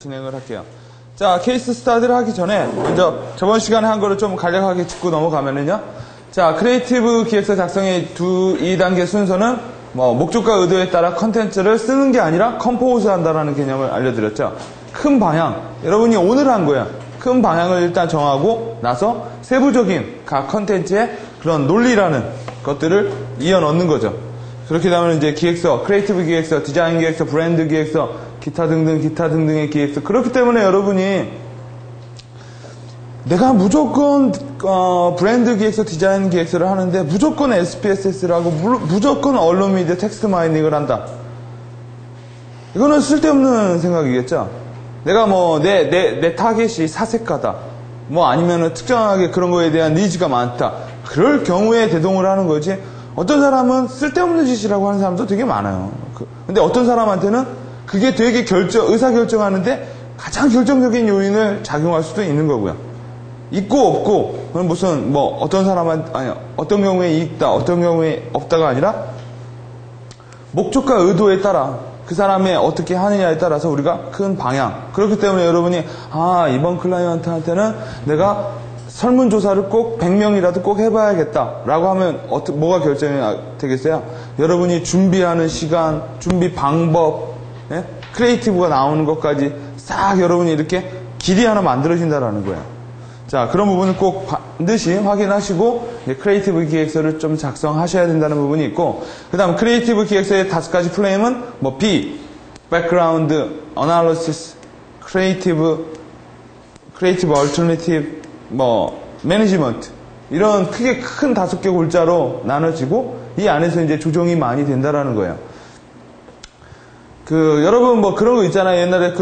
진행을 할게요. 자, 케이스 스타디를 하기 전에 먼저 저번 시간에 한 거를 좀 간략하게 짚고 넘어가면은요. 자, 크리에이티브 기획서 작성의 2단계 순서는 목적과 의도에 따라 컨텐츠를 쓰는 게 아니라 컴포즈 한다라는 개념을 알려드렸죠. 큰 방향, 여러분이 오늘 한 거예요. 큰 방향을 일단 정하고 나서 세부적인 각 컨텐츠의 그런 논리라는 것들을 이어 넣는 거죠. 그렇게 되면 이제 기획서, 크리에이티브 기획서, 디자인 기획서, 브랜드 기획서, 기타 등등의 기획서. 그렇기 때문에 여러분이 내가 무조건 브랜드 기획서, 디자인 기획서를 하는데 무조건 SPSS를 하고 무조건 언론 미디어 텍스트 마이닝을 한다. 이거는 쓸데없는 생각이겠죠. 내가 내 타겟이 사색가다. 아니면은 특정하게 그런 거에 대한 니즈가 많다. 그럴 경우에 대동을 하는 거지. 어떤 사람은 쓸데없는 짓이라고 하는 사람도 되게 많아요. 근데 어떤 사람한테는 그게 되게 의사결정하는데 가장 결정적인 요인을 작용할 수도 있는 거고요. 있고 없고, 그건 무슨, 어떤 경우에 있다, 어떤 경우에 없다가 아니라, 목적과 의도에 따라, 그 사람이 어떻게 하느냐에 따라서 우리가 큰 방향. 그렇기 때문에 여러분이, 이번 클라이언트한테는 내가 설문조사를 꼭 100명이라도 꼭 해봐야겠다. 라고 하면, 뭐가 결정이 되겠어요? 여러분이 준비하는 시간, 준비 방법, 크리에이티브가 나오는 것까지 싹 여러분이 이렇게 길이 하나 만들어진다라는 거예요. 자, 그런 부분을 꼭 반드시 확인하시고 크리에이티브 기획서를 좀 작성하셔야 된다는 부분이 있고, 그 다음 크리에이티브 기획서의 5가지 플레임은 B, background, analysis, creative alternative, management, 이런 크게 큰 5개 골자로 나눠지고 이 안에서 이제 조정이 많이 된다라는 거예요. 여러분 그런 거 있잖아요. 옛날에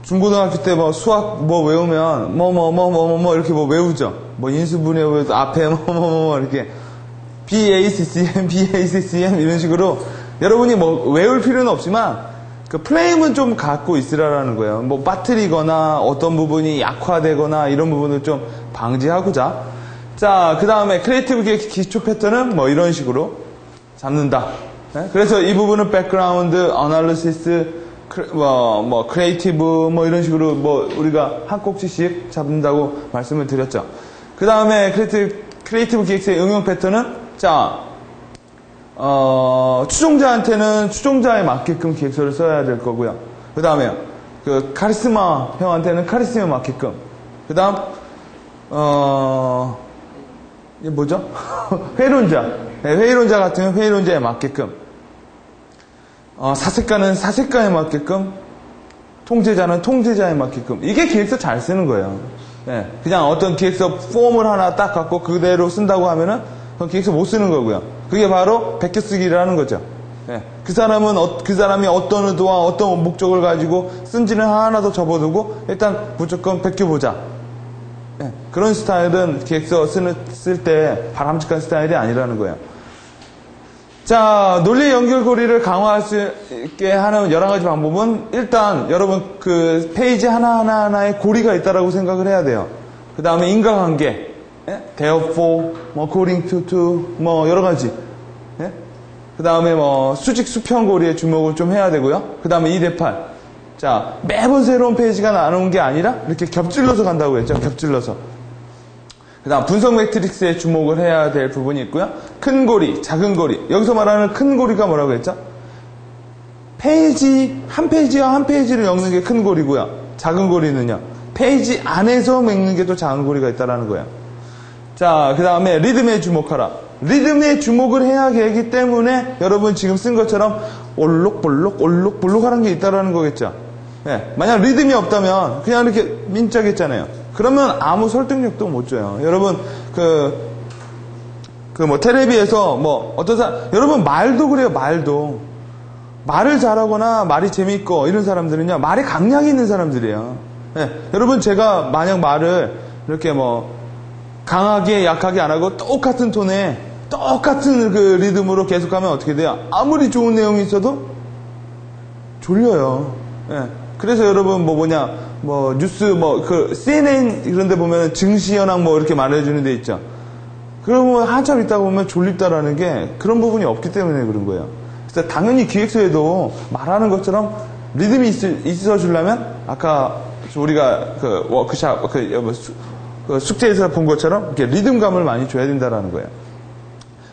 중고등학교 때 수학 외우면 이렇게 외우죠. 인수분해 외우도 앞에 이렇게 BACCM 이런 식으로 여러분이 외울 필요는 없지만 그 플레임은 좀 갖고 있으라는 거예요. 빠뜨리거나 어떤 부분이 약화되거나 이런 부분을 좀 방지하고자. 자, 그 다음에 크리에이티브 기획 기초 패턴은 이런 식으로 잡는다. 그래서 이 부분은 백그라운드, 어널리시스, 크리에이티브 이런 식으로 우리가 한 꼭지씩 잡는다고 말씀을 드렸죠. 그 다음에 크리에이티브 기획서의 응용 패턴은 추종자한테는 추종자에 맞게끔 기획서를 써야 될 거고요. 그 다음에 카리스마 형한테는 카리스마에 맞게끔. 그 다음 이게 뭐죠? 회의론자. 회의론자 같으면 회의론자에 맞게끔. 사색가는 사색가에 맞게끔, 통제자는 통제자에 맞게끔. 이게 기획서 잘 쓰는 거예요. 그냥 어떤 기획서 폼을 하나 딱 갖고 그대로 쓴다고 하면은 그건 기획서 못 쓰는 거고요. 그게 바로 베껴쓰기라는 거죠. 그 사람이 어떤 의도와 어떤 목적을 가지고 쓴지는 하나도 접어두고 일단 무조건 베껴보자. 그런 스타일은 기획서 쓸 때 바람직한 스타일이 아니라는 거예요. 자, 논리 연결고리를 강화할 수 있게 하는 여러 가지 방법은 일단 여러분 페이지 하나하나에 고리가 있다라고 생각을 해야 돼요. 그 다음에 인과관계, therefore, according to, 여러 가지. 그 다음에 수직 수평 고리에 주목을 좀 해야 되고요. 그 다음에 2대8. 자, 매번 새로운 페이지가 나오는 게 아니라 이렇게 겹질러서 간다고 했죠. 겹질러서. 그 다음 분석 매트릭스에 주목을 해야 될 부분이 있고요. 큰 고리, 작은 고리. 여기서 말하는 큰 고리가 뭐라고 했죠? 한 페이지와 한 페이지를 엮는 게 큰 고리고요. 작은 고리는요. 페이지 안에서 맺는 게 또 작은 고리가 있다는 거예요. 자, 그 다음에 리듬에 주목하라. 리듬에 주목을 해야 하기 때문에 여러분 지금 쓴 것처럼 올록볼록 하는 게 있다는 거겠죠. 만약 리듬이 없다면 그냥 이렇게 민짝했잖아요. 그러면 아무 설득력도 못 줘요. 여러분, 텔레비에서 어떤 사람, 여러분 말도 그래요, 말도. 말을 잘하거나 말이 재밌고 이런 사람들은요, 말에 강약이 있는 사람들이에요. 여러분 제가 만약 말을 이렇게 강하게, 약하게 안 하고 똑같은 톤에, 똑같은 리듬으로 계속하면 어떻게 돼요? 아무리 좋은 내용이 있어도 졸려요. 그래서 여러분 뉴스 CNN 이런 데 보면 증시 현황 이렇게 말해주는 데 있죠. 그러면 한참 있다가 보면 졸립다라는 게 그런 부분이 없기 때문에 그런 거예요. 그래서 당연히 기획서에도 말하는 것처럼 리듬이 있어 주려면 아까 우리가 그 워크샵 그 숙제에서 본 것처럼 이렇게 리듬감을 많이 줘야 된다라는 거예요.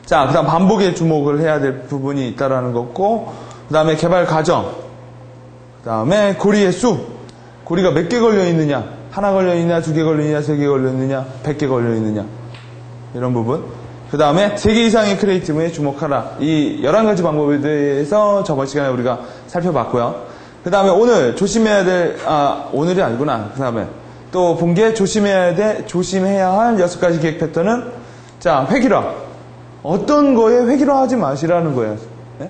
자, 그다음 반복에 주목을 해야 될 부분이 있다라는 거고, 그다음에 개발 과정, 그다음에 고리의 수, 고리가 몇 개 걸려 있느냐, 하나 걸려 있느냐, 2개 걸려 있느냐, 3개 걸려 있느냐, 100개 걸려 있느냐, 이런 부분. 그다음에 3개 이상의 크리에이티브에 주목하라. 이 11가지 방법에 대해서 저번 시간에 우리가 살펴봤고요. 그다음에 오늘 조심해야 될, 오늘이 아니구나. 그다음에 또 본 게 조심해야 할 6가지 기획 패턴은, 자, 획일화. 어떤 거에 획일화하지 마시라는 거예요. 네?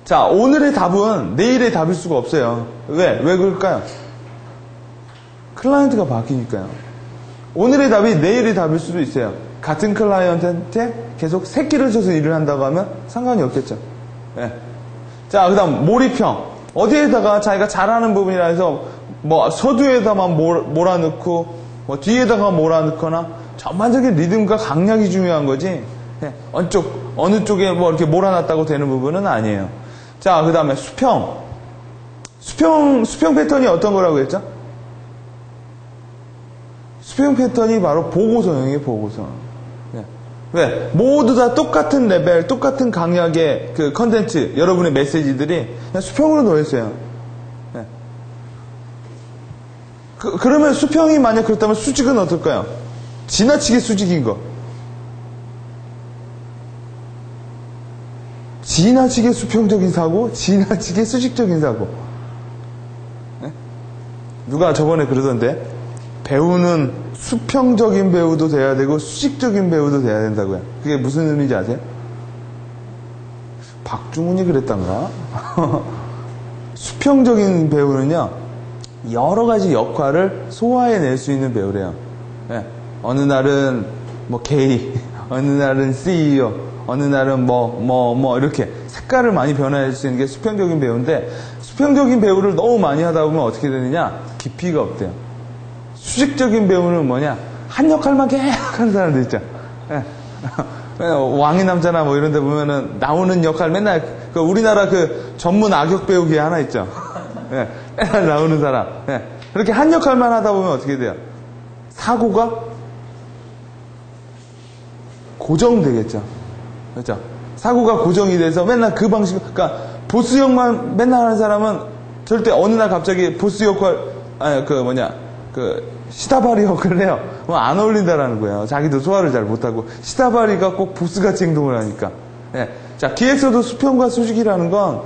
자, 오늘의 답은 내일의 답일 수가 없어요. 왜 그럴까요? 클라이언트가 바뀌니까요. 오늘의 답이 내일의 답일 수도 있어요. 같은 클라이언트한테 계속 새끼를 쳐서 일을 한다고 하면 상관이 없겠죠. 네. 자, 그 다음 몰입형. 어디에다가 자기가 잘하는 부분이라 해서 뭐 서두에다만 몰아넣고 뭐 뒤에다가 몰아넣거나, 전반적인 리듬과 강약이 중요한 거지, 어느 쪽에 뭐 이렇게 몰아놨다고 되는 부분은 아니에요. 자, 그 다음에 수평 패턴이 어떤 거라고 했죠? 수평 패턴이 바로 보고서형이에요. 보고서. 왜? 모두 다 똑같은 레벨, 똑같은 강약의 그 컨텐츠, 여러분의 메시지들이 그냥 수평으로 놓여있어요. 그러면 수평이 만약 그렇다면 수직은 어떨까요? 지나치게 수직인 거. 지나치게 수평적인 사고, 지나치게 수직적인 사고. 네? 누가 저번에 그러던데, 배우는 수평적인 배우도 돼야 되고 수직적인 배우도 돼야 된다고요. 그게 무슨 의미인지 아세요? 박중훈이 그랬던가? 수평적인 배우는요, 여러 가지 역할을 소화해낼 수 있는 배우래요. 네. 어느 날은 뭐 게이, 어느 날은 CEO, 어느 날은 뭐 이렇게 색깔을 많이 변화할 수 있는 게 수평적인 배우인데, 수평적인 배우를 너무 많이 하다 보면 어떻게 되느냐? 깊이가 없대요. 수직적인 배우는 뭐냐? 한 역할만 계속 하는 사람들 있죠. 예. 왕의 남자나 뭐 이런 데 보면은 나오는 역할 맨날, 그 우리나라 그 전문 악역 배우기 하나 있죠. 예. 맨날 나오는 사람. 예. 그렇게 한 역할만 하다 보면 어떻게 돼요? 사고가 고정되겠죠. 그렇죠? 사고가 고정이 돼서 맨날 그 방식, 그러니까 보스 역만 맨날 하는 사람은 절대 어느 날 갑자기 보스 역할, 시다바리 역을 해요. 안 어울린다라는 거예요. 자기도 소화를 잘 못하고. 시다바리가 꼭 보스같이 행동을 하니까. 예. 자, 기획서도 수평과 수직이라는 건,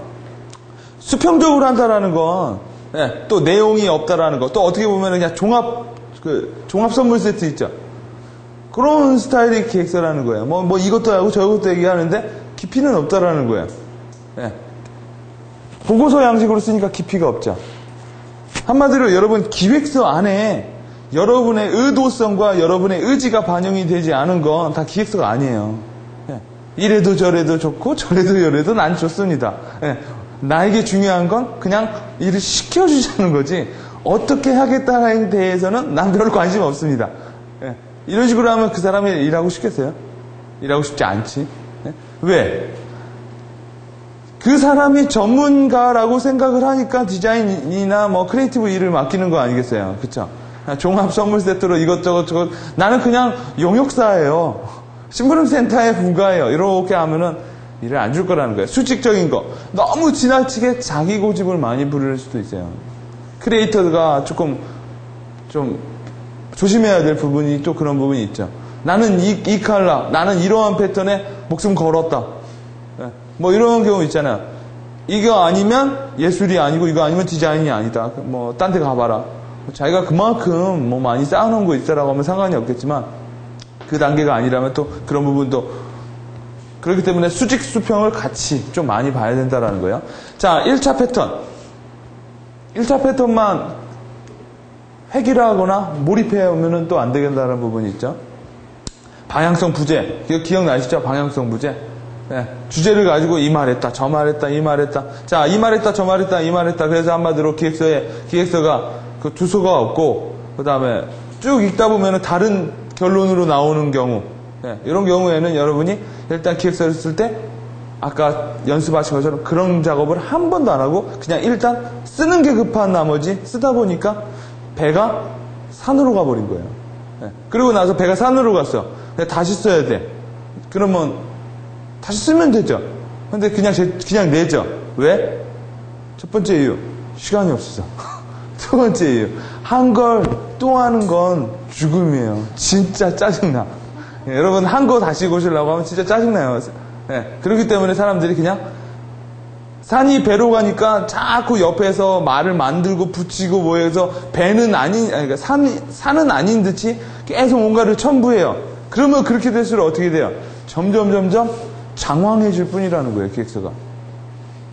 수평적으로 한다라는 건, 예, 또 내용이 없다라는 거. 또 어떻게 보면 그냥 종합 선물 세트 있죠. 그런 스타일의 기획서라는 거예요. 뭐 이것도 하고 저것도 얘기하는데 깊이는 없다라는 거예요. 예. 보고서 양식으로 쓰니까 깊이가 없죠. 한마디로 여러분 기획서 안에 여러분의 의도성과 여러분의 의지가 반영이 되지 않은 건 다 기획서가 아니에요. 예. 이래도 저래도 좋고 저래도 저래도 난 좋습니다. 예. 나에게 중요한 건 그냥 일을 시켜주자는 거지, 어떻게 하겠다에 대해서는 난 별 관심 없습니다. 예. 이런 식으로 하면 그 사람이 일하고 싶겠어요? 일하고 싶지 않지. 예? 왜? 그 사람이 전문가라고 생각을 하니까 디자인이나 뭐 크리에이티브 일을 맡기는 거 아니겠어요? 그쵸? 종합 선물 세트로 이것저것 저것, 나는 그냥 용역사예요. 심부름센터에 불과해요. 이렇게 하면은 일을 안 줄 거라는 거예요. 수직적인 거. 너무 지나치게 자기 고집을 많이 부릴 수도 있어요. 크리에이터가 좀 조심해야 될 부분이 또 그런 부분이 있죠. 나는 이 컬러, 나는 이러한 패턴에 목숨 걸었다. 뭐 이런 경우 있잖아요. 이거 아니면 예술이 아니고 이거 아니면 디자인이 아니다. 뭐 딴 데 가봐라. 자기가 그만큼 뭐 많이 쌓아놓은 거 있다라고 하면 상관이 없겠지만, 그 단계가 아니라면 또 그런 부분도, 그렇기 때문에 수직 수평을 같이 좀 많이 봐야 된다라는 거예요. 자, 1차 패턴. 1차 패턴만 획일화하거나 몰입해오면 또 안 되겠다는 부분이 있죠. 방향성 부재. 기억나시죠? 방향성 부재. 네. 주제를 가지고 이 말했다, 저 말했다, 이 말했다. 자, 이 말했다, 저 말했다, 이 말했다. 그래서 한마디로 기획서가 그 주소가 없고, 그 다음에 쭉 읽다 보면 다른 결론으로 나오는 경우. 네. 이런 경우에는 여러분이 일단 기획서를 쓸 때, 아까 연습하신 것처럼 그런 작업을 한 번도 안 하고 그냥 일단 쓰는 게 급한 나머지 쓰다 보니까 배가 산으로 가버린 거예요. 네. 그리고 나서 배가 산으로 갔어. 다시 써야 돼. 그러면 다시 쓰면 되죠. 근데 그냥 내죠. 왜? 첫 번째 이유, 시간이 없어서. 두 번째 이유, 한 걸 또 하는 건 죽음이에요. 진짜 짜증나. 예, 여러분 한 거 다시 고시려고 하면 진짜 짜증나요. 예, 그렇기 때문에 사람들이 그냥 산이 배로 가니까 자꾸 옆에서 말을 만들고 붙이고 뭐 해서 배는 아닌, 그러니까 산은 아닌 듯이 계속 뭔가를 첨부해요. 그러면 그렇게 될수록 어떻게 돼요? 점점 장황해질 뿐이라는 거예요, 기획서가.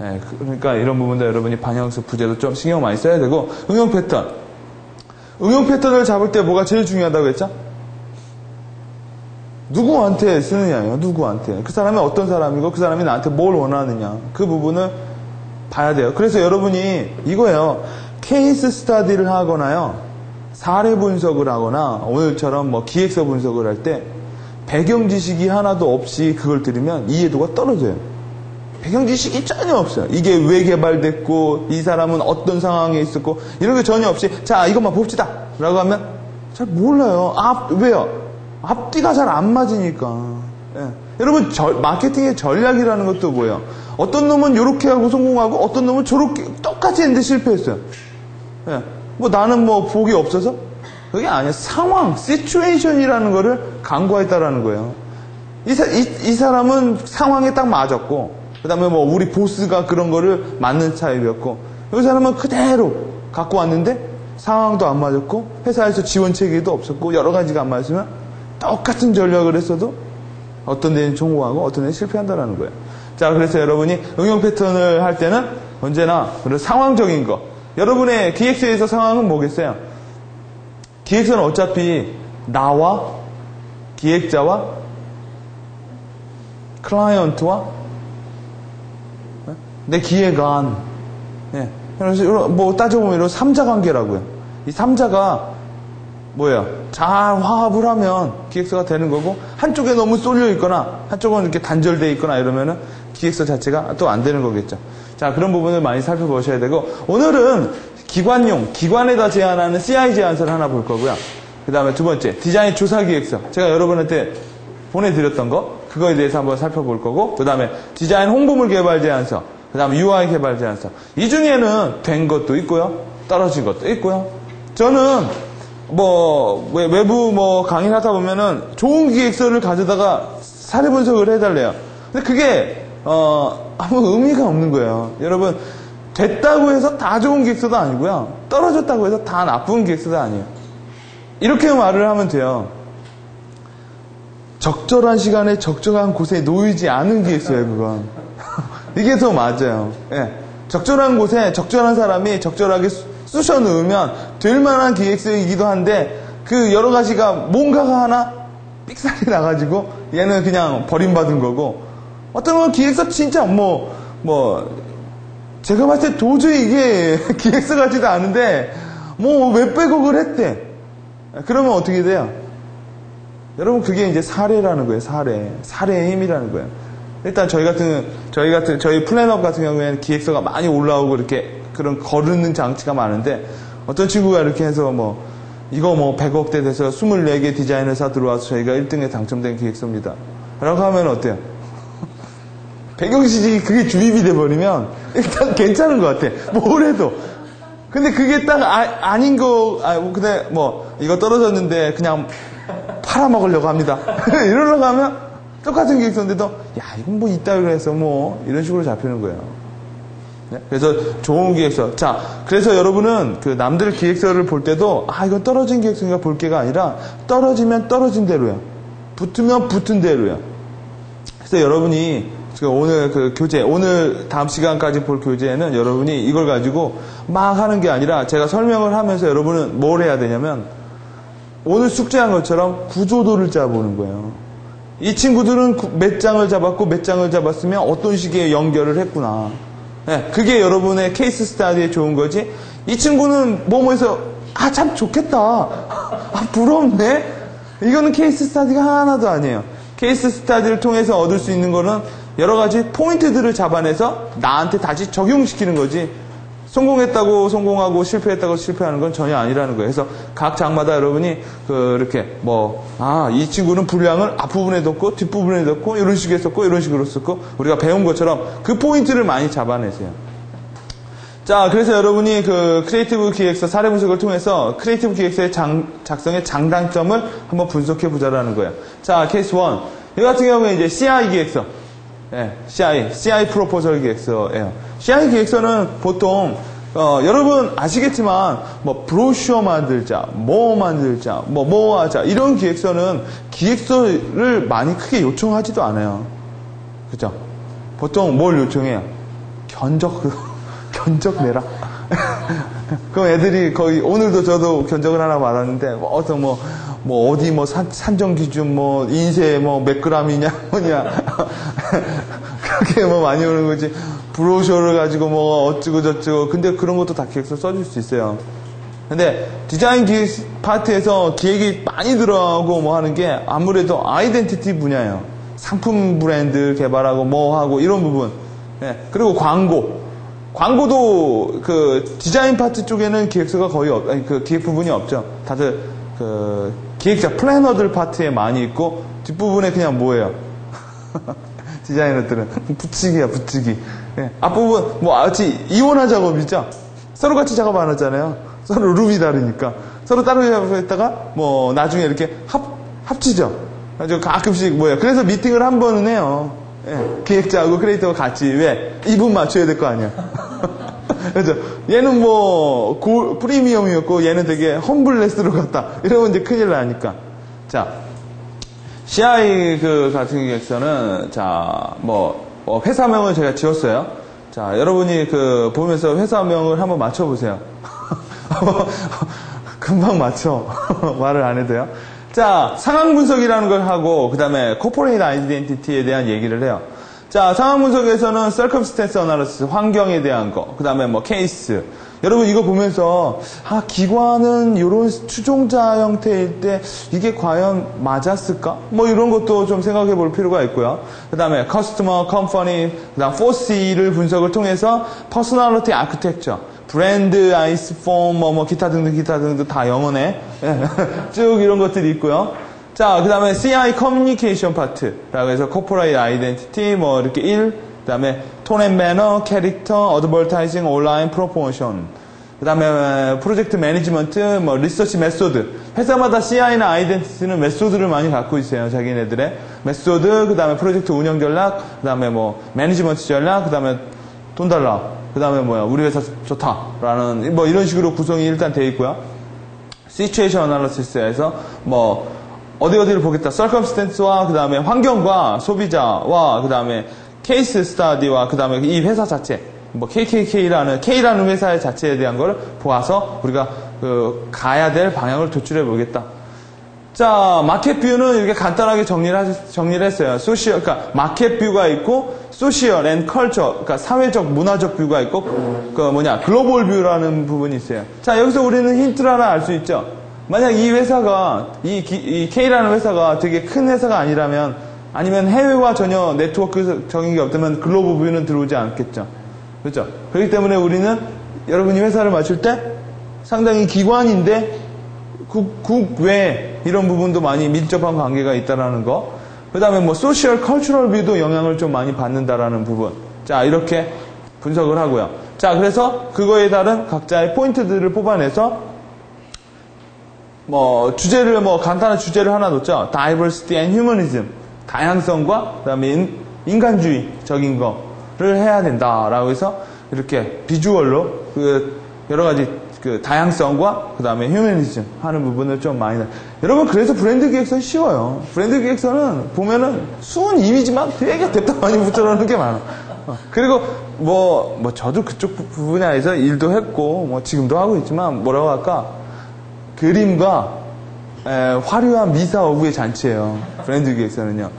예, 그러니까 이런 부분도 여러분이 방향성 부재도 좀 신경 많이 써야 되고, 응용 패턴. 응용 패턴을 잡을 때 뭐가 제일 중요하다고 했죠? 누구한테 쓰느냐예요. 누구한테. 그 사람이 어떤 사람이고 그 사람이 나한테 뭘 원하느냐. 그 부분을 봐야 돼요. 그래서 여러분이 이거예요. 케이스 스터디를 하거나요. 사례 분석을 하거나 오늘처럼 뭐 기획서 분석을 할 때 배경 지식이 하나도 없이 그걸 들으면 이해도가 떨어져요. 배경 지식이 전혀 없어요. 이게 왜 개발됐고 이 사람은 어떤 상황에 있었고 이런 게 전혀 없이 자 이것만 봅시다 라고 하면 잘 몰라요. 왜요? 앞뒤가 잘 안 맞으니까. 예. 여러분 마케팅의 전략이라는 것도 뭐예요? 어떤 놈은 이렇게 하고 성공하고 어떤 놈은 저렇게 똑같이 했는데 실패했어요. 예. 뭐 나는 뭐 복이 없어서? 그게 아니야. 상황, 시츄에이션이라는 거를 간과했다라는 거예요. 이 사람은 상황에 딱 맞았고 그 다음에 뭐 우리 보스가 그런 거를 맞는 타입이었고 이 사람은 그대로 갖고 왔는데 상황도 안 맞았고 회사에서 지원 체계도 없었고 여러 가지가 안 맞으면 똑같은 전략을 했어도 어떤 데는 성공하고 어떤 데는 실패한다는 거예요. 자, 그래서 여러분이 응용 패턴을 할 때는 언제나 그런 상황적인 거. 여러분의 기획서에서 상황은 뭐겠어요? 기획서는 어차피 나와 기획자와 클라이언트와 내 기획안. 예. 그래서 뭐 따져보면 이런 3자 관계라고요. 이 3자가 뭐예요? 잘 화합을 하면 기획서가 되는 거고 한쪽에 너무 쏠려 있거나 한쪽은 이렇게 단절되어 있거나 이러면은 기획서 자체가 또 안 되는 거겠죠. 자, 그런 부분을 많이 살펴보셔야 되고 오늘은 기관에다 제안하는 CI 제안서를 하나 볼 거고요. 그 다음에 두 번째 디자인 조사 기획서. 제가 여러분한테 보내드렸던 거 그거에 대해서 한번 살펴볼 거고 그 다음에 디자인 홍보물 개발 제안서 그 다음에 UI 개발 제안서. 이 중에는 된 것도 있고요. 떨어진 것도 있고요. 저는 외부 강의를 하다 보면은 좋은 기획서를 가져다가 사례 분석을 해달래요. 근데 그게, 아무 의미가 없는 거예요. 여러분, 됐다고 해서 다 좋은 기획서도 아니고요. 떨어졌다고 해서 다 나쁜 기획서도 아니에요. 이렇게 말을 하면 돼요. 적절한 시간에 적절한 곳에 놓이지 않은 기획서예요, 그건. 이게 더 맞아요. 예. 적절한 곳에 적절한 사람이 적절하게 쑤셔 넣으면 될 만한 기획서이기도 한데 그 여러 가지가 뭔가가 하나 삑살이 나가지고 얘는 그냥 버림받은 거고 어떤 건 기획서 진짜 제가 봤을 때 도저히 이게 기획서 같지도 않은데 몇백억을 했대. 그러면 어떻게 돼요? 여러분 그게 이제 사례라는 거예요. 사례의 힘이라는 거예요. 일단 저희 플래너업 같은 경우에는 기획서가 많이 올라오고 이렇게 그런 거르는 장치가 많은데 어떤 친구가 이렇게 해서 이거 100억대 돼서 24개 디자인 회사 들어와서 저희가 1등에 당첨된 기획서입니다. 라고 하면 어때요? 배경지식이 그게 주입이 돼버리면 일단 괜찮은 것 같아. 뭘 해도. 근데 그게 딱 아닌 거, 근데 이거 떨어졌는데 그냥 팔아먹으려고 합니다. 이러려고 하면 똑같은 기획서인데도 야 이건 이따위로 해서 이런 식으로 잡히는 거예요. 네? 그래서 좋은 기획서. 자, 그래서 여러분은 그 남들 기획서를 볼 때도 이건 떨어진 기획서인가 볼 게가 아니라 떨어지면 떨어진 대로요. 붙으면 붙은 대로요. 그래서 여러분이 오늘 그 교재, 오늘 다음 시간까지 볼 교재에는 여러분이 이걸 가지고 막 하는 게 아니라 제가 설명을 하면서 여러분은 뭘 해야 되냐면 오늘 숙제한 것처럼 구조도를 짜보는 거예요. 이 친구들은 몇 장을 잡았고 몇 장을 잡았으면 어떤 식의 연결을 했구나. 네, 그게 여러분의 케이스 스터디에 좋은 거지. 이 친구는 뭐해서 참 좋겠다. 부럽네. 이거는 케이스 스터디가 하나도 아니에요. 케이스 스터디를 통해서 얻을 수 있는 거는 여러 가지 포인트들을 잡아내서 나한테 다시 적용시키는 거지. 성공했다고 성공하고 실패했다고 실패하는 건 전혀 아니라는 거예요. 그래서 각 장마다 여러분이 이렇게 이 친구는 분량을 앞부분에 넣고 뒷부분에 넣고 이런 식으로 썼고 이런 식으로 썼고 우리가 배운 것처럼 그 포인트를 많이 잡아내세요. 자, 그래서 여러분이 그 크리에이티브 기획서 사례 분석을 통해서 크리에이티브 기획서의 작성의 장단점을 한번 분석해 보자라는 거예요. 자, 케이스 1. 이 같은 경우에 이제 CI 기획서. 예, CI 프로포절 기획서예요. CI 기획서는 보통 여러분 아시겠지만 브로셔 만들자, 뭐 하자 이런 기획서는 기획서를 많이 크게 요청하지도 않아요. 그죠? 보통 뭘 요청해요? 견적 내라. 그럼 애들이 거의 오늘도 저도 견적을 하나 받았는데 어디 산정 기준 인쇄 몇 그램이냐 뭐냐 그렇게 많이 오는 거지. 브로셔를 가지고 어쩌고 저쩌고. 근데 그런 것도 다 기획서 써줄 수 있어요. 근데 디자인 기획 파트에서 기획이 많이 들어가고 하는 게 아무래도 아이덴티티 분야예요. 상품 브랜드 개발하고 하고 이런 부분. 네. 그리고 광고도 그 디자인 파트 쪽에는 기획서가 거의 그 기획 부분이 없죠. 다들 그 기획자 플래너들 파트에 많이 있고 뒷부분에 그냥 뭐예요? 디자이너들은 붙이기야 붙이기. 예. 앞부분 같이 이원화 작업이죠. 서로 같이 작업 안 하잖아요. 서로 룸이 다르니까 서로 따로 작업했다가 나중에 이렇게 합치죠. 아주 가끔씩 그래서 미팅을 한 번은 해요. 예. 기획자하고 크리에이터가 같이. 왜? 이분 맞춰야 될 거 아니야. 그렇죠. 얘는 프리미엄이었고 얘는 되게 험블레스로 갔다. 이러면 이제 큰일 나니까. 자, CI 같은 기획서는 회사명을 제가 지었어요. 자, 여러분이 보면서 회사명을 한번 맞춰보세요. 금방 맞춰. 말을 안 해도요. 자, 상황 분석이라는 걸 하고, 그 다음에 corporate identity에 대한 얘기를 해요. 자, 상황 분석에서는 circumstance analysis, 환경에 대한 거, 그 다음에 케이스. 여러분 이거 보면서, 기관은 이런 추종자 형태일 때 이게 과연 맞았을까? 이런 것도 좀 생각해 볼 필요가 있고요. 그 다음에 customer, company, 그 다음 4C를 분석을 통해서 personality architecture, 브랜드, 아이스폼, 기타 등등 다 영어네. 쭉 이런 것들이 있고요. 자, 그 다음에 CI communication 파트라고 해서 corporate identity, 이렇게 그 다음에 tone and manner, character, advertising, online promotion. 그 다음에 프로젝트 매니지먼트, 리서치 메소드. 회사마다 CI나 아이덴티티는 메소드를 많이 갖고 있어요. 자기네들의 메소드, 그 다음에 프로젝트 운영 전략, 그 다음에 매니지먼트 전략, 그 다음에 돈 달라. 그 다음에 우리 회사 좋다라는 이런 식으로 구성이 일단 되어 있고요. 시츄에이션 어널리시스에서 어디를 보겠다. circumstance와 그 다음에 환경과 소비자와 그 다음에 케이스 스타디와 그 다음에 이 회사 자체 KKK라는 K라는 회사의 자체에 대한 걸 보아서 우리가 가야 될 방향을 도출해 보겠다. 자, 마켓 뷰는 이렇게 간단하게 정리를 했어요. 그러니까 마켓 뷰가 있고 소시얼 앤 컬처, 그러니까 사회적 문화적 뷰가 있고 글로벌 뷰라는 부분이 있어요. 자, 여기서 우리는 힌트를 하나 알 수 있죠. 만약 이 회사가 이 K라는 회사가 되게 큰 회사가 아니면 해외와 전혀 네트워크적인 게 없다면 글로벌 뷰는 들어오지 않겠죠. 그렇죠? 그렇기 때문에 우리는 여러분이 회사를 맞출 때 상당히 기관인데 국외 이런 부분도 많이 밀접한 관계가 있다라는 거. 그 다음에 소셜 컬처럴 뷰도 영향을 좀 많이 받는다라는 부분. 자, 이렇게 분석을 하고요. 자, 그래서 그거에 따른 각자의 포인트들을 뽑아내서 주제를 간단한 주제를 하나 놓죠. Diversity and Humanism. 다양성과 그다음에 인간주의적인 거를 해야 된다라고 해서 이렇게 비주얼로 여러 가지 다양성과 그다음에 휴머니즘 하는 부분을 좀 많이 여러분 그래서 브랜드 기획서는 쉬워요. 브랜드 기획서는 보면은 순 이미지만 되게 뎁다 많이 붙여놓는 게 많아. 그리고 저도 그쪽 분야에서 일도 했고 지금도 하고 있지만 뭐라고 할까 그림과 화려한 미사 오브의 잔치예요. 브랜드 기획서는요.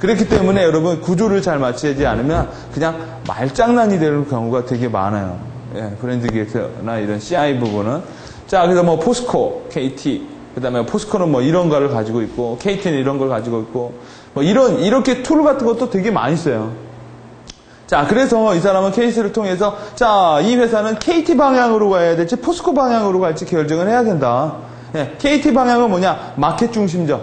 그렇기 때문에 여러분 구조를 잘 맞추지 않으면 그냥 말장난이 되는 경우가 되게 많아요. 브랜드 기획서나 이런 CI 부분은. 자, 그래서 포스코, KT, 그 다음에 포스코는 이런 거를 가지고 있고, KT는 이런 걸 가지고 있고, 이렇게 툴 같은 것도 되게 많이 써요. 자, 그래서 이 사람은 케이스를 통해서, 자, 이 회사는 KT 방향으로 가야 될지, 포스코 방향으로 갈지 결정을 해야 된다. 예, KT 방향은 뭐냐? 마켓 중심적.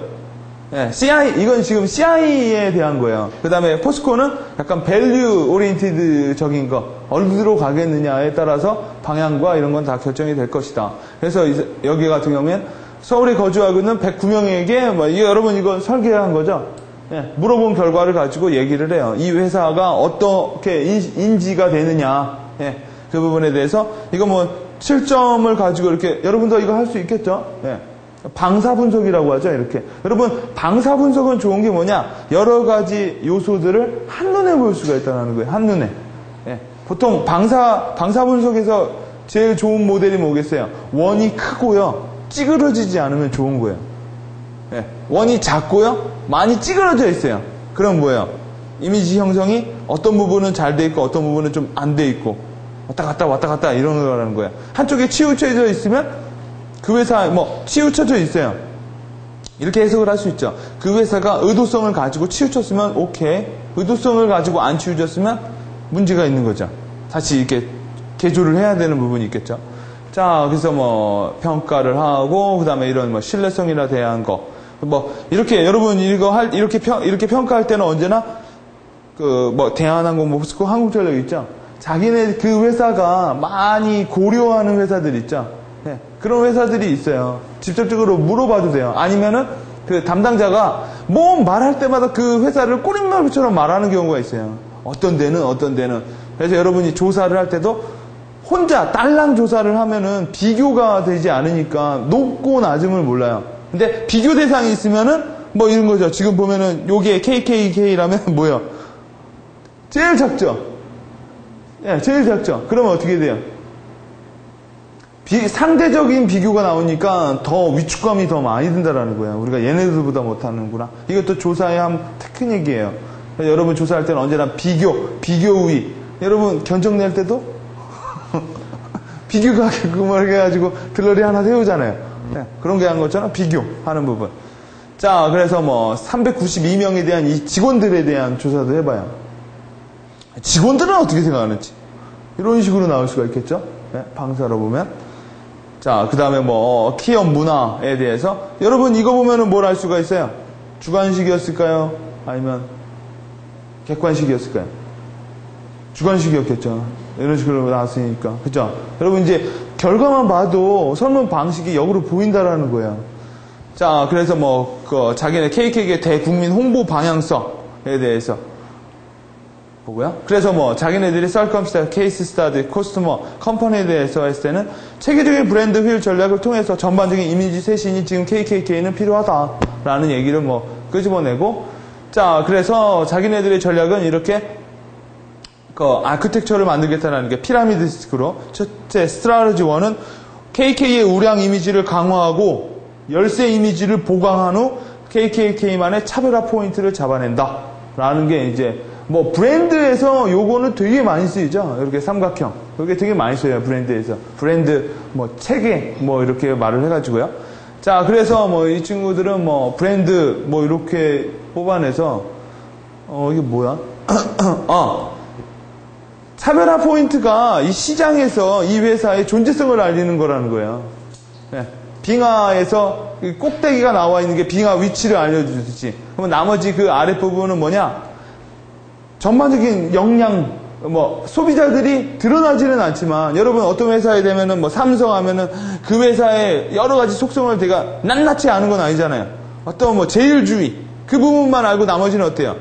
예, CI, 이건 지금 CI에 대한 거예요. 그 다음에 포스코는 약간 밸류 오리엔티드적인 거, 어디로 가겠느냐에 따라서 방향과 이런 건 다 결정이 될 것이다. 그래서 여기 같은 경우엔 서울에 거주하고 있는 109명에게, 여러분 이거 설계한 거죠? 예, 물어본 결과를 가지고 얘기를 해요. 이 회사가 어떻게 인지가 되느냐. 예, 그 부분에 대해서, 이거 뭐, 실점을 가지고 이렇게, 여러분도 이거 할 수 있겠죠? 예. 방사분석이라고 하죠, 이렇게. 여러분, 방사분석은 좋은 게 뭐냐? 여러 가지 요소들을 한눈에 볼 수가 있다는 거예요, 한눈에. 예. 보통 방사분석에서 제일 좋은 모델이 뭐겠어요? 원이 크고요, 찌그러지지 않으면 좋은 거예요. 예. 원이 작고요, 많이 찌그러져 있어요. 그럼 뭐예요? 이미지 형성이 어떤 부분은 잘 돼 있고, 어떤 부분은 좀 안 돼 있고, 왔다 갔다 이런 거라는 거예요. 한쪽에 치우쳐져 있으면, 그 회사, 치우쳐져 있어요. 이렇게 해석을 할 수 있죠. 그 회사가 의도성을 가지고 치우쳤으면 오케이. 의도성을 가지고 안 치우쳤으면 문제가 있는 거죠. 다시 이렇게 개조를 해야 되는 부분이 있겠죠. 자, 그래서 평가를 하고, 그 다음에 이런 신뢰성이나 대한 거. 이렇게, 여러분, 이렇게 평가할 때는 언제나, 대한항공, 포스코, 한국전력 있죠. 자기네 그 회사가 많이 고려하는 회사들 있죠. 네, 그런 회사들이 있어요. 직접적으로 물어봐도 돼요. 아니면은 그 담당자가 말할 때마다 그 회사를 꼬릿말처럼 말하는 경우가 있어요. 어떤 데는. 그래서 여러분이 조사를 할 때도 혼자 딸랑 조사를 하면은 비교가 되지 않으니까 높고 낮음을 몰라요. 근데 비교 대상이 있으면은 이런 거죠. 지금 보면은 요게 KKK라면 뭐예요? 제일 작죠? 예, 제일 작죠? 그러면 어떻게 돼요? 상대적인 비교가 나오니까 더 위축감이 더 많이 든다라는 거예요. 우리가 얘네들보다 못하는구나. 이것도 조사의 한 테크닉이에요. 여러분 조사할 때는 언제나 비교 우위. 여러분 견적 낼 때도 비교가 해가지고 들러리 하나 세우잖아요. 네, 그런 게 한 것처럼 비교하는 부분. 자, 그래서 392명에 대한 이 직원들에 대한 조사도 해봐요. 직원들은 어떻게 생각하는지. 이런 식으로 나올 수가 있겠죠? 네, 방사로 보면. 자, 그 다음에 기업 문화에 대해서. 여러분, 이거 보면은 뭘 알 수가 있어요? 주관식이었을까요? 아니면 객관식이었을까요? 주관식이었겠죠. 이런 식으로 나왔으니까. 그죠? 여러분, 이제 결과만 봐도 설문 방식이 역으로 보인다라는 거예요. 자, 그래서 자기네 KK의 대국민 홍보 방향성에 대해서 보고요. 그래서 자기네들이 썰컴스타, 케이스 스타디, 코스터머, 컴퍼니에 대해서 했을 때는 체계적인 브랜드 휠 전략을 통해서 전반적인 이미지 쇄신이 지금 KKK는 필요하다라는 얘기를 끄집어내고, 자, 그래서 자기네들의 전략은 이렇게 아키텍처를 만들겠다는 게 피라미드 식으로. 첫째, 스트라테지 1은 KK의 우량 이미지를 강화하고 열세 이미지를 보강한 후 KKK만의 차별화 포인트를 잡아낸다라는 게 이제 브랜드에서 요거는 되게 많이 쓰이죠. 이렇게 삼각형. 이게 되게 많이 써요, 브랜드에서. 브랜드, 체계, 이렇게 말을 해가지고요. 자, 그래서 이 친구들은 브랜드, 이렇게 뽑아내서, 이게 뭐야? 차별화 포인트가 이 시장에서 이 회사의 존재성을 알리는 거라는 거예요. 네. 빙하에서 꼭대기가 나와 있는 게 빙하 위치를 알려주듯이. 그러면 나머지 그 아랫부분은 뭐냐? 전반적인 역량, 소비자들이 드러나지는 않지만, 여러분 어떤 회사에 되면은 삼성 하면은 그 회사의 여러 가지 속성을 제가 낱낱이 아는 건 아니잖아요. 어떤 제일주의, 그 부분만 알고 나머지는 어때요?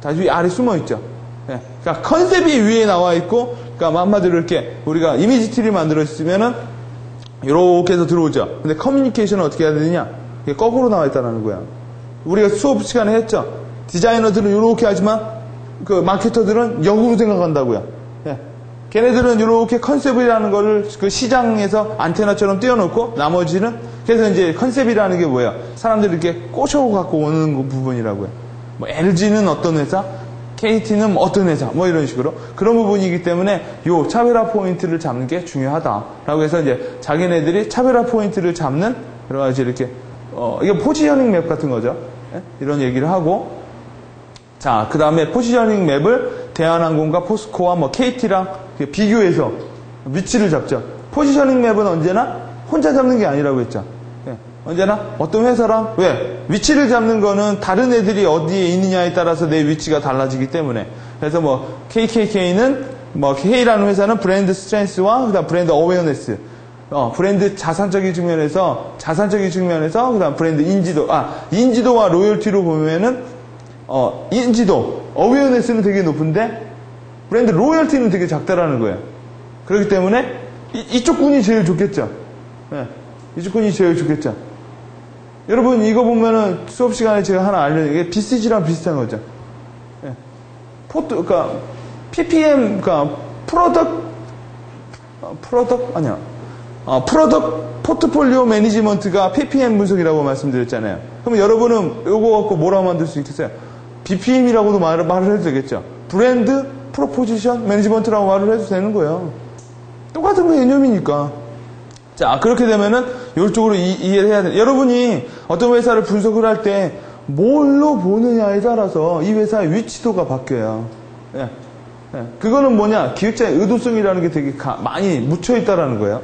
다 위 아래 숨어 있죠. 네. 그러니까 컨셉이 위에 나와 있고, 그러니까 한마디로 이렇게 우리가 이미지 트리 만들어 있으면은 이렇게 해서 들어오죠. 근데 커뮤니케이션은 어떻게 해야 되느냐? 이게 거꾸로 나와 있다는 거야. 우리가 수업 시간에 했죠. 디자이너들은 이렇게 하지만 그 마케터들은 역으로 생각한다고요. 예. 걔네들은 이렇게 컨셉이라는 거를 그 시장에서 안테나처럼 띄워놓고 나머지는 그래서 이제 컨셉이라는 게 뭐예요? 사람들이 이렇게 꼬셔 갖고 오는 부분이라고요. LG는 어떤 회사, KT는 어떤 회사, 이런 식으로 그런 부분이기 때문에 요 차별화 포인트를 잡는 게 중요하다라고 해서 이제 자기네들이 차별화 포인트를 잡는 여러 가지 이렇게 이게 포지셔닝 맵 같은 거죠. 예? 이런 얘기를 하고. 자, 그 다음에 포지셔닝 맵을 대한항공과 포스코와 뭐 KT랑 비교해서 위치를 잡죠. 포지셔닝 맵은 언제나 혼자 잡는 게 아니라고 했죠. 예, 언제나 어떤 회사랑 왜 위치를 잡는 거는 다른 애들이 어디에 있느냐에 따라서 내 위치가 달라지기 때문에. 그래서 뭐 KKK는 뭐 K라는 회사는 브랜드 스트렝스와 그다음 브랜드 어웨어네스, 브랜드 자산적인 측면에서 그다음 브랜드 인지도와 로열티로 보면은 인지도 어웨어네스는 되게 높은데 브랜드 로열티는 되게 작다라는 거예요. 그렇기 때문에 이쪽 군이 제일 좋겠죠. 네, 이쪽 군이 제일 좋겠죠. 여러분 이거 보면은 수업 시간에 제가 하나 이게 BCG랑 비슷한 거죠. 네. 그러니까 PPM, 그러니까 프로덕트 포트폴리오 매니지먼트가 PPM 분석이라고 말씀드렸잖아요. 그럼 여러분은 이거 갖고 뭐라고 만들 수 있겠어요? BPM이라고도 말을 해도 되겠죠. 브랜드 프로포지션 매니지먼트라고 말을 해도 되는 거예요. 똑같은 개념이니까. 자, 그렇게 되면은 이쪽으로 이해를 해야 돼. 여러분이 어떤 회사를 분석을 할 때 뭘로 보느냐에 따라서 이 회사의 위치도가 바뀌어요. 예. 예. 그거는 뭐냐? 기획자의 의도성이라는 게 되게 많이 묻혀 있다라는 거예요.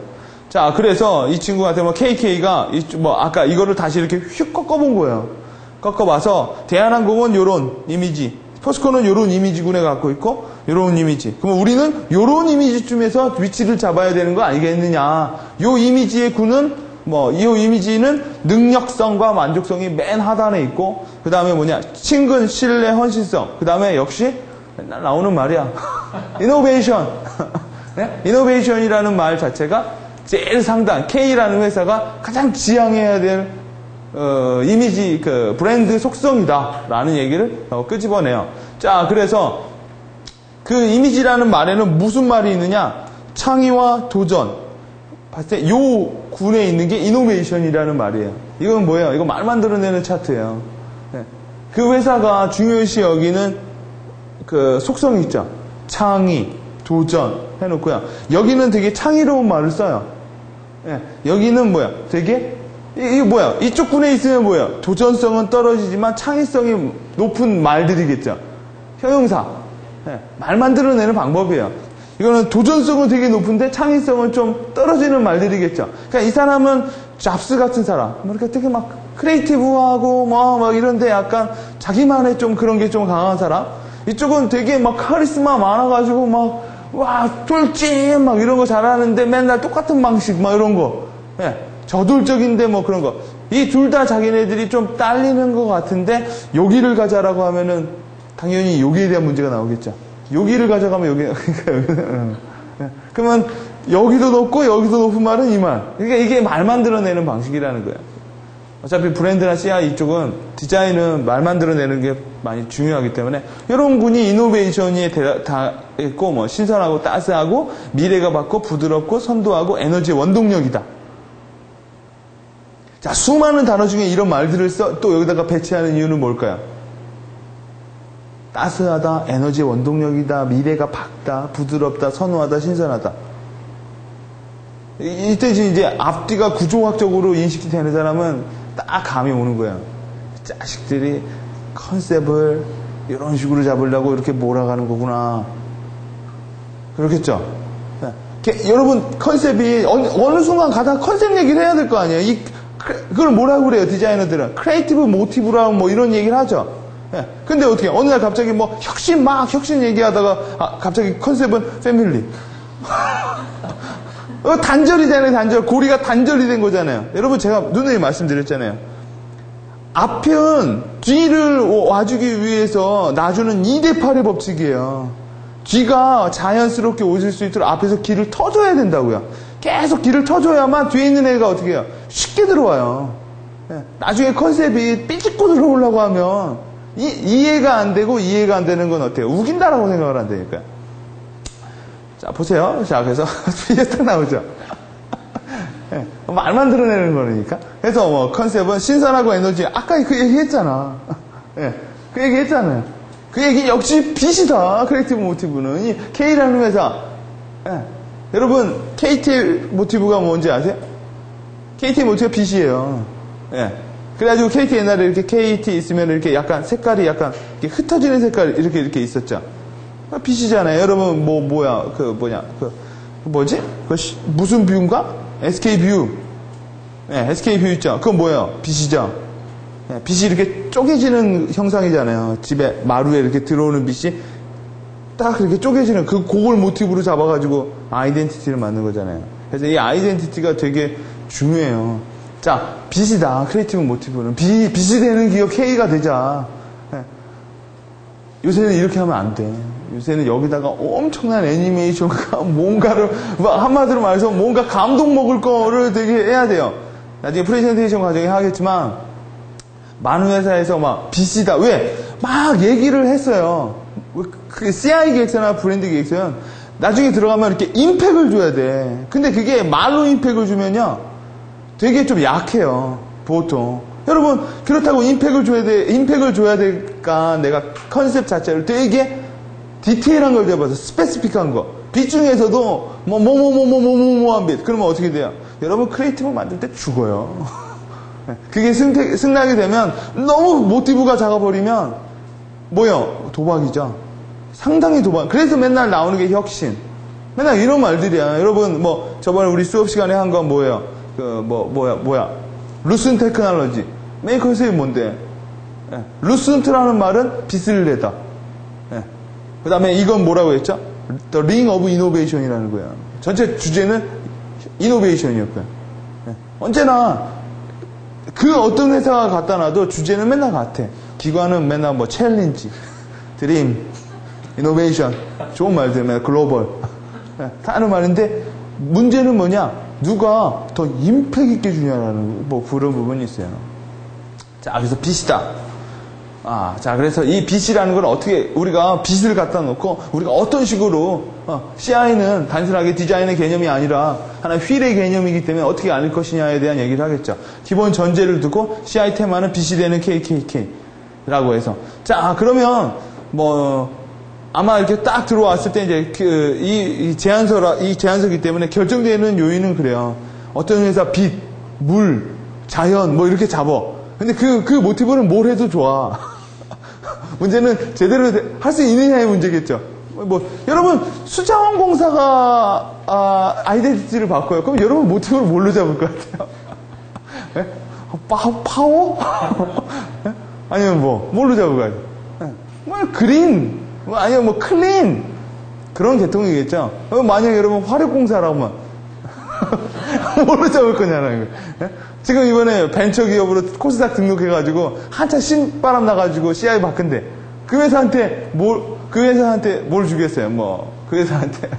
자, 그래서 이 친구한테 뭐 KK가 아까 이거를 다시 이렇게 휙 꺾어본 거예요. 꺾어봐서 대한항공은 요런 이미지, 포스코는 요런 이미지군에 갖고 있고 요런 이미지. 그러면 우리는 요런 이미지쯤에서 위치를 잡아야 되는 거 아니겠느냐. 요 이미지의 군은 이 이미지는 능력성과 만족성이 맨 하단에 있고 그 다음에 뭐냐? 친근, 신뢰, 헌신성. 그 다음에 역시 맨날 나오는 말이야. 이노베이션. 네? 이노베이션이라는 말 자체가 제일 상단, K라는 회사가 가장 지향해야 될 이미지, 브랜드 속성이다라는 얘기를 끄집어내요. 자, 그래서 그 이미지라는 말에는 무슨 말이 있느냐? 창의와 도전. 봤을 때 요 군에 있는 게 이노베이션이라는 말이에요. 이건 뭐예요? 이거 말 만들어내는 차트예요. 네. 그 회사가 중요시 여기는 그 속성이 있죠. 창의, 도전 해놓고요. 여기는 되게 창의로운 말을 써요. 네. 여기는 뭐야? 되게 이게 뭐야? 이쪽 군에 있으면 뭐야? 도전성은 떨어지지만 창의성이 높은 말들이겠죠. 형용사. 네. 말 만들어내는 방법이에요. 이거는 도전성은 되게 높은데 창의성은 좀 떨어지는 말들이겠죠. 그러니까 이 사람은 잡스 같은 사람. 이렇게 되게 막 크리에이티브하고 막 이런데 약간 자기만의 좀 그런 게 좀 강한 사람. 이쪽은 되게 막 카리스마 많아가지고 쫄찐 막 이런 거 잘하는데 맨날 똑같은 방식 막 이런 거. 네. 저돌적인데 뭐 그런 거. 이 둘 다 자기네들이 좀 딸리는 것 같은데 여기를 가자라고 하면은 당연히 여기에 대한 문제가 나오겠죠. 여기를 가져가면 그러면 여기도 높고 여기도 높은 말은 이 말. 그러니까 이게 말 만들어내는 방식이라는 거예요. 어차피 브랜드나 CI 이쪽은 디자인은 말 만들어내는 게 많이 중요하기 때문에 이런 군이 이노베이션이 다 있고 뭐 신선하고 따스하고 미래가 밝고 부드럽고 선도하고 에너지의 원동력이다. 자, 수많은 단어 중에 이런 말들을 또 여기다가 배치하는 이유는 뭘까요? 따스하다, 에너지의 원동력이다, 미래가 밝다, 부드럽다, 선호하다, 신선하다. 이때 이제 앞뒤가 구조학적으로 인식이 되는 사람은 딱 감이 오는 거예요. 자식들이 컨셉을 이런 식으로 잡으려고 이렇게 몰아가는 거구나. 그렇겠죠? 여러분 컨셉이 어느 순간 가다가 컨셉 얘기를 해야 될 거 아니에요. 그걸 뭐라고 그래요, 디자이너들은? 크리에이티브 모티브라고 뭐 이런 얘기를 하죠. 예. 근데 어떻게 어느 날 갑자기 뭐 혁신 얘기하다가 갑자기 컨셉은 패밀리. 단절이잖아요, 단절. 고리가 단절이 된 거잖아요. 여러분 제가 누누이 말씀드렸잖아요. 앞은 뒤를 와주기 위해서 놔주는 2대8의 법칙이에요. 뒤가 자연스럽게 오실 수 있도록 앞에서 길을 터줘야 된다고요. 계속 길을 터줘야만 뒤에 있는 애가 어떻게 해요? 쉽게 들어와요. 예. 나중에 컨셉이 삐집고 들어오려고 하면 이해가 안 되고 이해가 안 되는 건 어때요? 우긴다라고 생각을 한다니까요. 자, 보세요. 자, 그래서 뒤에 딱 나오죠. 네, 말 만들어내는 거니까. 그래서 뭐 컨셉은 신선하고 에너지. 아까 그 얘기 했잖아. 네, 그 얘기 했잖아요. 그 얘기 역시 빛이다. 크리에이티브 모티브는. 이 K라는 회사. 네, 여러분 KT 모티브가 뭔지 아세요? KT 모티브가 빛이에요. 네. 그래가지고 KT 옛날에 이렇게 KT 있으면 이렇게 약간 색깔이 약간 이렇게 흩어지는 색깔 이렇게 있었죠. 빛이잖아요. 여러분, 무슨 뷰인가? SK 뷰. 네, SK 뷰 있죠? 그건 뭐예요? 빛이죠? 네, 빛이 이렇게 쪼개지는 형상이잖아요. 집에, 마루에 이렇게 들어오는 빛이 딱 이렇게 쪼개지는 그걸 모티브로 잡아가지고 아이덴티티를 만든 거잖아요. 그래서 이 아이덴티티가 되게 중요해요. 자, 빛이다. 크리에이티브 모티브는. 빛이 되는 기업 K가 되자. 네. 요새는 이렇게 하면 안 돼. 요새는 여기다가 엄청난 애니메이션과 뭔가를, 한마디로 말해서 뭔가 감동 먹을 거를 되게 해야 돼요. 나중에 프레젠테이션 과정에 하겠지만, 많은 회사에서 막 빛이다. 왜? 막 얘기를 했어요. 그 CI 기획서나 브랜드 기획서는 나중에 들어가면 이렇게 임팩을 줘야 돼. 근데 그게 말로 임팩을 주면요. 되게 좀 약해요. 보통. 여러분, 그렇다고 임팩을 줘야 될까? 내가 컨셉 자체를 되게 디테일한 걸 잡아서 스페시픽한 거. 빛 중에서도 한 빛. 그러면 어떻게 돼요? 여러분 크리에이티브 만들 때 죽어요. 그게 승낙이 되면 너무 모티브가 작아버리면 뭐요? 도박이죠. 상당히 도박. 그래서 맨날 나오는 게 혁신. 맨날 이런 말들이야. 여러분 저번에 우리 수업 시간에 한 건 뭐예요? 루슨 테크놀로지. 메인 컨셉이 뭔데? 루슨트라는 말은 빛을 내다. 그 다음에 이건 뭐라고 했죠? The Ring of Innovation이라는 거야. 전체 주제는 이노베이션이었고요. 언제나 그 어떤 회사가 갖다 놔도 주제는 맨날 같아. 기관은 맨날 챌린지, 드림, 이노베이션. 좋은 말들, 맨날 글로벌. 다 하는 말인데 문제는 뭐냐? 누가 더 임팩 있게 주냐라는 그런 부분이 있어요. 자, 그래서 빛이다. 자, 그래서 이 빛이라는 건 어떻게, 우리가 빛을 갖다 놓고, 우리가 어떤 식으로, CI는 단순하게 디자인의 개념이 아니라, 하나의 휠의 개념이기 때문에 어떻게 알릴 것이냐에 대한 얘기를 하겠죠. 기본 전제를 두고, CI 테마는 빛이 되는 KKK라고 해서. 자, 그러면, 아마 이렇게 딱 들어왔을 때, 이제, 이 제안서이기 때문에 결정되는 요인은 그래요. 어떤 회사 빛, 물, 자연, 이렇게 잡어. 근데 그 모티브는 뭘 해도 좋아. 문제는 제대로 할 수 있느냐의 문제겠죠. 여러분, 수자원공사가, 아이덴티티를 바꿔요. 그럼 여러분 모티브를 뭘로 잡을 것 같아요? 파워? 아니면 뭘로 잡을 것 같아요? 그린? 아니면 클린? 그런 계통이겠죠. 만약 여러분 화력공사라면, 뭘로 잡을 거냐는 거예요. 지금 이번에 벤처기업으로 코스닥 등록해가지고 한참 신바람 나가지고 CI 바꾼대. 그 회사한테 뭘 주겠어요? 그 회사한테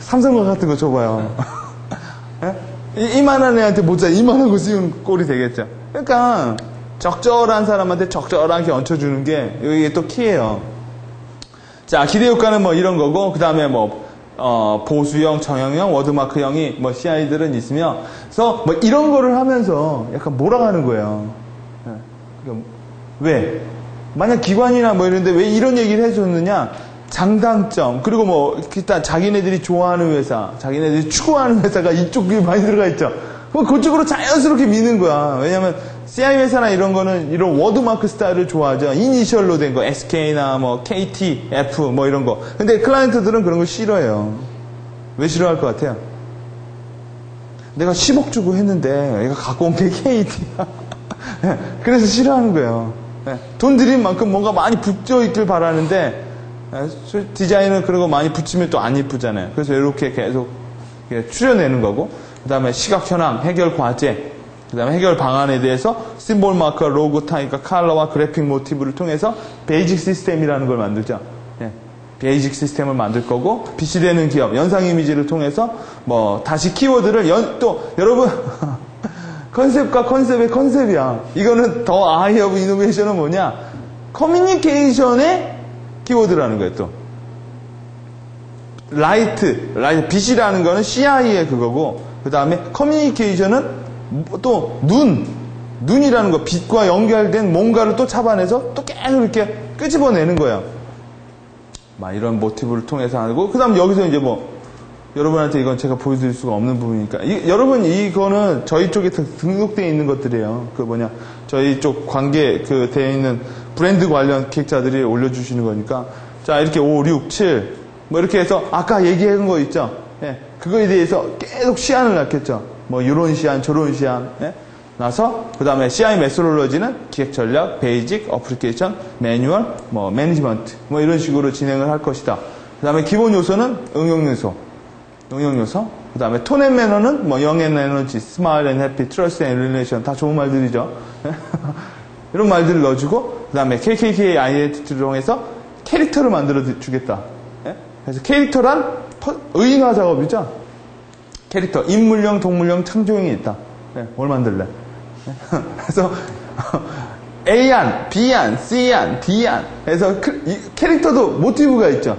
삼성과 같은 거 줘봐요. 이만한 애한테 모자 이만한 거 씌우는 꼴이 되겠죠. 그러니까 적절한 사람한테 적절하게 얹혀주는 게 이게 또 키예요. 자, 기대효과는 이런 거고, 그 다음에 보수형, 정형형, 워드마크형이 CI들은 있으며, 그래서 이런 거를 하면서 약간 몰아가는 거예요. 왜? 만약 기관이나 이런데 왜 이런 얘기를 해줬느냐? 장단점, 그리고 일단 자기네들이 좋아하는 회사, 자기네들이 추구하는 회사가 이쪽에 많이 들어가 있죠. 그럼 그쪽으로 자연스럽게 미는 거야. 왜냐면 CI 회사나 이런 거는 이런 워드마크 스타일을 좋아하죠. 이니셜로 된 거, SK나 KT, F 이런 거. 근데 클라이언트들은 그런 거 싫어해요. 왜 싫어할 것 같아요? 내가 10억 주고 했는데 얘가 갖고 온 게 KT야. 그래서 싫어하는 거예요. 돈 들인 만큼 뭔가 많이 붙여 있길 바라는데 디자인은 그런 거 많이 붙이면 또 안 이쁘잖아요. 그래서 이렇게 계속 추려내는 거고, 그 다음에 시각 현황, 해결 과제, 그 다음에 해결 방안에 대해서 심볼 마커, 로고 타입과 컬러와 그래픽 모티브를 통해서 베이직 시스템이라는 걸 만들죠. 베이직 시스템을 만들 거고, 빛이 되는 기업, 연상 이미지를 통해서 다시 키워드를 또 여러분 컨셉과 컨셉의 컨셉이야. 이거는 더 아이 오브 이노베이션은 뭐냐? 커뮤니케이션의 키워드라는 거예요. 또 라이트, 빛이라는 거는 CI의 그거고, 그 다음에 커뮤니케이션은 또 눈이라는 거, 빛과 연결된 뭔가를 또 잡아내서 또 계속 이렇게 끄집어내는 거예요. 이런 모티브를 통해서 하고, 그 다음 여기서 이제 여러분한테 이건 제가 보여드릴 수가 없는 부분이니까. 여러분, 이거는 저희 쪽에 등록되어 있는 것들이에요. 저희 쪽 관계, 되어 있는 브랜드 관련 기획자들이 올려주시는 거니까. 자, 이렇게 5, 6, 7. 뭐 이렇게 해서 아까 얘기한 거 있죠? 예. 그거에 대해서 계속 시안을 낳겠죠. 뭐 요런 시안, 저런 시안. 예. 나서 그 다음에 CI 메소롤로지는 기획 전략, 베이직, 어플리케이션, 매뉴얼, 뭐 매니지먼트 뭐 이런 식으로 진행을 할 것이다. 그 다음에 기본 요소는 응용 요소. 그 다음에 톤 앤 매너는 뭐 영 앤 에너지, 스마일 앤 해피, 트러스트 앤 릴레이션 다 좋은 말들이죠. 이런 말들을 넣어주고 그 다음에 KKK 아이덴티티를 통해서 캐릭터를 만들어 주겠다. 그래서 캐릭터란 의인화 작업이죠. 캐릭터, 인물형, 동물형, 창조형이 있다. 뭘 만들래? 그래서 A안, B안, C안, D안 그래서 캐릭터도 모티브가 있죠.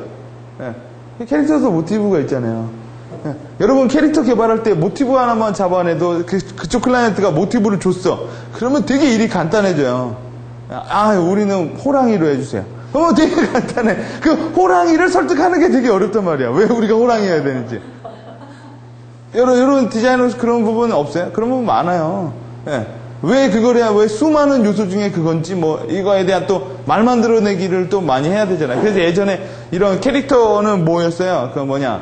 캐릭터도 모티브가 있잖아요. 여러분 캐릭터 개발할 때 모티브 하나만 잡아내도 그쪽 클라이언트가 모티브를 줬어. 그러면 되게 일이 간단해져요. 아, 우리는 호랑이로 해주세요. 그러면 되게 간단해. 그 호랑이를 설득하는 게 되게 어렵단 말이야. 왜 우리가 호랑이여야 되는지. 여러분 디자이너 그런 부분 없어요? 그런 부분 많아요. 예. 왜 그거래야, 왜 수많은 요소 중에 그건지, 뭐, 이거에 대한 또 말 만들어내기를 또 많이 해야 되잖아요. 그래서 예전에 이런 캐릭터는 뭐였어요? 그 뭐냐.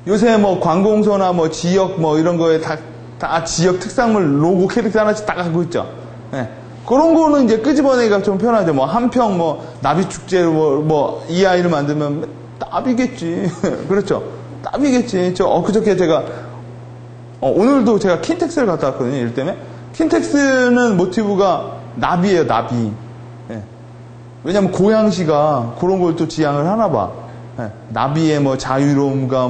요새 뭐 관공서나 뭐 지역 뭐 이런 거에 다 지역 특산물 로고 캐릭터 하나씩 딱 갖고 있죠. 예. 그런 거는 이제 끄집어내기가 좀 편하죠. 뭐 한평 뭐 나비축제로 뭐 이 아이를 만들면 나비겠지. 그렇죠. 나비겠지. 그저께 제가 오늘도 제가 킨텍스를 갔다 왔거든요. 일 때문에. 킨텍스는 모티브가 나비예요. 나비. 예. 왜냐면 고양시가 그런 걸 또 지향을 하나 봐. 예. 나비의 뭐 자유로움과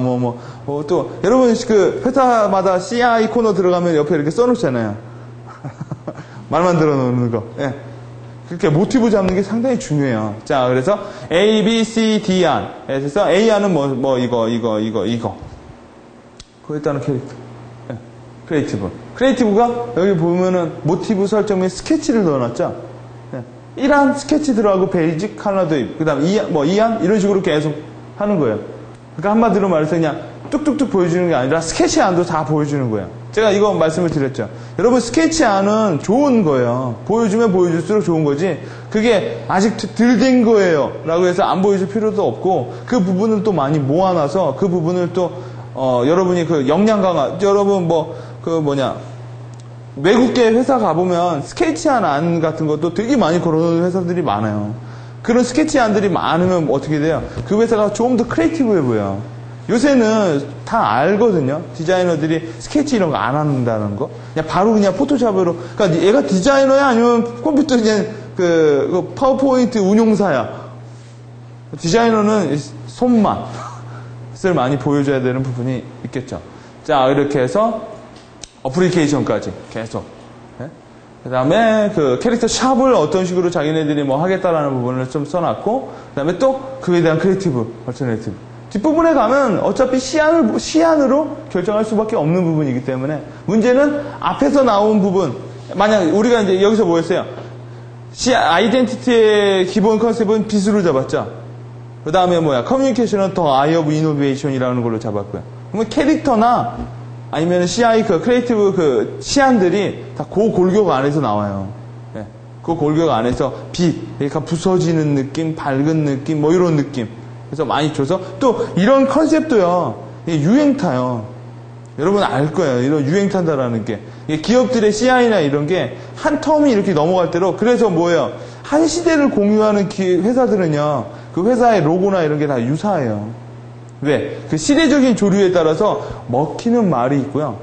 또 여러분 그 회사마다 CI 코너 들어가면 옆에 이렇게 써놓잖아요. 말 만들어 놓는 거. 예. 그렇게 모티브 잡는 게 상당히 중요해요. 자, 그래서 A, B, C, D 안. 그래서 A 안은 이거. 그거에 따른 캐릭터. 예. 크리에이티브가 여기 보면은 모티브 설정 및 스케치를 넣어놨죠. 예. 1안 스케치 들어가고 베이직 컬러 도입. 그 다음 2안 이런 식으로 계속 하는 거예요. 그러니까 한마디로 말해서 그냥 뚝뚝뚝 보여주는 게 아니라 스케치 안도 다 보여주는 거예요. 제가 이거 말씀을 드렸죠. 여러분 스케치 안은 좋은 거예요. 보여주면 보여줄수록 좋은 거지. 그게 아직 덜 된 거예요. 라고 해서 안 보여줄 필요도 없고 그 부분을 또 많이 모아놔서 그 부분을 또 여러분이 그 역량 강화, 여러분 외국계 회사 가보면 스케치 안 같은 것도 되게 많이 걸어놓는 회사들이 많아요. 그런 스케치 안들이 많으면 어떻게 돼요? 그 회사가 좀 더 크리에이티브해 보여요. 요새는 다 알거든요. 디자이너들이 스케치 이런 거 안 한다는 거. 그냥 포토샵으로. 그러니까 얘가 디자이너야 아니면 컴퓨터 그냥 그 파워포인트 운용사야. 디자이너는 손맛을 많이 보여줘야 되는 부분이 있겠죠. 자, 이렇게 해서 어플리케이션까지 계속. 네? 그 다음에 그 캐릭터 샵을 어떤 식으로 자기네들이 뭐 하겠다라는 부분을 좀 써놨고, 그 다음에 또 그에 대한 크리에이티브, 얼터네이티브. 뒷부분에 가면 어차피 시안으로 결정할 수밖에 없는 부분이기 때문에 문제는 앞에서 나온 부분. 만약 우리가 이제 여기서 뭐였어요? 아이덴티티의 기본 컨셉은 빛으로 잡았죠. 그 다음에 커뮤니케이션은 더 아이 오브 이노베이션이라는 걸로 잡았고요. 그러면 캐릭터나 아니면 CI 크리에이티브 시안들이 다 그 골격 안에서 나와요. 네. 그 골격 안에서 빛, 그러니까 부서지는 느낌, 밝은 느낌, 뭐 이런 느낌. 그래서 많이 줘서 또 이런 컨셉도요. 유행 타요. 여러분 알 거예요. 이런 유행 탄다라는 게. 기업들의 CI나 이런 게 한 텀이 이렇게 넘어갈 대로 그래서 뭐예요? 한 시대를 공유하는 회사들은요. 그 회사의 로고나 이런 게 다 유사해요. 왜? 그 시대적인 조류에 따라서 먹히는 말이 있고요.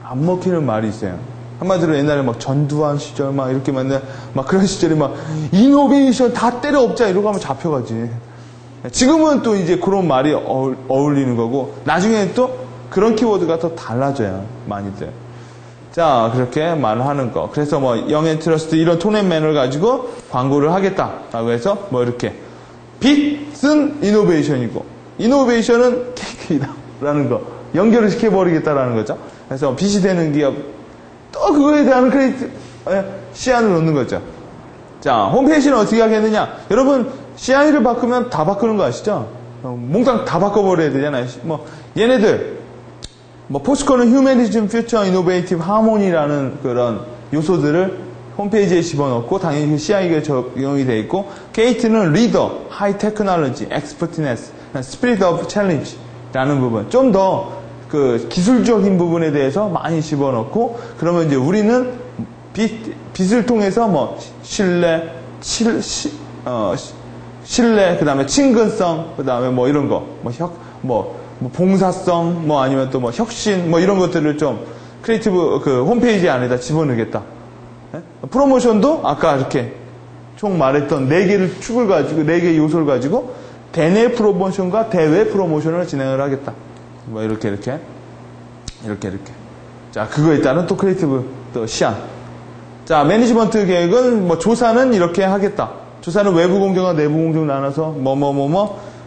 안 먹히는 말이 있어요. 한마디로 옛날에 전두환 시절 이렇게 그런 시절에 이노베이션 다 때려 엎자 이러고 하면 잡혀가지. 지금은 또 이제 그런 말이 어울리는 거고 나중에는 또 그런 키워드가 더 달라져요. 많이들. 자, 그렇게 말을 하는 거. 그래서 영앤 트러스트 이런 톤앤맨을 가지고 광고를 하겠다라고 해서 이렇게 빛은 이노베이션이고 이노베이션은 케이크이다라는 거. 연결을 시켜버리겠다라는 거죠. 그래서 빛이 되는 기업 또 그거에 대한 시안을 넣는 거죠. 자, 홈페이지는 어떻게 하겠느냐? 여러분 CI를 바꾸면 다 바꾸는 거 아시죠? 몽땅 다 바꿔버려야 되잖아요. 얘네들, 포스코는 휴머니즘, 퓨처, 이노베이티브, 하모니라는 그런 요소들을 홈페이지에 집어넣고 당연히 CI가 적용이 되어 있고, 게이트는 리더, 하이 테크놀로지, 엑스퍼티네스, 스피릿 오브 챌린지라는 부분, 좀 더 그 기술적인 부분에 대해서 많이 집어넣고, 그러면 이제 우리는 빛을 통해서 뭐 신뢰, 신뢰, 그 다음에 친근성, 그 다음에 뭐 이런 거, 뭐 봉사성, 뭐 아니면 또 뭐 혁신, 뭐 이런 것들을 좀 크리에이티브 그 홈페이지 안에다 집어넣겠다. 네? 프로모션도 아까 이렇게 총 말했던 4개를 축을 가지고, 4개의 요소를 가지고 대내 프로모션과 대외 프로모션을 진행을 하겠다. 뭐 이렇게. 자, 그거에 따른 또 크리에이티브 또 시안. 자, 매니지먼트 계획은 뭐 조사는 이렇게 하겠다. 조사는 외부 공정과 내부 공정 나눠서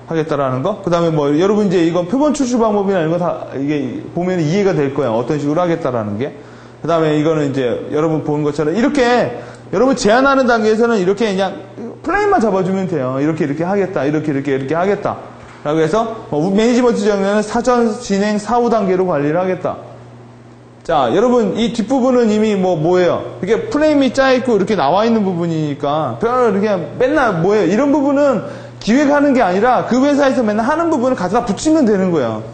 하겠다라는 거. 그 다음에 뭐 여러분 이제 이건 표본 추출 방법이나 이런 거 다 이게 보면 이해가 될 거예요. 어떤 식으로 하겠다라는 게. 그 다음에 이거는 이제 여러분 보는 것처럼 이렇게 여러분 제안하는 단계에서는 이렇게 그냥 플레임만 잡아주면 돼요. 이렇게 하겠다. 이렇게 하겠다. 라고 해서 매니지먼트 정리는 사전 진행 사후 단계로 관리를 하겠다. 자, 여러분 이 뒷부분은 이미 뭐예요? 이게 프레임이 짜있고 이렇게 나와 있는 부분이니까 그냥 맨날 뭐예요? 이런 부분은 기획하는 게 아니라 그 회사에서 맨날 하는 부분을 갖다 붙이면 되는 거예요.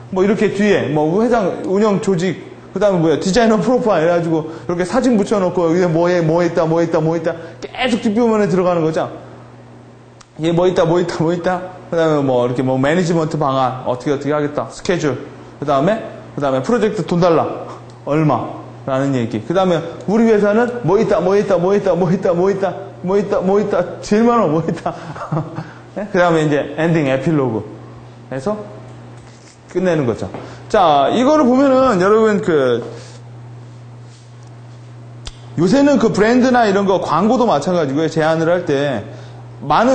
뭐 이렇게 뒤에 뭐 회장 운영 조직 그 다음에 디자이너 프로파일 해가지고 이렇게 사진 붙여놓고 여기에 뭐 있다 계속 뒷부분에 들어가는 거죠. 얘 뭐 있다 그 다음에 뭐 이렇게 뭐 매니지먼트 방안 어떻게 하겠다 스케줄 그 다음에 프로젝트 돈 달라 얼마라는 얘기. 그 다음에 우리 회사는 뭐 있다 제일 많아 뭐 있다. 그 다음에 이제 엔딩 에필로그 해서 끝내는 거죠. 자, 이거를 보면은 여러분 요새는 그 브랜드나 이런 거 광고도 마찬가지고요. 제안을 할 때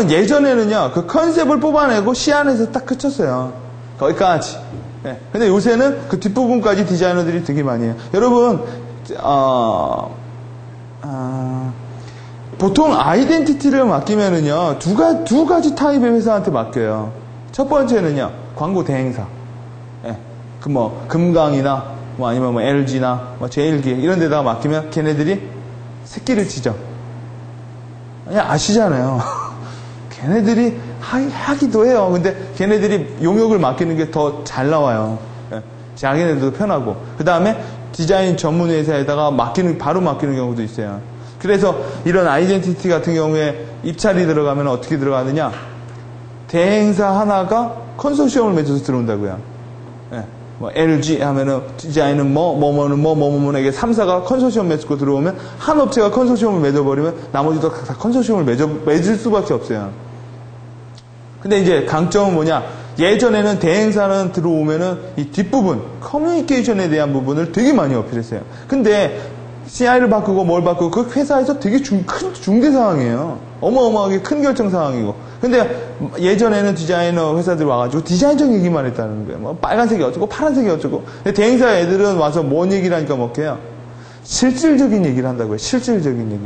예전에는요 그 컨셉을 뽑아내고 시안에서 딱 그쳤어요. 거기까지. 네. 근데 요새는 그 뒷부분까지 디자이너들이 되게 많이 해요. 여러분, 보통 아이덴티티를 맡기면은요, 두 가지 타입의 회사한테 맡겨요. 첫 번째는요, 광고 대행사. 네. 금강이나, 아니면 LG나, 제일기, 이런 데다가 맡기면 걔네들이 새끼를 치죠. 그냥 아시잖아요. 걔네들이 하기도 해요. 근데 걔네들이 용역을 맡기는 게 더 잘 나와요. 자기네들도 편하고. 그 다음에 디자인 전문 회사에다가 바로 맡기는 경우도 있어요. 그래서 이런 아이덴티티 같은 경우에 입찰이 들어가면 어떻게 들어가느냐? 대행사 하나가 컨소시엄을 맺어서 들어온다고요. LG 하면은 디자인은 뭐뭐뭐에게 3사가 컨소시엄 맺고 들어오면 한 업체가 컨소시엄을 맺어버리면 나머지도 다 컨소시엄을 맺을 수밖에 없어요. 근데 이제 강점은 뭐냐? 예전에는 대행사는 들어오면은 이 뒷부분, 커뮤니케이션에 대한 부분을 되게 많이 어필했어요. 근데 CI를 바꾸고 뭘 바꾸고 그 회사에서 되게 큰 중대 상황이에요. 어마어마하게 큰 결정 상황이고. 근데 예전에는 디자이너 회사들 와가지고 디자인적 얘기만 했다는 거예요. 뭐 빨간색이 어쩌고 파란색이 어쩌고. 근데 대행사 애들은 와서 뭔 얘기를 하니까 뭐게요? 실질적인 얘기를 한다고요. 실질적인 얘기.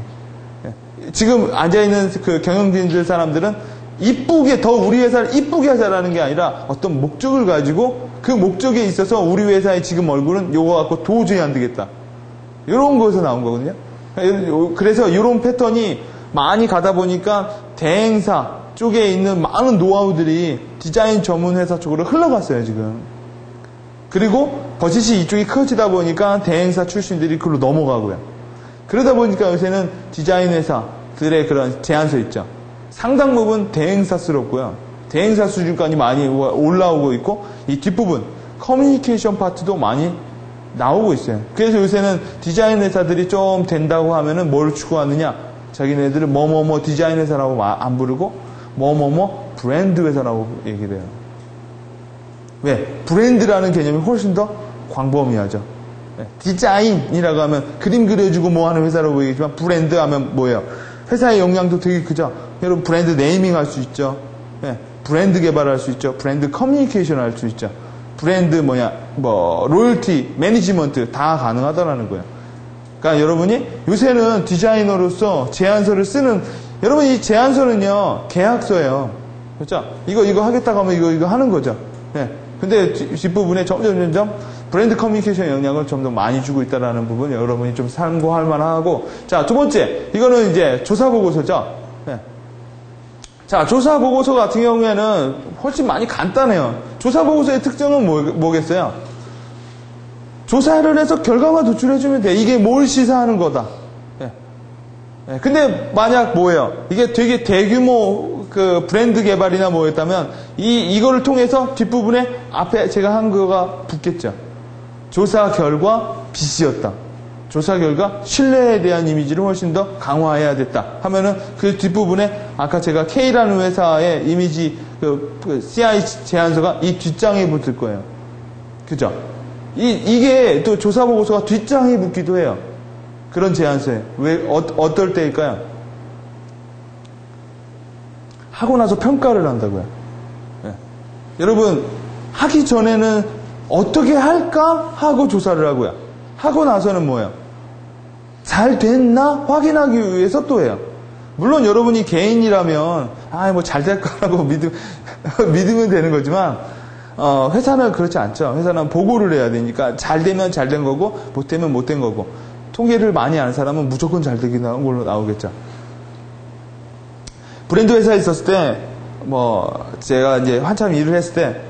지금 앉아있는 그 경영진들 사람들은 더 우리 회사를 이쁘게 하자라는 게 아니라 어떤 목적을 가지고 그 목적에 있어서 우리 회사의 지금 얼굴은 요거 갖고 도저히 안 되겠다. 이런 거에서 나온 거거든요. 그래서 이런 패턴이 많이 가다 보니까 대행사 쪽에 있는 많은 노하우들이 디자인 전문 회사 쪽으로 흘러갔어요, 지금. 그리고 버짓이 이쪽이 커지다 보니까 대행사 출신들이 그걸로 넘어가고요. 그러다 보니까 요새는 디자인 회사들의 그런 제안서 있죠. 상당 부분 대행사스럽고요. 대행사 수준까지 많이 올라오고 있고 이 뒷부분 커뮤니케이션 파트도 많이 나오고 있어요. 그래서 요새는 디자인 회사들이 좀 된다고 하면은 뭘 추구하느냐? 자기네들은 뭐뭐뭐 디자인 회사라고 안 부르고 뭐뭐뭐 브랜드 회사라고 얘기를 해요. 왜? 브랜드라는 개념이 훨씬 더 광범위하죠. 디자인이라고 하면 그림 그려주고 뭐 하는 회사라고 얘기하지만 브랜드 하면 뭐예요? 회사의 역량도 되게 크죠. 여러분 브랜드 네이밍 할 수 있죠. 브랜드 개발할 수 있죠. 브랜드 커뮤니케이션 할 수 있죠. 브랜드 로열티, 매니지먼트 다 가능하다라는 거예요. 그러니까 여러분이 요새는 디자이너로서 제안서를 쓰는, 여러분 이 제안서는요, 계약서예요. 그렇죠? 이거 하겠다고 하면 이거 하는 거죠. 근데 뒷부분에 점점 브랜드 커뮤니케이션 영향을 좀 더 많이 주고 있다는 부분 여러분이 좀 참고할 만하고. 자, 두 번째. 이거는 이제 조사 보고서죠. 네. 자, 조사 보고서 같은 경우에는 훨씬 많이 간단해요. 조사 보고서의 특징은 뭐겠어요? 조사를 해서 결과만 도출해주면 돼. 이게 뭘 시사하는 거다. 네. 네. 근데 만약 뭐예요? 이게 되게 대규모 그 브랜드 개발이나 뭐였다면 이거를 통해서 뒷부분에 앞에 제가 한 거가 붙겠죠. 조사 결과 BC였다. 조사 결과 신뢰에 대한 이미지를 훨씬 더 강화해야 됐다 하면은 그 뒷부분에 아까 제가 K라는 회사의 이미지 그 CI 제안서가 이 뒷장에 붙을 거예요. 그죠? 이게 또 조사 보고서가 뒷장에 붙기도 해요. 그런 제안서에. 왜 어떨 때일까요? 하고 나서 평가를 한다고요. 네. 여러분, 하기 전에는 어떻게 할까 하고 조사를 하고요. 하고 나서는 뭐예요? 잘 됐나 확인하기 위해서 또 해요. 물론 여러분이 개인이라면 뭐 잘 될 거라고 믿으면 되는 거지만 회사는 그렇지 않죠. 회사는 보고를 해야 되니까 잘 되면 잘 된 거고 못 되면 못 된 거고. 통계를 많이 아는 사람은 무조건 잘 되긴 하는 걸로 나오겠죠. 브랜드 회사에 있었을 때, 제가 이제 한참 일을 했을 때,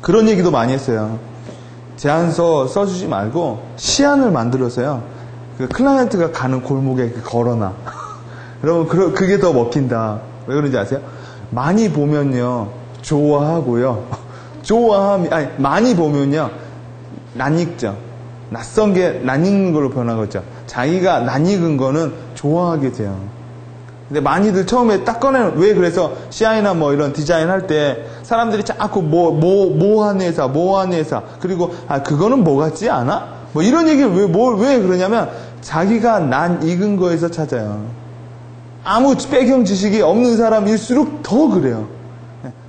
그런 얘기도 많이 했어요. 제안서 써주지 말고, 시안을 만들어서요, 그 클라이언트가 가는 골목에 걸어놔. 여러분, 그게 더 먹힌다. 왜 그런지 아세요? 많이 보면요, 좋아하고요. 많이 보면요, 낯익죠. 낯선 게 낯익는 걸로 변하겠죠. 자기가 낯익은 거는 좋아하게 돼요. 근데 많이들 처음에 딱 꺼내는, 왜 그래서 CI나 뭐 이런 디자인 할 때 사람들이 자꾸 뭐한 회사, 그리고, 그거는 뭐 같지 않아? 뭐 이런 얘기를 왜 그러냐면 자기가 난 익은 거에서 찾아요. 아무 배경 지식이 없는 사람일수록 더 그래요.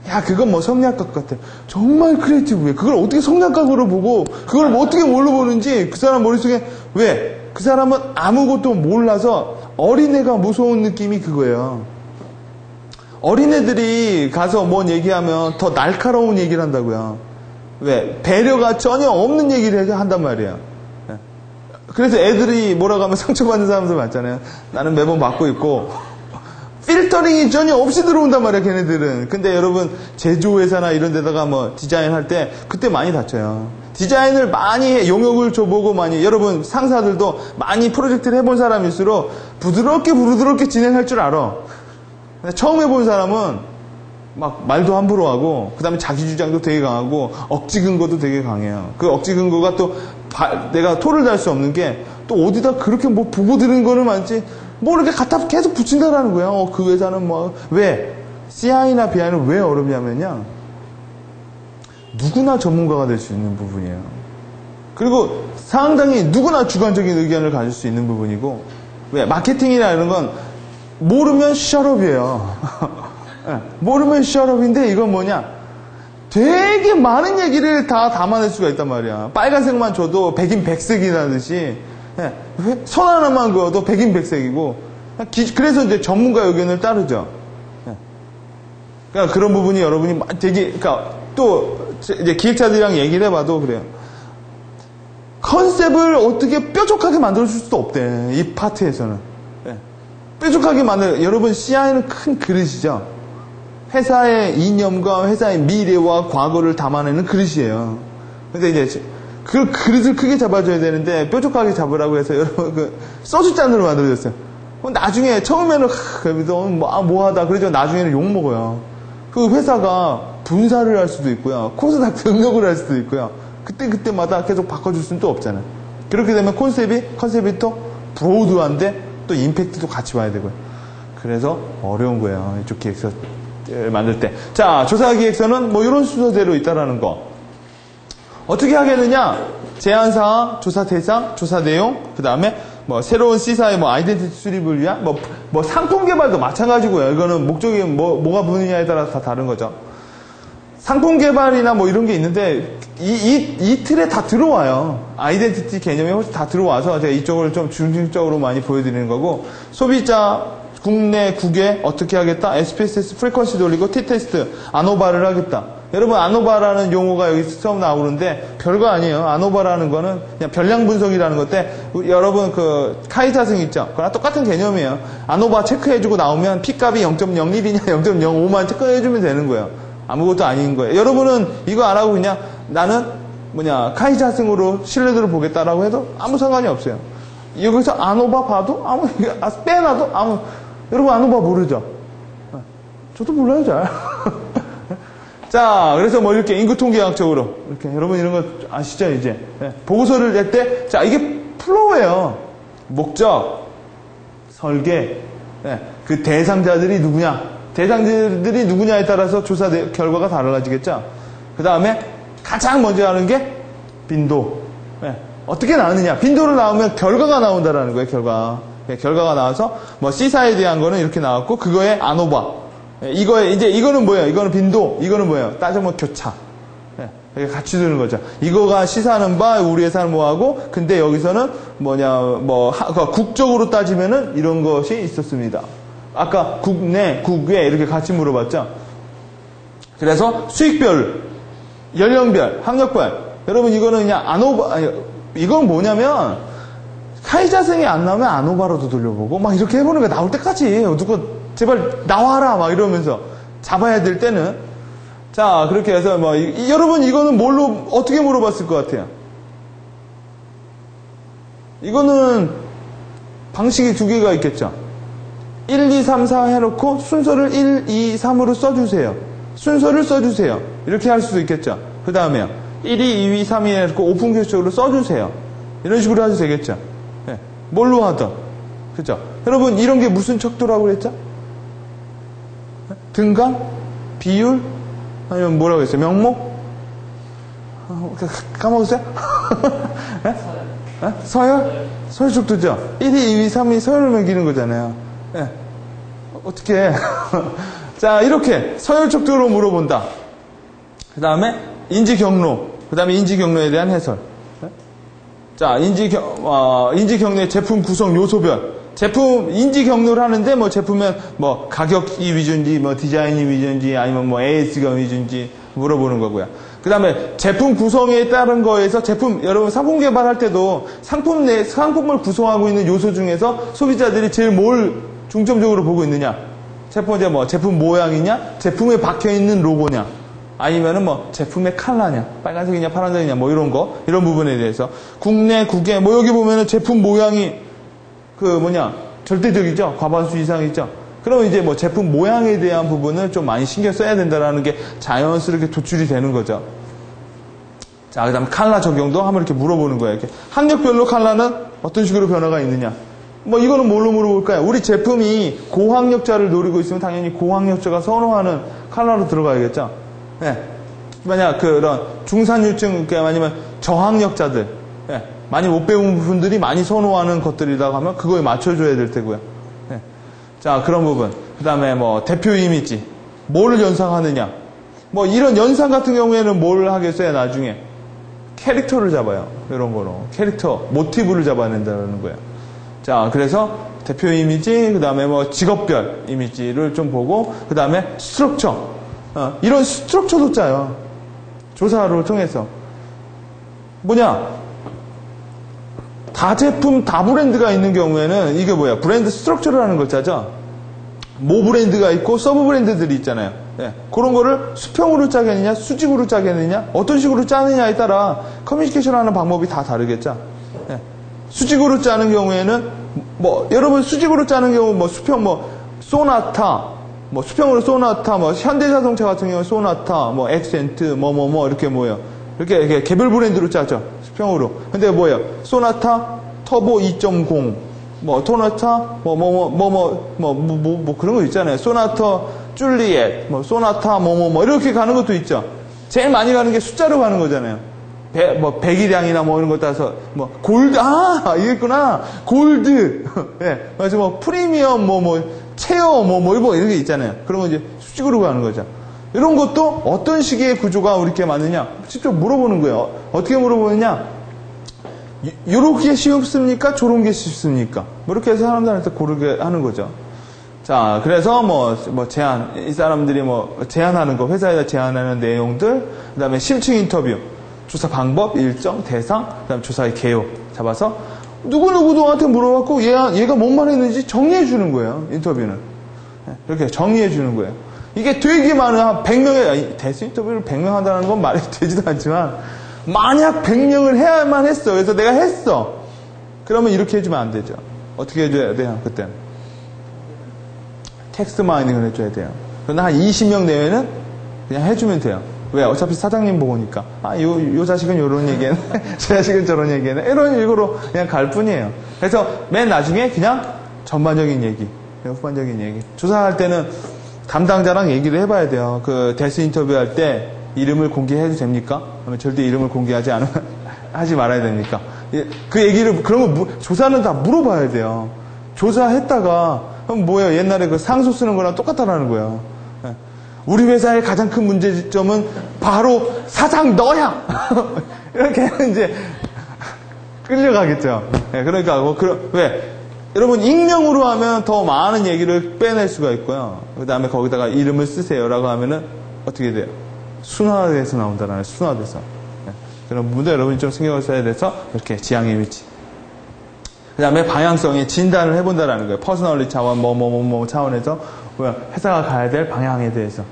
야, 그건 뭐 성략각 같아. 정말 크리에이티브해. 그걸 어떻게 성략각으로 보고, 그걸 뭐 어떻게 뭘로 보는지 그 사람 머릿속에, 왜? 그 사람은 아무것도 몰라서 어린애가 무서운 느낌이 그거예요. 어린애들이 가서 뭔 얘기하면 더 날카로운 얘기를 한다고요. 왜? 배려가 전혀 없는 얘기를 한단 말이에요. 그래서 애들이 뭐라고 하면 상처받는 사람들 많잖아요. 나는 매번 맞고 있고 필터링이 전혀 없이 들어온단 말이에요, 걔네들은. 근데 여러분, 제조회사나 이런 데다가 뭐 디자인 할 때 그때 많이 다쳐요. 디자인을 많이 해, 용역을 줘보고 많이, 여러분 상사들도 많이 프로젝트를 해본 사람일수록 부드럽게 진행할 줄 알아. 근데 처음 해본 사람은 막 말도 함부로 하고, 그 다음에 자기 주장도 되게 강하고, 억지 근거도 되게 강해요. 그 억지 근거가 또 내가 토를 달 수 없는 게, 또 어디다 그렇게 뭐 보고 들은 거는 많지, 뭐 이렇게 갖다 계속 붙인다라는 거예요. 그 회사는 뭐, 왜? CI나 BI는 왜 어렵냐면요, 누구나 전문가가 될 수 있는 부분이에요. 그리고 상당히 누구나 주관적인 의견을 가질 수 있는 부분이고, 왜? 마케팅이나 이런 건 모르면 셧업이에요. 모르면 셧업인데 이건 뭐냐? 되게 많은 얘기를 다 담아낼 수가 있단 말이야. 빨간색만 줘도 백인백색이라듯이, 선 하나만 그어도 백인백색이고, 그래서 이제 전문가 의견을 따르죠. 그러니까 그런 부분이 여러분이 되게, 그러니까 또 이제 기획자들이랑 얘기를 해봐도 그래요. 컨셉을 어떻게 뾰족하게 만들어줄 수도 없대, 이 파트에서는. 뾰족하게 여러분 CI는 큰 그릇이죠. 회사의 이념과 회사의 미래와 과거를 담아내는 그릇이에요. 근데 이제 그 그릇을 크게 잡아줘야 되는데 뾰족하게 잡으라고 해서 여러분 그 소주잔으로 만들어졌어요. 나중에 처음에는 뭐하다 그러죠. 나중에는 욕 먹어요. 그 회사가 분사를 할 수도 있고요. 코스닥 등록을 할 수도 있고요. 그때마다 계속 바꿔줄 수는 또 없잖아요. 그렇게 되면 컨셉이 또 브로드한데 또 임팩트도 같이 와야 되고요. 그래서 어려운 거예요. 이쪽 기획서 만들 때. 자, 조사 기획서는 뭐 이런 순서대로 있다라는 거. 어떻게 하겠느냐? 제안사항, 조사 대상, 조사 내용, 그 다음에 뭐 새로운 C사의 뭐 아이덴티티 수립을 위한 뭐 상품 개발도 마찬가지고요. 이거는 목적이 뭐가 붙느냐에 따라서 다 다른 거죠. 상품 개발이나 뭐 이런 게 있는데 이 틀에 다 들어와요. 아이덴티티 개념이 훨씬 다 들어와서 제가 이쪽을 좀 중심적으로 많이 보여드리는 거고, 소비자 국내 국외 어떻게 하겠다? SPSS 프리퀀시 돌리고 T테스트, 아노바를 하겠다. 여러분, 아노바라는 용어가 여기 처음 나오는데, 별거 아니에요. 아노바라는 거는 그냥 별량 분석이라는 건데, 여러분, 카이자승 있죠? 그거랑 똑같은 개념이에요. 아노바 체크해주고 나오면 P값이 0.01이냐, 0.05만 체크해주면 되는 거예요. 아무것도 아닌 거예요. 여러분은 이거 안 하고 그냥 나는 카이자승으로 신뢰도를 보겠다라고 해도 아무 상관이 없어요. 여기서 아노바 봐도 빼놔도 여러분 아노바 모르죠? 저도 몰라요, 잘. 자, 그래서 이렇게 인구통계학적으로, 이렇게, 여러분 이런 거 아시죠, 이제? 네. 보고서를 낼 때, 자, 이게 플로우예요. 목적, 설계, 네. 그 대상자들이 누구냐? 대상자들이 누구냐에 따라서 조사 결과가 달라지겠죠? 그 다음에 가장 먼저 하는 게 빈도. 네. 어떻게 나오느냐? 빈도를 나오면 결과가 나온다라는 거예요, 결과. 네, 결과가 나와서, C사에 대한 거는 이렇게 나왔고, 그거에 아노바. 이거는 뭐예요? 이거는 빈도, 이거는 뭐예요? 따져보면 교차. 예, 같이 두는 거죠. 이거가 시사하는 바, 우리 회사는 뭐하고, 근데 여기서는 국적으로 따지면은 이런 것이 있었습니다. 아까 국내, 국외 이렇게 같이 물어봤죠? 그래서 수익별, 연령별, 학력별. 여러분 이거는 그냥 이건 뭐냐면, 카이자승이 안 나오면 아노바로도 돌려보고, 막 이렇게 해보는 거야. 나올 때까지. 누가 제발 나와라 막 이러면서 잡아야 될 때는 자 그렇게 해서 여러분 이거는 뭘로 어떻게 물어봤을 것 같아요? 이거는 방식이 두 개가 있겠죠. 1, 2, 3, 4 해놓고 순서를 1, 2, 3으로 써주세요. 순서를 써주세요. 이렇게 할 수도 있겠죠. 그 다음에요. 1, 2, 2, 3 해놓고 오픈 교식으로 써주세요. 이런 식으로 해도 되겠죠. 네. 뭘로 하든. 그죠? 여러분 이런 게 무슨 척도라고 그랬죠? 등강? 비율? 아니면 뭐라고 했어요? 명목? 까먹었어요? 네? 네? 서열? 서열 척도죠? 1위, 2위, 3위 서열을 매기는 거잖아요. 네. 어떻게 자, 이렇게 서열 척도로 물어본다. 그 다음에 인지 경로. 그 다음에 인지 경로에 대한 해설. 네? 자, 인지 경로의 제품 구성 요소별. 제품 인지 경로를 하는데 제품은 가격이 위주인지 디자인이 위주인지 아니면 AS가 위주인지 물어보는 거고요. 그 다음에 제품 구성에 따른 거에서 여러분 상품 개발할 때도 상품을 구성하고 있는 요소 중에서 소비자들이 제일 뭘 중점적으로 보고 있느냐? 제품 모양이냐? 제품에 박혀 있는 로고냐? 아니면은 제품의 컬러냐? 빨간색이냐 파란색이냐 이런 부분에 대해서 국내 국외 여기 보면은 제품 모양이 절대적이죠? 과반수 이상이죠? 그러면 이제 제품 모양에 대한 부분을 좀 많이 신경 써야 된다라는 게 자연스럽게 도출이 되는 거죠. 자, 그 다음에 컬러 적용도 한번 이렇게 물어보는 거예요. 이렇게 학력별로 컬러는 어떤 식으로 변화가 있느냐? 이거는 뭘로 물어볼까요? 우리 제품이 고학력자를 노리고 있으면 당연히 고학력자가 선호하는 컬러로 들어가야겠죠? 네. 만약 그런 중산유층, 아니면 저학력자들, 네. 많이 못 배운 분들이 많이 선호하는 것들이라고 하면 그거에 맞춰줘야 될 테고요. 네. 자, 그런 부분. 그 다음에 대표 이미지. 뭘 연상하느냐. 이런 연상 같은 경우에는 뭘 하겠어요, 나중에? 캐릭터를 잡아요. 이런 거로. 캐릭터, 모티브를 잡아야 된다는 거예요. 자, 그래서 대표 이미지, 그 다음에 직업별 이미지를 좀 보고, 그 다음에 스트럭처. 이런 스트럭처도 짜요. 조사를 통해서. 다 제품, 다 브랜드가 있는 경우에는 이게 브랜드 스트럭처라는 걸 짜죠. 모 브랜드가 있고 서브 브랜드들이 있잖아요. 네. 그런 거를 수평으로 짜겠느냐, 수직으로 짜겠느냐, 어떤 식으로 짜느냐에 따라 커뮤니케이션 하는 방법이 다 다르겠죠. 네. 수직으로 짜는 경우에는 여러분 수직으로 짜는 경우 수평 소나타, 수평으로 소나타, 현대자동차 같은 경우는 소나타, 액센트, 이렇게 이렇게 개별 브랜드로 짜죠. 수평으로. 근데 소나타 터보 2.0, 토나타, 그런 거 있잖아요. 소나타 줄리엣, 소나타, 이렇게 가는 것도 있죠. 제일 많이 가는 게 숫자로 가는 거잖아요. 배기량이나 이런 거 따서, 골드, 이게 있구나. 골드. 예. 그래서 프리미엄, 체어, 이런 게 있잖아요. 그런 거 이제 수직으로 가는 거죠. 이런 것도 어떤 식의 구조가 우리께 맞느냐? 직접 물어보는 거예요. 어떻게 물어보느냐? 요렇게 쉽습니까? 저런 게 쉽습니까? 이렇게 해서 사람들한테 고르게 하는 거죠. 자, 그래서 제안, 이 사람들이 제안하는 거, 회사에다 제안하는 내용들, 그 다음에 심층 인터뷰, 조사 방법, 일정, 대상, 그 다음에 조사의 개요 잡아서 누구누구한테 물어봤고 얘가 뭔 말했는지 정리해 주는 거예요. 인터뷰는. 이렇게 정리해 주는 거예요. 이게 되게 많은, 한 100명의, 대수 인터뷰를 100명 한다는 건 말이 되지도 않지만, 만약 100명을 해야만 했어. 그래서 내가 했어. 그러면 이렇게 해주면 안 되죠. 어떻게 해줘야 돼요, 그때는? 텍스트 마이닝을 해줘야 돼요. 그러나 한 20명 내외는 그냥 해주면 돼요. 왜? 어차피 사장님 보고니까. 요 자식은 요런 얘기했네. 저 자식은 저런 얘기했네. 이런 식으로 그냥 갈 뿐이에요. 그래서 맨 나중에 그냥 전반적인 얘기, 후반적인 얘기. 조사할 때는 담당자랑 얘기를 해봐야 돼요. 그 데스 인터뷰 할 때 이름을 공개해도 됩니까? 그러면 절대 이름을 공개하지 않으면 하지 말아야 됩니까? 그 얘기를, 그런 거 조사는 다 물어봐야 돼요. 조사했다가, 그럼 뭐예요? 옛날에 그 상소 쓰는 거랑 똑같다라는 거예요. 우리 회사의 가장 큰 문제점은 바로 사장 너야! 이렇게 이제 끌려가겠죠. 그러니까, 왜? 여러분, 익명으로 하면 더 많은 얘기를 빼낼 수가 있고요. 그 다음에 거기다가 이름을 쓰세요라고 하면은 어떻게 돼요? 순화돼서 나온다는 순화돼서. 그런 부분도 여러분이 좀 신경을 써야 돼서 이렇게 지향의 위치. 그 다음에 방향성의 진단을 해본다라는 거예요. 퍼스널리 차원, 차원에서 회사가 가야 될 방향에 대해서.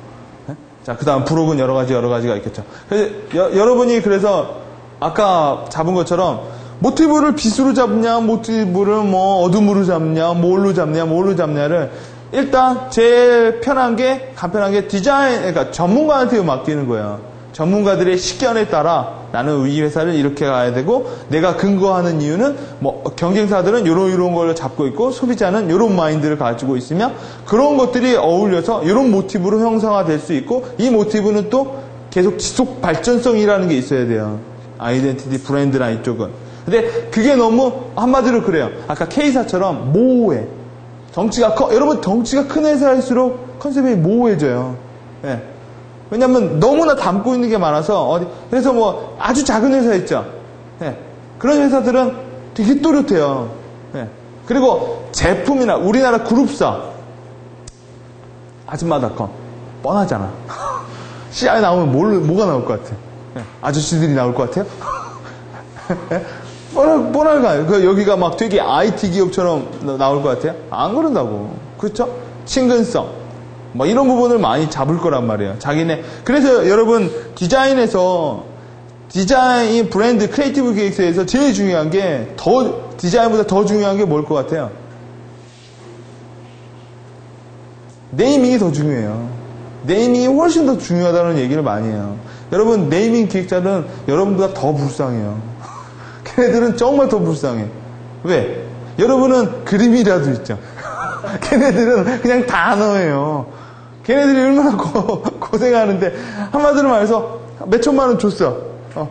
자, 그 다음 부록은 여러 가지가 있겠죠. 그래서 여러분이 그래서 아까 잡은 것처럼 모티브를 빛으로 잡냐, 모티브를 어둠으로 잡냐, 뭘로 잡냐를 일단 제일 간편한 게 디자인, 그러니까 전문가한테 맡기는 거예요. 전문가들의 식견에 따라 나는 이 회사를 이렇게 가야 되고 내가 근거하는 이유는 경쟁사들은 요런 걸 잡고 있고 소비자는 요런 마인드를 가지고 있으며 그런 것들이 어울려서 요런 모티브로 형성화될 수 있고 이 모티브는 또 계속 지속 발전성이라는 게 있어야 돼요. 아이덴티티 브랜드나 이쪽은. 근데 그게 너무 한마디로 그래요. 아까 K사처럼 모호해. 여러분 덩치가 큰 회사일수록 컨셉이 모호해져요. 예. 왜냐면 너무나 담고 있는 게 많아서 그래서 아주 작은 회사 있죠. 예. 그런 회사들은 되게 또렷해요. 예. 그리고 제품이나 우리나라 그룹사 아줌마닷컴 뻔하잖아. CI 나오면 뭐가 나올 것 같아? 예. 아저씨들이 나올 것 같아요? 예? 뻔할까요? 여기가 막 되게 IT 기업처럼 나올 것 같아요? 안 그런다고. 그렇죠? 친근성. 이런 부분을 많이 잡을 거란 말이에요. 그래서 여러분, 디자인, 브랜드, 크리에이티브 기획서에서 제일 중요한 게, 디자인보다 더 중요한 게 뭘 것 같아요? 네이밍이 더 중요해요. 네이밍이 훨씬 더 중요하다는 얘기를 많이 해요. 여러분, 네이밍 기획자는 여러분보다 더 불쌍해요. 걔네들은 정말 더 불쌍해. 왜? 여러분은 그림이라도 있죠. 걔네들은 그냥 단어예요. 걔네들이 얼마나 고생하는데 한마디로 말해서 몇 천만 원 줬어.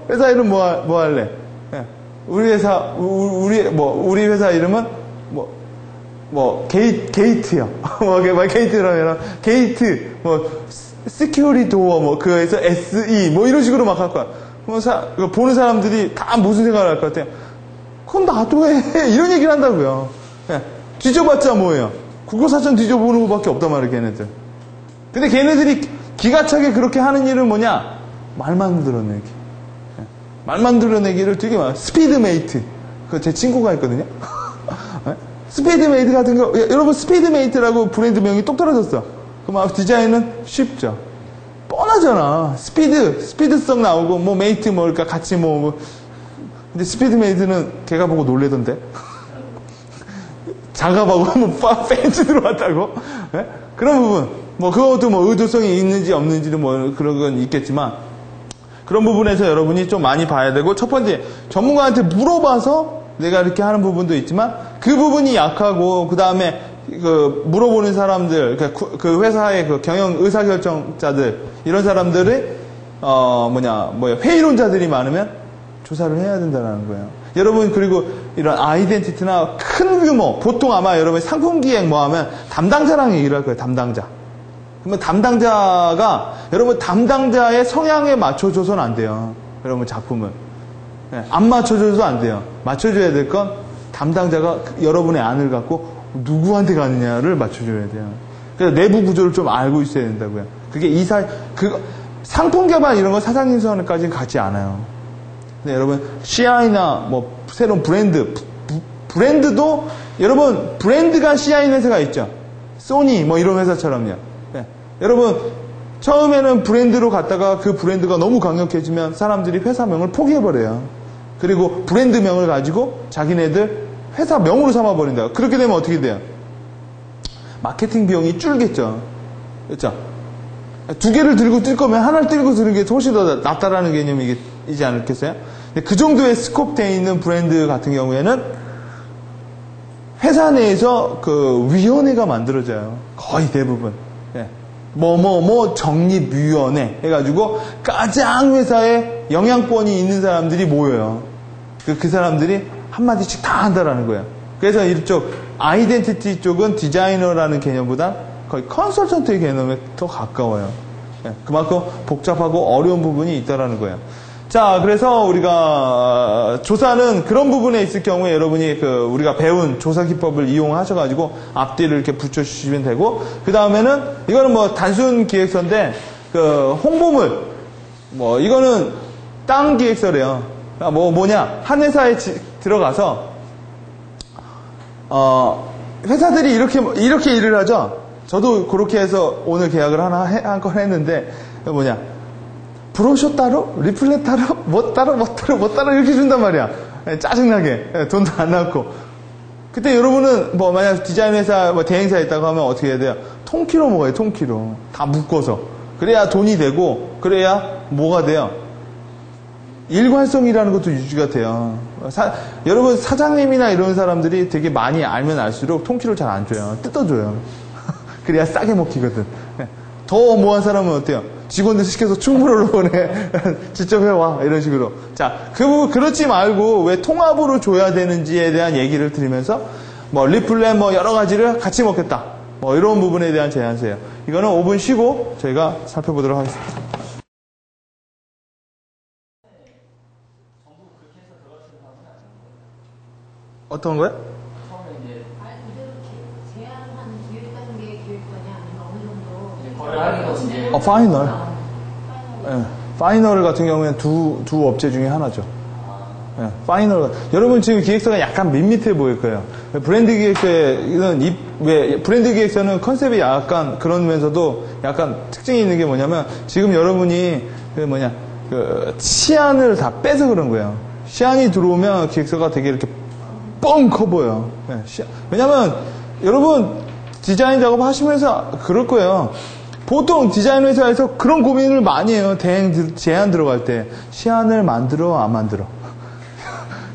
회사 이름 뭐 할래? 우리 회사 이름은 게이트요. 게이트라면 게이트 시큐리티 도어 그에서 SE 이런 식으로 막 할 거야. 보는 사람들이 다 무슨 생각을 할 것 같아요? 그럼 나도 해. 이런 얘기를 한다고요. 뒤져봤자 뭐예요? 국어사전 뒤져보는 것밖에 없단 말이에요, 걔네들. 근데 걔네들이 기가 차게 그렇게 하는 일은 뭐냐? 말 만들어내기. 말 만들어내기를 되게 많아요. 스피드메이트. 그거 제 친구가 있거든요. 스피드메이트 같은 거, 여러분 스피드메이트라고 브랜드명이 똑 떨어졌어. 그럼 디자인은 쉽죠. 뻔하잖아. 스피드성 나오고, 메이트 그러니까 같이 근데 스피드메이트는 걔가 보고 놀래던데. 장갑하고 팬츠 들어왔다고? 네? 그런 부분. 그것도 의도성이 있는지 없는지도 그런 건 있겠지만, 그런 부분에서 여러분이 좀 많이 봐야 되고, 첫 번째, 전문가한테 물어봐서 내가 이렇게 하는 부분도 있지만, 그 부분이 약하고, 그 다음에, 물어보는 사람들, 그 회사의 경영 의사결정자들, 이런 사람들의, 회의론자들이 많으면 조사를 해야 된다는 거예요. 여러분, 그리고 이런 아이덴티티나 큰 규모, 보통 아마 여러분 상품 기획 하면 담당자랑 얘기를 할 거예요, 담당자. 그러면 여러분 담당자의 성향에 맞춰줘서는 안 돼요. 여러분 작품은. 안 맞춰줘도 안 돼요. 맞춰줘야 될 건 담당자가 여러분의 안을 갖고 누구한테 가느냐를 맞춰줘야 돼요. 그래서 내부 구조를 좀 알고 있어야 된다고요. 그게 상품 개발 이런 건 사장님 선까지는 가지 않아요. 근데 여러분, CI나 뭐, 새로운 브랜드도, 여러분, 브랜드가 CI 회사가 있죠. 소니, 뭐 이런 회사처럼요. 네. 여러분, 처음에는 브랜드로 갔다가 그 브랜드가 너무 강력해지면 사람들이 회사명을 포기해버려요. 그리고 브랜드명을 가지고 자기네들 회사명으로 삼아버린다. 그렇게 되면 어떻게 돼요? 마케팅 비용이 줄겠죠. 그렇죠? 두 개를 들고 뛸 거면 하나를 들고 드는 게 훨씬 더 낫다라는 개념이지 않겠어요? 근데 그 정도의 스코프되어 있는 브랜드 같은 경우에는 회사 내에서 그 위원회가 만들어져요. 거의 대부분. 예. 정립위원회 해가지고 가장 회사에 영향권이 있는 사람들이 모여요. 그 사람들이 한마디씩 다 한다라는 거예요. 그래서 이쪽 아이덴티티 쪽은 디자이너라는 개념보다 거의 컨설턴트의 개념에 더 가까워요. 예, 그만큼 복잡하고 어려운 부분이 있다라는 거예요. 자, 그래서 우리가 조사는 그런 부분에 있을 경우에 여러분이 우리가 배운 조사 기법을 이용하셔가지고 앞뒤를 이렇게 붙여주시면 되고, 그 다음에는 이거는 뭐 단순 기획서인데 홍보물 이거는 땅 기획서래요. 한 회사에 들어가서 회사들이 이렇게 일을 하죠. 저도 그렇게 해서 오늘 계약을 한 건 했는데, 브로셔 따로? 리플렛 따로? 뭐 따로 이렇게 준단 말이야. 짜증나게. 돈도 안 나고. 그때 여러분은 만약 디자인 회사, 대행사에 있다고 하면 어떻게 해야 돼요? 통키로 먹어요, 통키로. 다 묶어서. 그래야 돈이 되고, 그래야 뭐가 돼요? 일관성이라는 것도 유지가 돼요. 여러분, 사장님이나 이런 사람들이 되게 많이 알면 알수록 통키를 잘 안 줘요. 뜯어줘요. 그래야 싸게 먹히거든. 더 모한 사람은 어때요? 직원들 시켜서 충분으로 보내. 직접 해와. 이런 식으로. 자, 그렇지 말고 왜 통합으로 줘야 되는지에 대한 얘기를 드리면서 리플렛 여러 가지를 같이 먹겠다. 이런 부분에 대한 제안서예요. 이거는 5분 쉬고 저희가 살펴보도록 하겠습니다. 어떤 거요? 파이널. 네, 파이널 같은 경우에는 두 업체 중에 하나죠. 네, 파이널. 여러분 지금 기획서가 약간 밋밋해 보일 거예요. 브랜드 기획서는 컨셉이 약간 그러면서도 약간 특징이 있는 게 뭐냐면 지금 여러분이 시안을 다 빼서 그런 거예요. 시안이 들어오면 기획서가 되게 이렇게 뻥 커 보여. 네, 왜냐면 여러분 디자인 작업 하시면서 그럴 거예요. 보통 디자인 회사에서 그런 고민을 많이 해요. 제안 들어갈 때. 시안을 만들어, 안 만들어?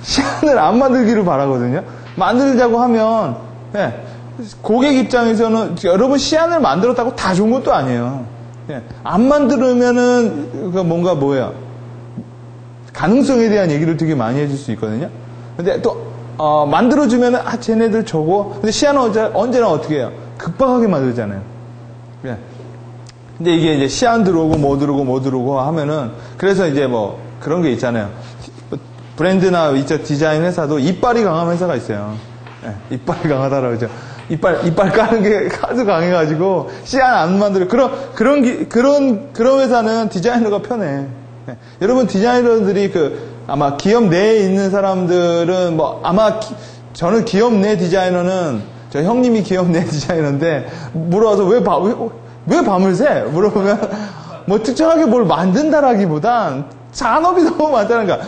시안을 안 만들기를 바라거든요. 만들자고 하면, 네, 고객 입장에서는 여러분 시안을 만들었다고 다 좋은 것도 아니에요. 네, 안 만들면은, 뭐예요? 가능성에 대한 얘기를 되게 많이 해줄 수 있거든요. 근데 또, 만들어주면은, 쟤네들 저거. 근데 시안은 언제나 어떻게 해요? 급박하게 만들잖아요. 네. 근데 이게 이제 시안 들어오고 뭐 들어오고 하면은 그래서 이제 그런 게 있잖아요. 브랜드나 디자인 회사도 이빨이 강한 회사가 있어요. 네, 이빨이 강하다라고 그러죠. 이빨 까는 게 아주 강해가지고 시안 안 만들어. 그런 회사는 디자이너가 편해. 네, 여러분 디자이너들이 아마 기업 내에 있는 사람들은 저는 기업 내 디자이너는 저 형님이 기업 내 디자이너인데 물어와서 왜 밤을 새? 물어보면 특정하게 뭘 만든다라기보단 잔업이 너무 많다는 거야.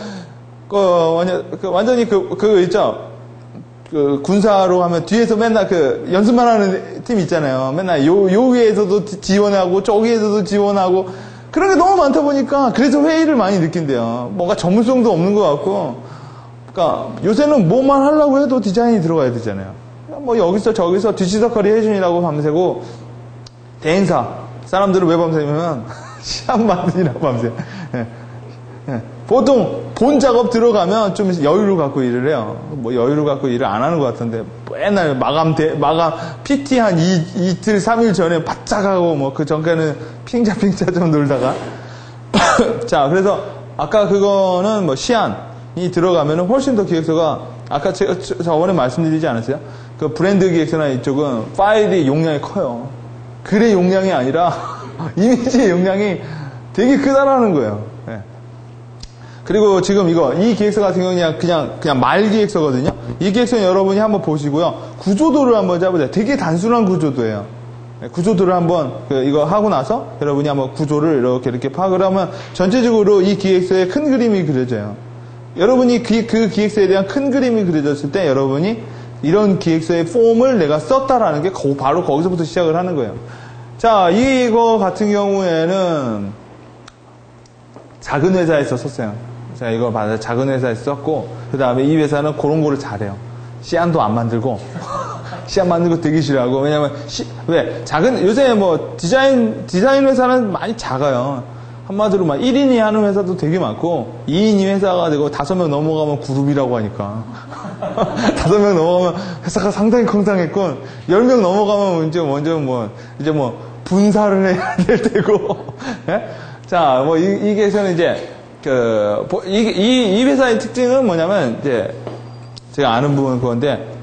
완전히 있죠. 군사로 하면 뒤에서 맨날 연습만 하는 팀 있잖아요. 맨날 요 위에서도 지원하고 저기에서도 지원하고 그런 게 너무 많다 보니까 그래서 회의를 많이 느낀대요. 뭔가 전문성도 없는 것 같고. 그러니까 요새는 뭐만 하려고 해도 디자인이 들어가야 되잖아요. 여기서 저기서 뒤치덕거리 해주느라고 밤새고 대행사 사람들은 왜 밤새냐면 시안 만드느라고 밤새. 보통 본 작업 들어가면 좀 여유를 갖고 일을 해요. 여유를 갖고 일을 안 하는 것 같은데 맨날 마감 PT 한 이틀 3일 전에 바짝 하고 그 전까지는 핑자 좀 놀다가 자, 그래서 아까 그거는 시안이 들어가면은 훨씬 더 기획서가 아까 제가 저번에 말씀드리지 않았어요? 그 브랜드 기획서나 이쪽은 파일이 용량이 커요. 글의 용량이 아니라 이미지의 용량이 되게 크다라는 거예요. 네. 그리고 지금 이 기획서 같은 경우는 그냥 말 기획서거든요. 이 기획서는 여러분이 한번 보시고요. 구조도를 한번 잡으세요. 되게 단순한 구조도예요. 네, 구조도를 한번 이거 하고 나서 여러분이 한번 구조를 이렇게 파악을 하면 전체적으로 이 기획서에 큰 그림이 그려져요. 여러분이 그 기획서에 대한 큰 그림이 그려졌을 때 여러분이 이런 기획서의 폼을 내가 썼다라는 게 바로 거기서부터 시작을 하는 거예요. 자, 이거 같은 경우에는 작은 회사에서 썼어요. 자, 이거 받아 작은 회사에서 썼고, 그 다음에 이 회사는 그런 거를 잘해요. 시안도 안 만들고, 시안 만드는 거 되게 싫어하고, 왜냐면, 요새 뭐, 디자인 회사는 많이 작아요. 한마디로 막 1인이 하는 회사도 되게 많고, 2인이 회사가 되고, 5명 넘어가면 그룹이라고 하니까. 5명 넘어가면 회사가 상당히 콩상했고, 10명 넘어가면 이제 분사를 해야 될 테고, 예? 자, 이 회사는 이제, 이 회사의 특징은 뭐냐면, 이제, 제가 아는 부분은 그건데,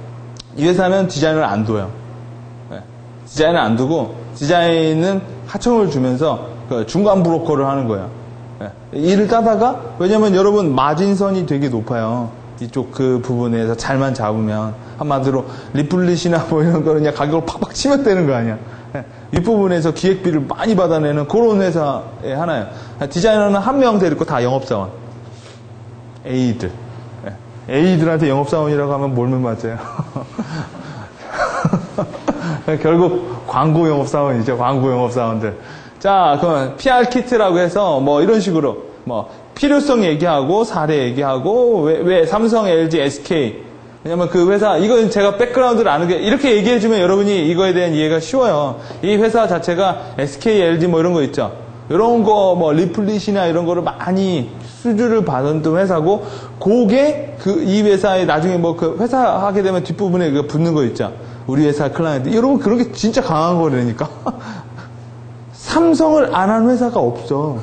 이 회사는 디자인을 안 둬요. 네. 디자인을 안 두고, 디자인은 하청을 주면서, 중간 브로커를 하는 거예요. 네. 일을 따다가, 왜냐면 여러분, 마진선이 되게 높아요. 이쪽 그 부분에서 잘만 잡으면, 한마디로, 리플릿이나 이런 거는 그냥 가격을 팍팍 치면 되는 거 아니야. 네. 윗부분에서 기획비를 많이 받아내는 그런 회사의 하나예요. 디자이너는 한 명 데리고 다 영업사원. A들. A들한테 영업사원이라고 하면 몰면 맞아요. 결국 광고 영업사원이죠. 광고 영업사원들. 자, 그러면 PR 키트라고 해서 이런 식으로 필요성 얘기하고 사례 얘기하고 왜 삼성, LG, SK 왜냐면 그 회사, 이건 제가 백그라운드를 아는 게, 이렇게 얘기해주면 여러분이 이거에 대한 이해가 쉬워요. 이 회사 자체가 SK, LG 이런 거 있죠. 이런 거, 리플릿이나 이런 거를 많이 수주를 받은 회사고, 그게 이 회사에 나중에 그 회사 하게 되면 뒷부분에 붙는 거 있죠. 우리 회사 클라이언트. 여러분 그런 게 진짜 강한 거라니까. 삼성을 안 하는 회사가 없어.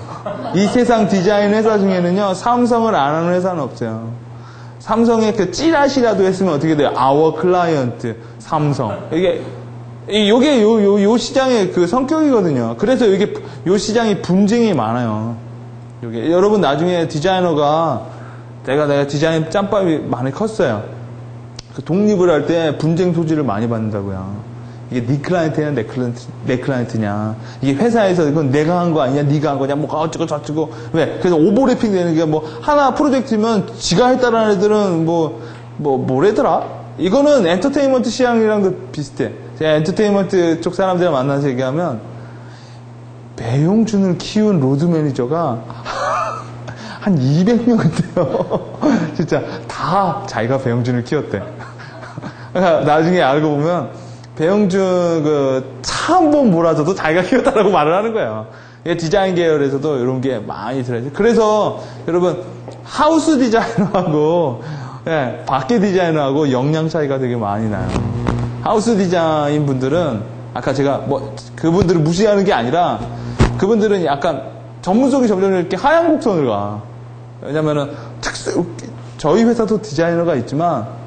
이 세상 디자인 회사 중에는요, 삼성을 안 하는 회사는 없어요. 삼성의 그 찌라시라도 했으면 어떻게 돼요? Our client, 삼성. 요게 요 시장의 그 성격이거든요. 그래서 요 시장이 분쟁이 많아요. 여러분 나중에 디자이너가, 내가 디자인 짬밥이 많이 컸어요. 그 독립을 할 때 분쟁 소지를 많이 받는다고요. 이게 네 클라이언트냐, 내 클라이언트냐. 이게 회사에서 이건 내가 한 거 아니냐, 네가 한 거냐, 어쩌고 저쩌고. 왜? 그래서 오버래핑 되는 게 하나 프로젝트면 지가 했다라는 애들은 뭐래더라? 이거는 엔터테인먼트 시장이랑도 비슷해. 제가 엔터테인먼트 쪽 사람들이랑 만나서 얘기하면, 배용준을 키운 로드 매니저가 한 200명인데요. 진짜 다 자기가 배용준을 키웠대. 그러니까 나중에 알고 보면, 배영준 차 한 번 몰아줘도 자기가 키웠다라고 말을 하는 거예요. 디자인 계열에서도 이런 게 많이 들어있어요. 그래서 여러분 하우스 디자이너하고 밖에 디자이너하고 역량 차이가 되게 많이 나요. 하우스 디자인 분들은 아까 제가 그분들을 무시하는 게 아니라 그분들은 약간 전문성이 점점 이렇게 하향 곡선을 가. 왜냐면은 저희 회사도 디자이너가 있지만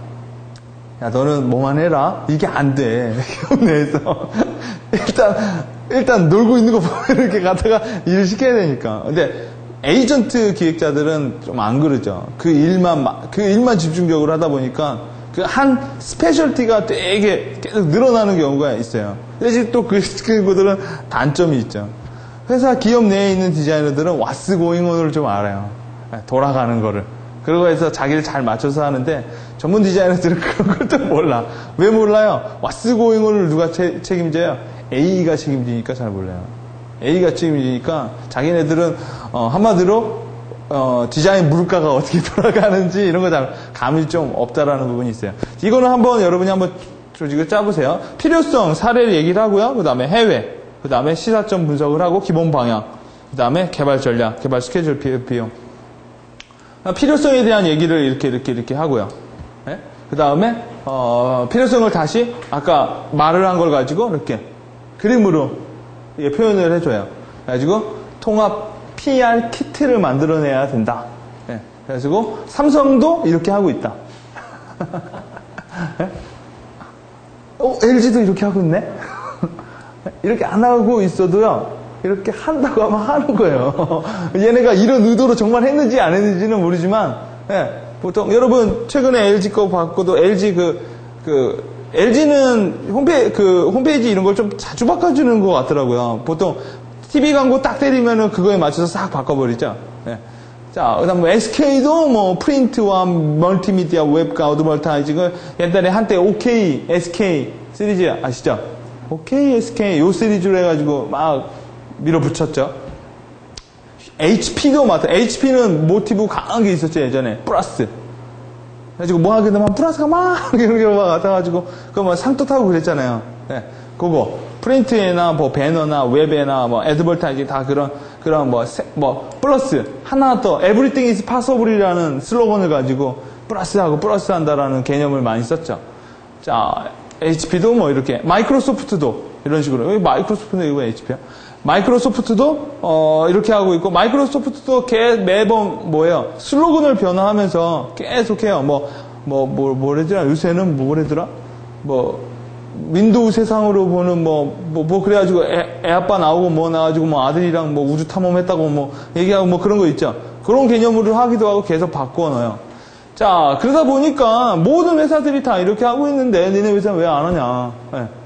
야, 너는 뭐만 해라? 이게 안 돼. 내에서. 일단 놀고 있는 거 보면 이렇게 가다가 일을 시켜야 되니까. 근데 에이전트 기획자들은 좀 안 그러죠. 그 일만 집중적으로 하다 보니까 그 한 스페셜티가 되게 계속 늘어나는 경우가 있어요. 대신 또 그 친구들은 단점이 있죠. 회사 기업 내에 있는 디자이너들은 what's going on을 좀 알아요. 돌아가는 거를. 그러고 해서 자기를 잘 맞춰서 하는데 전문 디자이너들은 그런 걸 좀 몰라. 왜 몰라요? what's going on을 누가 책임져요? A가 책임지니까 잘 몰라요. A가 책임지니까 자기네들은 한마디로 디자인 물가가 어떻게 돌아가는지 이런 거 잘 감이 좀 없다라는 부분이 있어요. 이거는 여러분이 한번 조직을 짜보세요. 필요성, 사례를 얘기를 하고요. 그 다음에 해외, 그 다음에 시사점 분석을 하고 기본 방향, 그 다음에 개발 전략, 개발 스케줄 비용. 필요성에 대한 얘기를 이렇게 하고요. 네? 그 다음에 필요성을 다시 아까 말을 한 걸 가지고 이렇게 그림으로 표현을 해줘요. 그래가지고 통합 PR 키트를 만들어내야 된다. 네. 그래가지고 삼성도 이렇게 하고 있다. LG도 이렇게 하고 있네? 이렇게 안 하고 있어도요, 이렇게 한다고 하면 하는 거예요. 얘네가 이런 의도로 정말 했는지 안 했는지는 모르지만, 보통, 여러분, 최근에 LG 거 바꿔도 LG LG는 홈페이지 이런 걸 좀 자주 바꿔주는 것 같더라고요. 보통, TV 광고 딱 때리면은 그거에 맞춰서 싹 바꿔버리죠. 자, 그 다음 뭐 SK도 뭐 프린트와 멀티미디어 웹과 어드버타이징을 옛날에 한때 OK, SK 시리즈 아시죠? OK, SK 요 시리즈로 해가지고 막 밀어붙였죠. HP도 맞다. HP는 모티브 강한 게 있었죠, 예전에. 플러스. 그래가지고 뭐 하게 되면 플러스가 막 이렇게 막 같아가지고 그거 뭐 상도 타고 그랬잖아요. 그거. 프린트에나 뭐 배너나 웹에나 뭐 애드버타이징 다 그런 뭐 플러스 하나 더 everything is possible이라는 슬로건을 가지고 플러스하고 플러스 한다라는 개념을 많이 썼죠. 자, HP도 뭐 이렇게 마이크로소프트도 이런 식으로 여기 마이크로소프트는 이거 HP야. 마이크로소프트도 이렇게 하고 있고 마이크로소프트도 매번 뭐예요? 슬로건을 변화하면서 계속해요. 뭐래더라? 요새는 뭐래더라? 윈도우 세상으로 보는 그래가지고 애 아빠 나오고 뭐 나와가지고 뭐 아들이랑 뭐 우주 탐험했다고 뭐 얘기하고 뭐 그런 거 있죠. 그런 개념으로 하기도 하고 계속 바꿔 넣어요. 자, 그러다 보니까 모든 회사들이 다 이렇게 하고 있는데 니네 회사는 왜 안 하냐.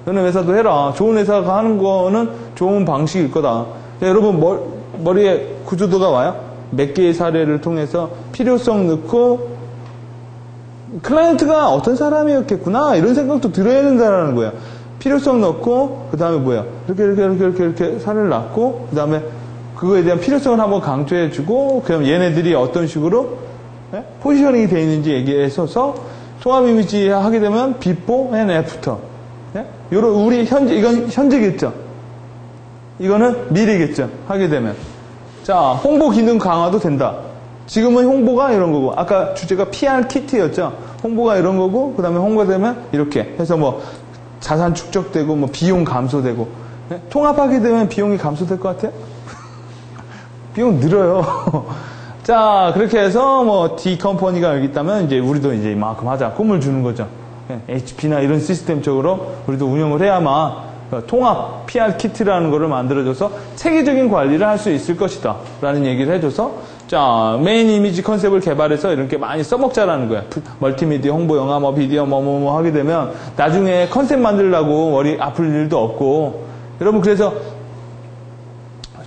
너네 회사도 해라. 좋은 회사가 하는 거는 좋은 방식일 거다. 자, 여러분 머리에 구조도가 와요? 몇 개의 사례를 통해서 필요성 넣고 클라이언트가 어떤 사람이었겠구나 이런 생각도 들어야 된다는 거예요. 필요성 넣고 그 다음에 뭐야 이렇게 사례를 낳고 그 다음에 그거에 대한 필요성을 한번 강조해주고 그럼 얘네들이 어떤 식으로 포지셔닝이 되어 있는지 얘기해서 통합 이미지 하게 되면 before and after. 요런 우리 이건 현재겠죠. 이거는 미래겠죠. 하게 되면 자 홍보 기능 강화도 된다. 지금은 홍보가 이런 거고 아까 주제가 PR 키트였죠. 홍보가 이런 거고 그 다음에 홍보되면 이렇게 해서 뭐 자산 축적되고 뭐 비용 감소되고 통합하게 되면 비용이 감소될 것 같아요? 비용 늘어요. 자 그렇게 해서 뭐 D 컴퍼니가 여기 있다면 이제 우리도 이제 이만큼 하자 꿈을 주는 거죠. HP나 이런 시스템 쪽으로 우리도 운영을 해야만 통합 PR 키트라는 거를 만들어줘서 체계적인 관리를 할 수 있을 것이다 라는 얘기를 해줘서 자 메인 이미지 컨셉을 개발해서 이렇게 많이 써먹자라는 거야. 멀티미디어 홍보 영화 뭐 비디오 뭐 하게 되면 나중에 컨셉 만들려고 머리 아플 일도 없고 여러분 그래서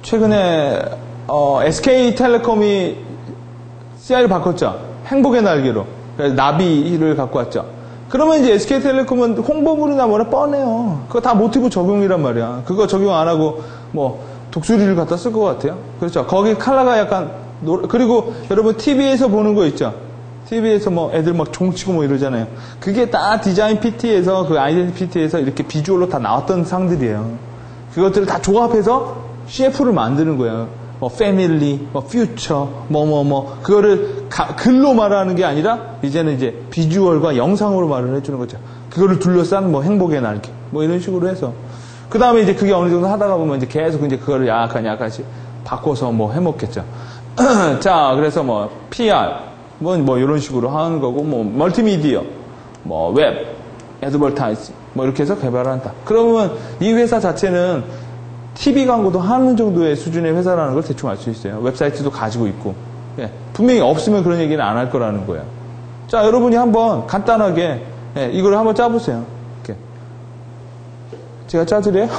최근에 SK텔레콤이 CI를 바꿨죠. 행복의 날개로. 그래서 나비를 갖고 왔죠. 그러면 이제 SK텔레콤은 홍보물이나 뭐나 뻔해요. 그거 다 모티브 적용이란 말이야. 그거 적용 안 하고 뭐 독수리를 갖다 쓸 것 같아요. 그렇죠. 거기 컬러가 약간 그리고 여러분 TV에서 보는 거 있죠. TV에서 뭐 애들 막 종치고 뭐 이러잖아요. 그게 다 디자인 PT에서 그 아이덴티 PT에서 이렇게 비주얼로 다 나왔던 상들이에요. 그것들을 다 조합해서 CF를 만드는 거예요. 뭐 패밀리, 뭐 퓨처, 그거를 글로 말하는 게 아니라 이제는 이제 비주얼과 영상으로 말을 해주는 거죠. 그거를 둘러싼 뭐 행복의 날개, 뭐 이런 식으로 해서 그 다음에 이제 그게 어느 정도 하다가 보면 이제 계속 이제 그거를 약간씩 바꿔서 뭐 해먹겠죠. 자, 그래서 뭐 PR, 뭐 이런 식으로 하는 거고, 뭐 멀티미디어, 뭐 웹, 애드버타이징, 뭐 이렇게 해서 개발한다. 그러면 이 회사 자체는 TV 광고도 하는 정도의 수준의 회사라는 걸 대충 알 수 있어요. 웹사이트도 가지고 있고. 분명히 없으면 그런 얘기는 안 할 거라는 거예요. 자, 여러분이 한번 간단하게 이걸 한번 짜보세요. 이렇게. 제가 짜드려요?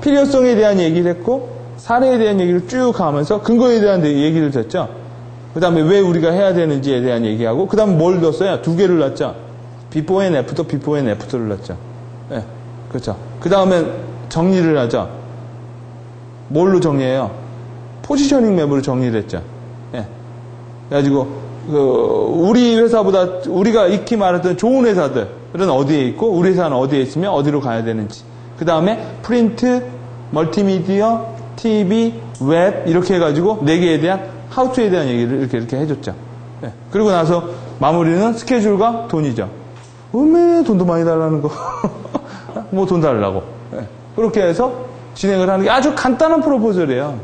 필요성에 대한 얘기를 했고 사례에 대한 얘기를 쭉 가면서 근거에 대한 얘기를 했죠. 그 다음에 왜 우리가 해야 되는지에 대한 얘기하고 그 다음에 뭘 넣었어요? 두 개를 넣었죠. before and after를 넣었죠. 그렇죠. 그 다음에 정리를 하죠. 뭘로 정리해요? 포지셔닝 맵으로 정리를 했죠. 그래가지고 우리 회사보다 우리가 익히 말했던 좋은 회사들은 어디에 있고 우리 회사는 어디에 있으면 어디로 가야 되는지 그 다음에 프린트, 멀티미디어, TV, 웹 이렇게 해가지고 4개에 대한 하우투에 대한 얘기를 이렇게 해줬죠. 그리고 나서 마무리는 스케줄과 돈이죠. 왜 돈도 많이 달라는 거. 뭐 돈 달라고. 그렇게 해서 진행을 하는 게 아주 간단한 프로포절이에요.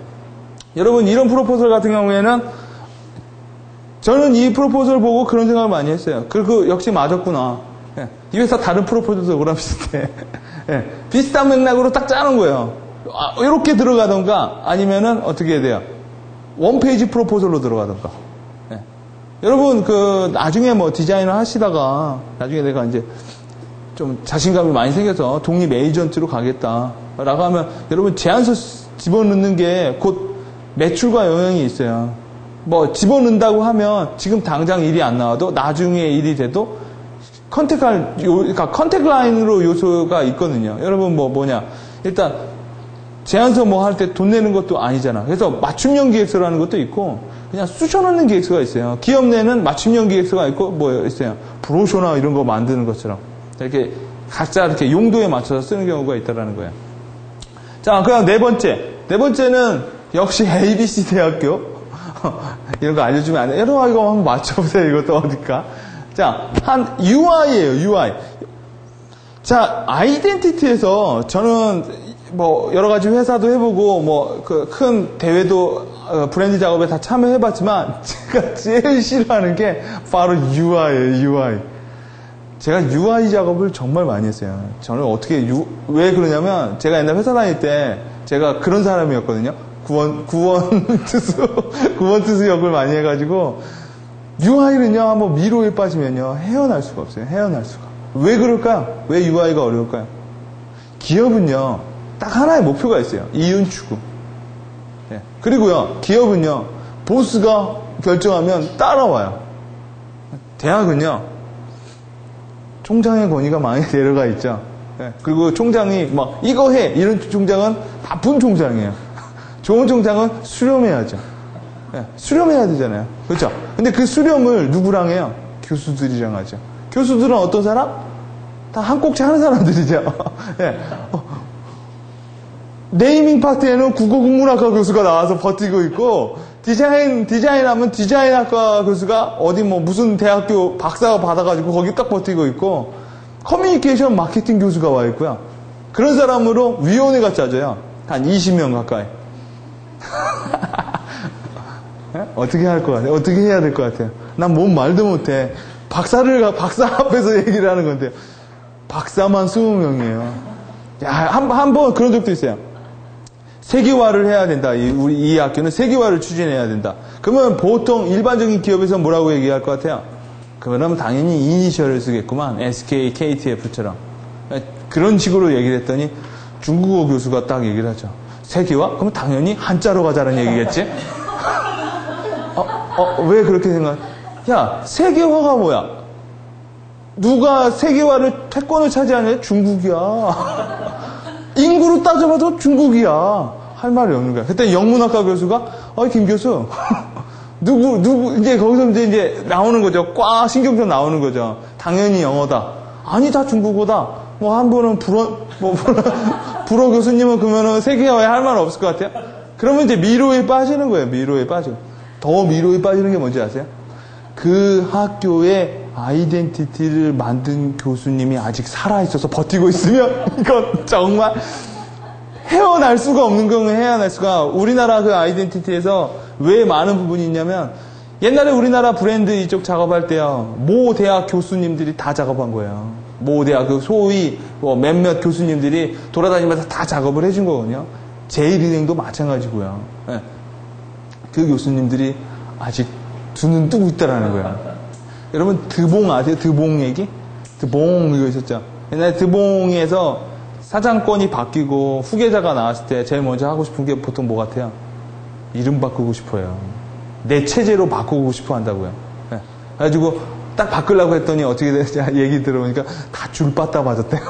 여러분 이런 프로포절 같은 경우에는 저는 이 프로포즈를 보고 그런 생각을 많이 했어요. 그리고 역시 맞았구나. 예. 이 회사 다른 프로포즈도 그랑 비슷해. 예. 비슷한 맥락으로 딱 짜는 거예요. 이렇게 들어가던가 아니면은 어떻게 해야 돼요? 원페이지 프로포즈로 들어가던가. 예. 여러분 나중에 뭐 디자인을 하시다가 나중에 내가 이제 좀 자신감이 많이 생겨서 독립 에이전트로 가겠다라고 하면 여러분 제안서 집어넣는 게 곧 매출과 영향이 있어요. 뭐 집어넣는다고 하면 지금 당장 일이 안 나와도 나중에 일이 돼도 그러니까 컨택 라인으로 요소가 있거든요. 여러분 뭐냐 일단 제안서 뭐 할 때 돈 내는 것도 아니잖아. 그래서 맞춤형 기획서라는 것도 있고 그냥 쑤셔넣는 기획서가 있어요. 기업 내는 맞춤형 기획서가 있고 뭐 있어요. 브로셔나 이런 거 만드는 것처럼 이렇게 각자 이렇게 용도에 맞춰서 쓰는 경우가 있다라는 거예요. 자, 그럼 네 번째는 역시 ABC 대학교. 이런 거 알려주면 안 돼. 여러분, 이거 한번 맞춰보세요. 이것도 어딜까? 자, UI예요, UI. 자, 아이덴티티에서 저는 뭐, 여러 가지 회사도 해보고, 뭐, 큰 대회도, 브랜드 작업에 다 참여해봤지만, 제가 제일 싫어하는 게 바로 UI예요, UI. 제가 UI 작업을 정말 많이 했어요. 저는 왜 그러냐면, 제가 옛날 회사 다닐 때, 제가 그런 사람이었거든요. 구원 투수 역을 많이 해가지고, UI는요, 한번 미로에 빠지면요, 헤어날 수가 없어요. 헤어날 수가. 왜 그럴까요? 왜 UI가 어려울까요? 기업은요, 딱 하나의 목표가 있어요. 이윤 추구. 네. 그리고요, 기업은요, 보스가 결정하면 따라와요. 대학은요, 총장의 권위가 많이 내려가 있죠. 네. 그리고 총장이 막 이거 해 이런 총장은 나쁜 총장이에요. 좋은 총장은 수렴해야죠. 네. 수렴해야 되잖아요. 그렇죠? 근데 그 수렴을 누구랑 해요? 교수들이랑 하죠. 교수들은 어떤 사람? 다 한 꼭지 하는 사람들이죠. 네. 네이밍 파트에는 국어국문학과 교수가 나와서 버티고 있고, 디자인하면 디자인학과 교수가 어디 뭐 무슨 대학교 박사가 받아가지고 거기 딱 버티고 있고, 커뮤니케이션 마케팅 교수가 와 있고요. 그런 사람으로 위원회가 짜져요. 한 20명 가까이. 어떻게 할 것 같아요? 어떻게 해야 될 것 같아요? 난 뭔 말도 못해. 박사 앞에서 얘기를 하는 건데요. 박사만 20명이에요. 야, 한 번 그런 적도 있어요. 세계화를 해야 된다. 우리 이 학교는 세계화를 추진해야 된다. 그러면 보통 일반적인 기업에서 뭐라고 얘기할 것 같아요? 그러면 당연히 이니셜을 쓰겠구만. SK, KTF처럼. 그런 식으로 얘기를 했더니 중국어 교수가 딱 얘기를 하죠. 세계화? 그럼 당연히 한자로 가자는 얘기겠지? 왜 그렇게 생각? 야, 세계화가 뭐야? 누가 세계화를 태권을 차지하냐? 중국이야. 인구로 따져봐도 중국이야. 할 말이 없는 거야. 그때 영문학과 교수가, 김 교수, 이제 거기서 이제 나오는 거죠. 꽉 신경전 나오는 거죠. 당연히 영어다. 아니, 다 중국어다. 뭐, 한 분은 불어 교수님은 그러면은 세계화에 할 말 없을 것 같아요? 그러면 이제 미로에 빠지는 거예요. 미로에 빠지고. 더 미로에 빠지는 게 뭔지 아세요? 그 학교의 아이덴티티를 만든 교수님이 아직 살아있어서 버티고 있으면 이건 정말 헤어날 수가 없는 거는 헤어날 수가. 우리나라 그 아이덴티티에서 왜 많은 부분이 있냐면 옛날에 우리나라 브랜드 이쪽 작업할 때요, 모 대학 교수님들이 다 작업한 거예요. 모 대학 그 소위 몇몇 교수님들이 돌아다니면서 다 작업을 해준 거거든요. 제일은행도 마찬가지고요. 네. 그 교수님들이 아직 두 눈 뜨고 있다라는 거예요. 여러분 드봉 아세요? 드봉 얘기? 드봉 이거 있었죠. 옛날에 드봉에서 사장권이 바뀌고 후계자가 나왔을 때 제일 먼저 하고 싶은 게 보통 뭐 같아요? 이름 바꾸고 싶어요. 내 체제로 바꾸고 싶어 한다고요. 네. 그래가지고 딱 바꾸려고 했더니 어떻게 되냐 얘기 들어보니까 다 줄 빠따 맞았대요.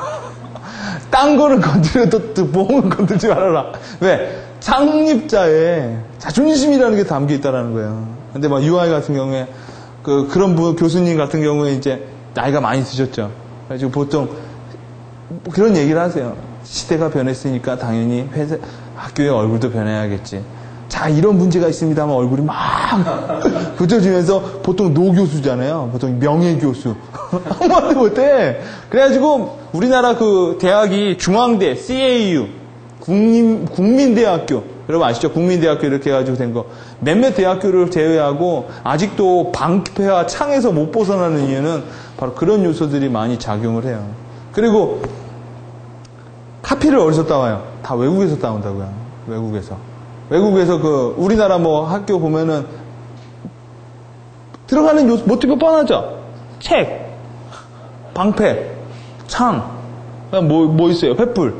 딴 거는 건드려도 드봉은 건들지 말아라. 왜? 창립자의 자존심이라는 게 담겨 있다라는 거예요. 근데 막 UI 같은 경우에 그런 교수님 같은 경우에 이제 나이가 많이 드셨죠. 그래가지고 보통 그런 얘기를 하세요. 시대가 변했으니까 당연히 학교의 얼굴도 변해야겠지. 자, 이런 문제가 있습니다 하면 얼굴이 막 붙여지면서 보통 노교수잖아요. 보통 명예교수. 아무 말도 못해. 그래가지고 우리나라 그 대학이 중앙대, CAU, 국민대학교, 여러분 아시죠? 국민대학교 이렇게 해가지고 된 거. 몇몇 대학교를 제외하고 아직도 방패와 창에서 못 벗어나는 이유는 바로 그런 요소들이 많이 작용을 해요. 그리고 카피를 어디서 따와요? 다 외국에서 따온다고요. 외국에서. 외국에서 우리나라 뭐 학교 보면은 들어가는 요소, 모티브 뻔하죠? 책, 방패, 창, 뭐 있어요? 횃불.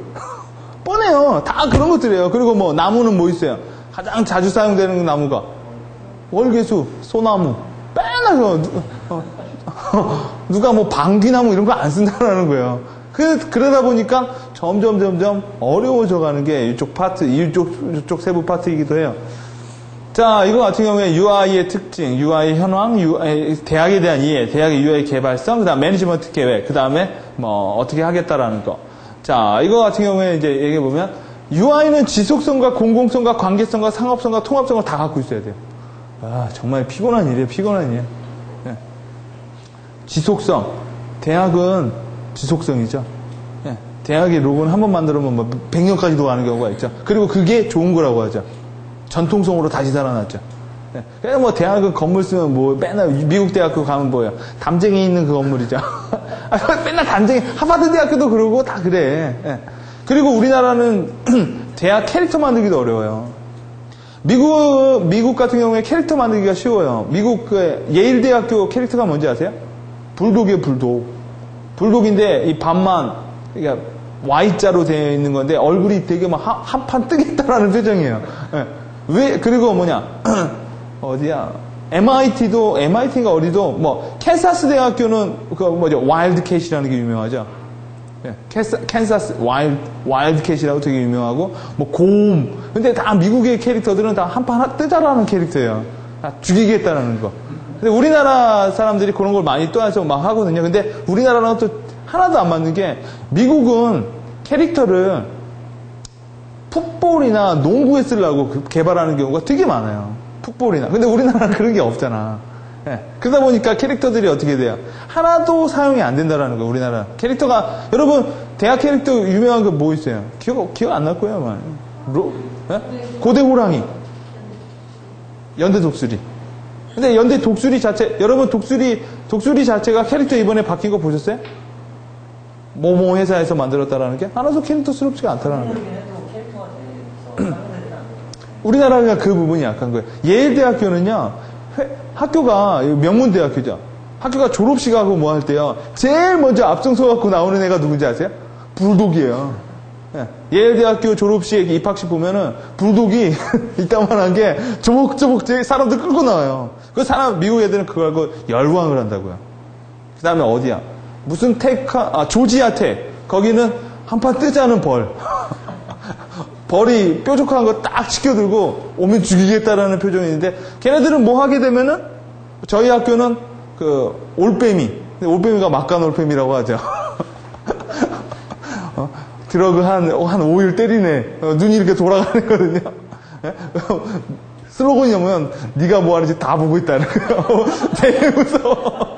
뻔해요. 다 그런 것들이에요. 그리고 뭐 나무는 뭐 있어요? 가장 자주 사용되는 나무가 월계수, 소나무. 맨날 누가 뭐 방귀나무 이런 거 안 쓴다는 거예요. 그러다 보니까 점점 어려워져 가는 게 이쪽 파트, 이쪽 세부 파트이기도 해요. 자, 이거 같은 경우에 UI의 특징, UI 현황, 대학에 대한 이해, 대학의 UI 개발성, 그 다음 매니지먼트 계획, 그 다음에 뭐 어떻게 하겠다라는 거. 자, 이거 같은 경우에 이제 얘기해보면 UI는 지속성과 공공성과 관계성과 상업성과 통합성을 다 갖고 있어야 돼요. 아, 정말 피곤한 일이에요, 피곤한 일. 네. 지속성. 대학은 지속성이죠. 네. 대학의 로고는 한번 만들면 뭐 100년까지도 가는 경우가 있죠. 그리고 그게 좋은 거라고 하죠. 전통성으로 다시 살아났죠. 네. 그래서 뭐 대학은 건물 쓰면 뭐 맨날 미국 대학교 가면 뭐예요? 담쟁이 있는 그 건물이죠. 맨날 담쟁이, 하버드 대학교도 그러고 다 그래. 네. 그리고 우리나라는 대학 캐릭터 만들기도 어려워요. 미국 같은 경우에 캐릭터 만들기가 쉬워요. 미국 예일 대학교 캐릭터가 뭔지 아세요? 불독이에요, 불독. 불독인데 이 반만, 그러니까 Y자로 되어 있는 건데 얼굴이 되게 막 한판 뜨겠다라는 표정이에요. 네. 왜, 그리고 뭐냐, 어디야, MIT가 어디도, 뭐, 캔사스 대학교는, 와일드 캣이라는 게 유명하죠. 예, 캔사스, 와일드 캣이라고 되게 유명하고, 뭐, 곰. 근데 다 미국의 캐릭터들은 다 한판 뜨자라는 캐릭터예요. 다 죽이겠다라는 거. 근데 우리나라 사람들이 그런 걸 많이 떠나서 막 하거든요. 근데 우리나라랑 또 하나도 안 맞는 게, 미국은 캐릭터를 풋볼이나 농구에 쓰려고 개발하는 경우가 되게 많아요. 풋볼이나. 근데 우리나라는 그런 게 없잖아. 예. 그러다 보니까 캐릭터들이 어떻게 돼요? 하나도 사용이 안 된다라는 거예요, 우리나라. 캐릭터가, 여러분, 대학 캐릭터 유명한 거 뭐 있어요? 기억 안 날 거예요, 아마. 예? 고대 호랑이. 연대 독수리. 근데 연대 독수리 자체, 여러분 독수리 자체가 캐릭터 이번에 바뀐 거 보셨어요? 뭐뭐 회사에서 만들었다라는 게 하나도 캐릭터스럽지가 않다라는 거예요. 우리나라가 그 부분이 약한 거예요. 예일대학교는요, 학교가 명문대학교죠. 학교가 졸업식하고 뭐 할 때요, 제일 먼저 앞장서 갖고 나오는 애가 누군지 아세요? 불독이에요. 예. 예일대학교 졸업식 입학식 보면은 불독이 이따만한 게 조목조목 사람들 끌고 나와요. 그 사람 미국 애들은 그거 알고 열광을 한다고요. 그 다음에 어디야? 무슨 조지아 텍. 거기는 한판 뜨자는 벌. 벌이 뾰족한 거 딱 지켜들고 오면 죽이겠다라는 표정인데 걔네들은 뭐 하게 되면은 저희 학교는 올빼미. 올빼미가 막간 올빼미라고 하죠. 드러그 한 5일 때리네. 눈이 이렇게 돌아가는 거거든요. 슬로건이 뭐면 네가 뭐 하는지 다 보고 있다는 거예요. 되게 무서워.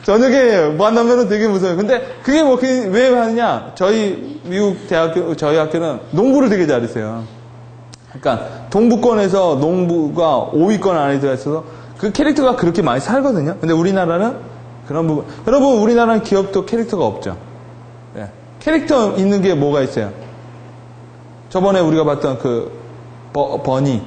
저녁에 만나면은 되게 무서워요. 근데 그게 뭐, 왜 하느냐? 미국 대학교, 저희 학교는 농구를 되게 잘했어요. 그러니까, 동부권에서 농구가 5위권 안에 들어있어서 그 캐릭터가 그렇게 많이 살거든요. 근데 우리나라는 그런 부분. 여러분, 우리나라는 기업도 캐릭터가 없죠. 네. 캐릭터 있는 게 뭐가 있어요? 저번에 우리가 봤던 버니.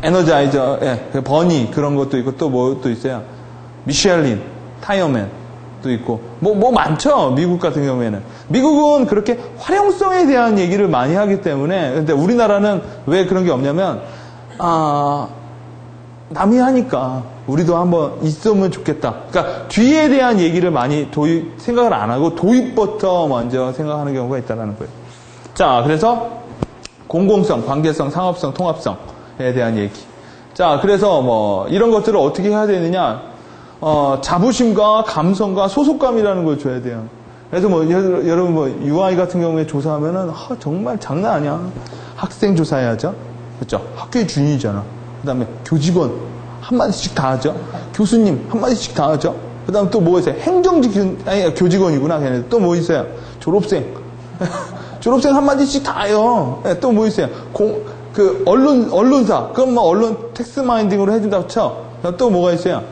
에너자이저, 예, 버니, 그런 것도 있고 또 뭐 또 있어요? 미셸린, 타이어맨도 있고, 뭐 많죠, 미국 같은 경우에는. 미국은 그렇게 활용성에 대한 얘기를 많이 하기 때문에, 근데 우리나라는 왜 그런 게 없냐면, 남이 하니까 우리도 한번 있으면 좋겠다. 그러니까 뒤에 대한 얘기를 많이 생각을 안 하고 도입부터 먼저 생각하는 경우가 있다는 거예요. 자, 그래서 공공성, 관계성, 상업성, 통합성에 대한 얘기. 자, 그래서 뭐 이런 것들을 어떻게 해야 되느냐? 자부심과 감성과 소속감이라는 걸 줘야 돼요. 그래서 뭐 여러분 뭐 UI 같은 경우에 조사하면은 정말 장난 아니야. 학생 조사해야죠. 그렇죠? 학교의 주인이잖아. 그다음에 교직원 한마디씩 다 하죠. 교수님 한마디씩 다 하죠. 그다음 또 뭐 있어요? 행정직 교직원이구나. 걔네 또 뭐 있어요? 졸업생. 졸업생 한마디씩 다 해요. 예, 또 뭐 있어요? 언론사. 그럼 뭐 언론 텍스트 마인딩으로 해준다고 쳐. 또 뭐가 있어요?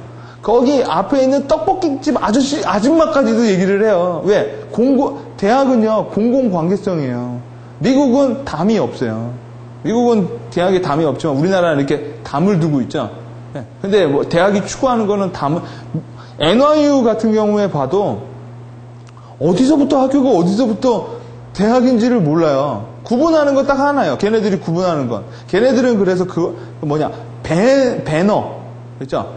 거기 앞에 있는 떡볶이집 아줌마까지도 얘기를 해요. 왜? 대학은요, 공공관계성이에요. 미국은 담이 없어요. 미국은 대학에 담이 없지만 우리나라는 이렇게 담을 두고 있죠. 네. 근데 뭐 대학이 추구하는 거는 NYU 같은 경우에 봐도 어디서부터 학교가 어디서부터 대학인지를 몰라요. 구분하는 거 딱 하나예요. 걔네들이 구분하는 건. 걔네들은 그래서 배너. 그죠?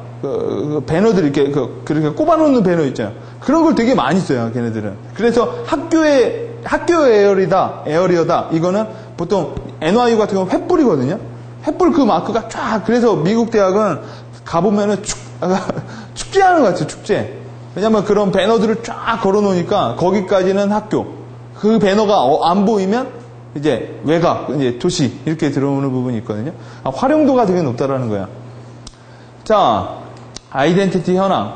배너들 이렇게, 그렇게 꼽아놓는 배너 있잖아요. 그런 걸 되게 많이 써요, 걔네들은. 그래서 학교 에어리어다. 이거는 보통 NYU 같은 경우는 횃불이거든요. 횃불 그 마크가 쫙, 그래서 미국 대학은 가보면은 축제하는 것 같아요, 축제. 왜냐면 그런 배너들을 쫙 걸어놓으니까 거기까지는 학교. 그 배너가 안 보이면 이제 외곽, 이제 도시, 이렇게 들어오는 부분이 있거든요. 활용도가 되게 높다라는 거야. 자, 아이덴티티 현황.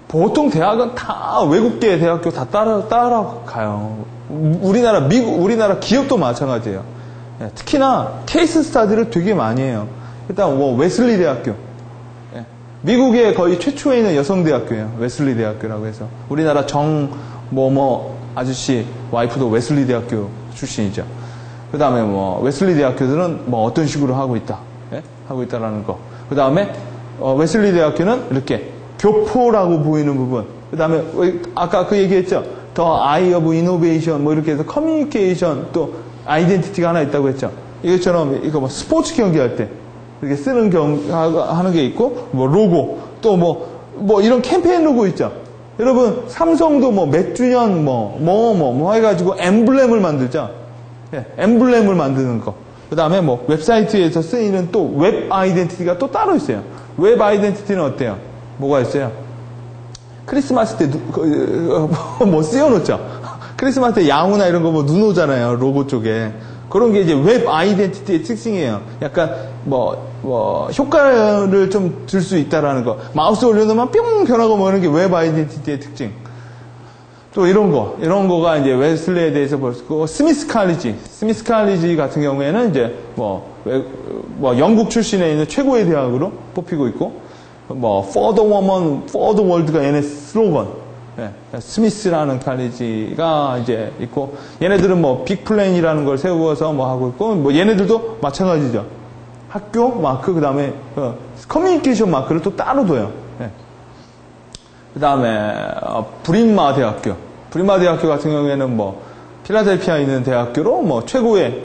보통 대학은 다 외국계 대학교 다 따라가요. 우리나라 기업도 마찬가지예요. 예, 특히나 케이스 스타디를 되게 많이 해요. 일단 뭐 웨슬리 대학교. 예, 미국의 거의 최초에 있는 여성 대학교예요. 웨슬리 대학교라고 해서. 우리나라 아저씨 와이프도 웨슬리 대학교 출신이죠. 그 다음에 뭐 웨슬리 대학교들은 뭐 어떤 식으로 하고 있다. 예? 하고 있다라는 거. 그 다음에 웨슬리 대학교는 이렇게 교포라고 보이는 부분. 그 다음에 아까 그 얘기했죠. 더 아이 오브 이노베이션 뭐 이렇게 해서 커뮤니케이션 또 아이덴티티가 하나 있다고 했죠. 이것처럼 이거 뭐 스포츠 경기할 때 이렇게 쓰는 하는 게 있고 뭐 로고 또 뭐 이런 캠페인 로고 있죠. 여러분 삼성도 뭐 몇 주년 뭐 해가지고 엠블렘을 만들죠. 예, 엠블렘을 만드는 거. 그 다음에 뭐 웹사이트에서 쓰이는 또 웹 아이덴티티가 또 따로 있어요. 웹 아이덴티티는 어때요? 뭐가 있어요? 크리스마스 때 뭐 씌워놓죠. 크리스마스 때 양호나 이런 거 뭐 눈 오잖아요. 로고 쪽에. 그런 게 이제 웹 아이덴티티의 특징이에요. 약간 효과를 좀 줄 수 있다라는 거. 마우스 올려놓으면 뿅 변하고 뭐 이런 게 웹 아이덴티티의 특징. 또 이런 거가 이제 웨슬리에 대해서 볼 수 있고, 스미스 칼리지 같은 경우에는 이제 영국 출신에 있는 최고의 대학으로 뽑히고 있고, for the woman, for the world가 얘네 슬로건. 예, 스미스라는 칼리지가 이제 있고, 얘네들은 빅플랜이라는 걸 세워서 하고 있고, 얘네들도 마찬가지죠. 학교 마크, 그 다음에 커뮤니케이션 마크를 또 따로 둬요. 예. 그 다음에 브린마 대학교 같은 경우에는 필라델피아에 있는 대학교로 최고의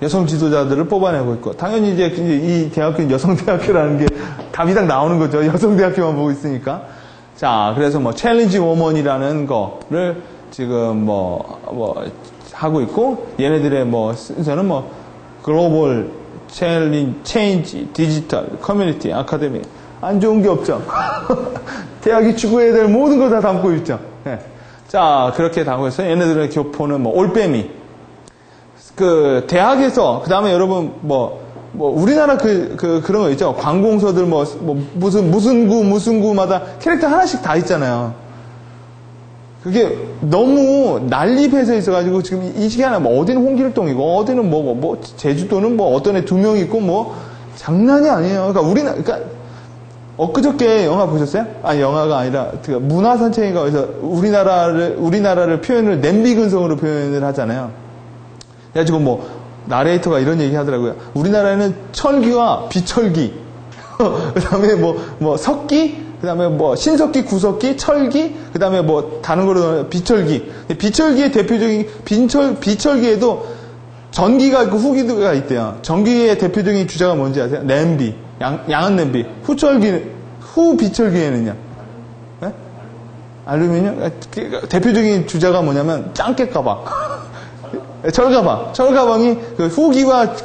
여성 지도자들을 뽑아내고 있고, 당연히 이제 이 대학교는 여성 대학교라는 게 답이 딱 나오는 거죠. 여성 대학교만 보고 있으니까. 자, 그래서 챌린지 워먼이라는 거를 지금 하고 있고, 얘네들의 순서는 글로벌 체인지, 디지털, 커뮤니티, 아카데미. 안 좋은 게 없죠. 대학이 추구해야 될 모든 걸 다 담고 있죠. 네. 자, 그렇게 담고 있어요. 얘네들의 교포는 올빼미. 대학에서, 그 다음에 여러분, 우리나라 그런 거 있죠. 관공서들 무슨 구마다 캐릭터 하나씩 다 있잖아요. 그게 너무 난립해서 있어가지고 지금 이 시기에 하나 어디는 홍길동이고, 어디는 제주도는 어떤 애 2명 있고 장난이 아니에요. 그러니까 엊그저께 영화 보셨어요? 아니, 영화가 아니라, 문화산책인가 해서 우리나라를 표현을 냄비 근성으로 표현을 하잖아요. 그래가지고 나레이터가 이런 얘기 하더라고요. 우리나라에는 철기와 비철기, 그 다음에 석기, 그 다음에 신석기, 구석기, 철기, 그 다음에 다른 거로 비철기. 비철기의 대표적인, 비철기에도 전기가 있고 후기가 있대요. 전기의 대표적인 주자가 뭔지 아세요? 냄비. 양은 냄비. 후 비철기에는요? 네? 알루미늄? 대표적인 주자가 뭐냐면, 짱깨가방. 철가방이 후기와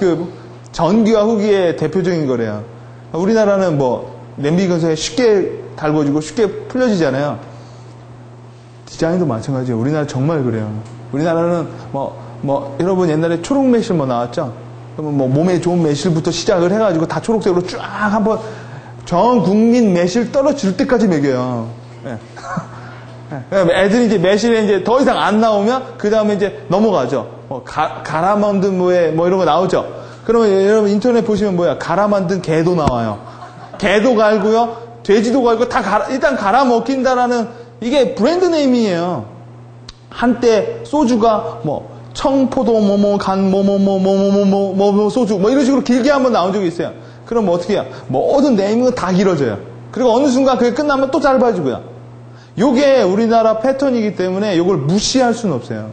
전기와 후기의 대표적인 거래요. 우리나라는 냄비 근성에 쉽게 달궈지고 쉽게 풀려지잖아요. 디자인도 마찬가지예요. 우리나라 정말 그래요. 우리나라는 여러분 옛날에 초록 매실 나왔죠? 그러면 몸에 좋은 매실부터 시작을 해가지고 다 초록색으로 쫙 한번 전 국민 매실 떨어질 때까지 먹여요. 네. 애들이 이제 매실에 이제 더 이상 안 나오면 그 다음에 이제 넘어가죠. 갈아 만든 뭐 이런 거 나오죠. 그러면 여러분 인터넷 보시면 뭐야? 갈아 만든 개도 나와요. 개도 갈고요, 돼지도 갈고 다 일단 갈아 먹힌다라는 이게 브랜드 네임이에요. 한때 소주가 뭐 청포도 뭐뭐 간 뭐뭐 소주 뭐 이런 식으로 길게 한번 나온 적이 있어요. 그럼 어떻게 해요? 모든 네임은 다 길어져요. 그리고 어느 순간 그게 끝나면 또 짧아지고요. 요게 우리나라 패턴이기 때문에 요걸 무시할 수는 없어요.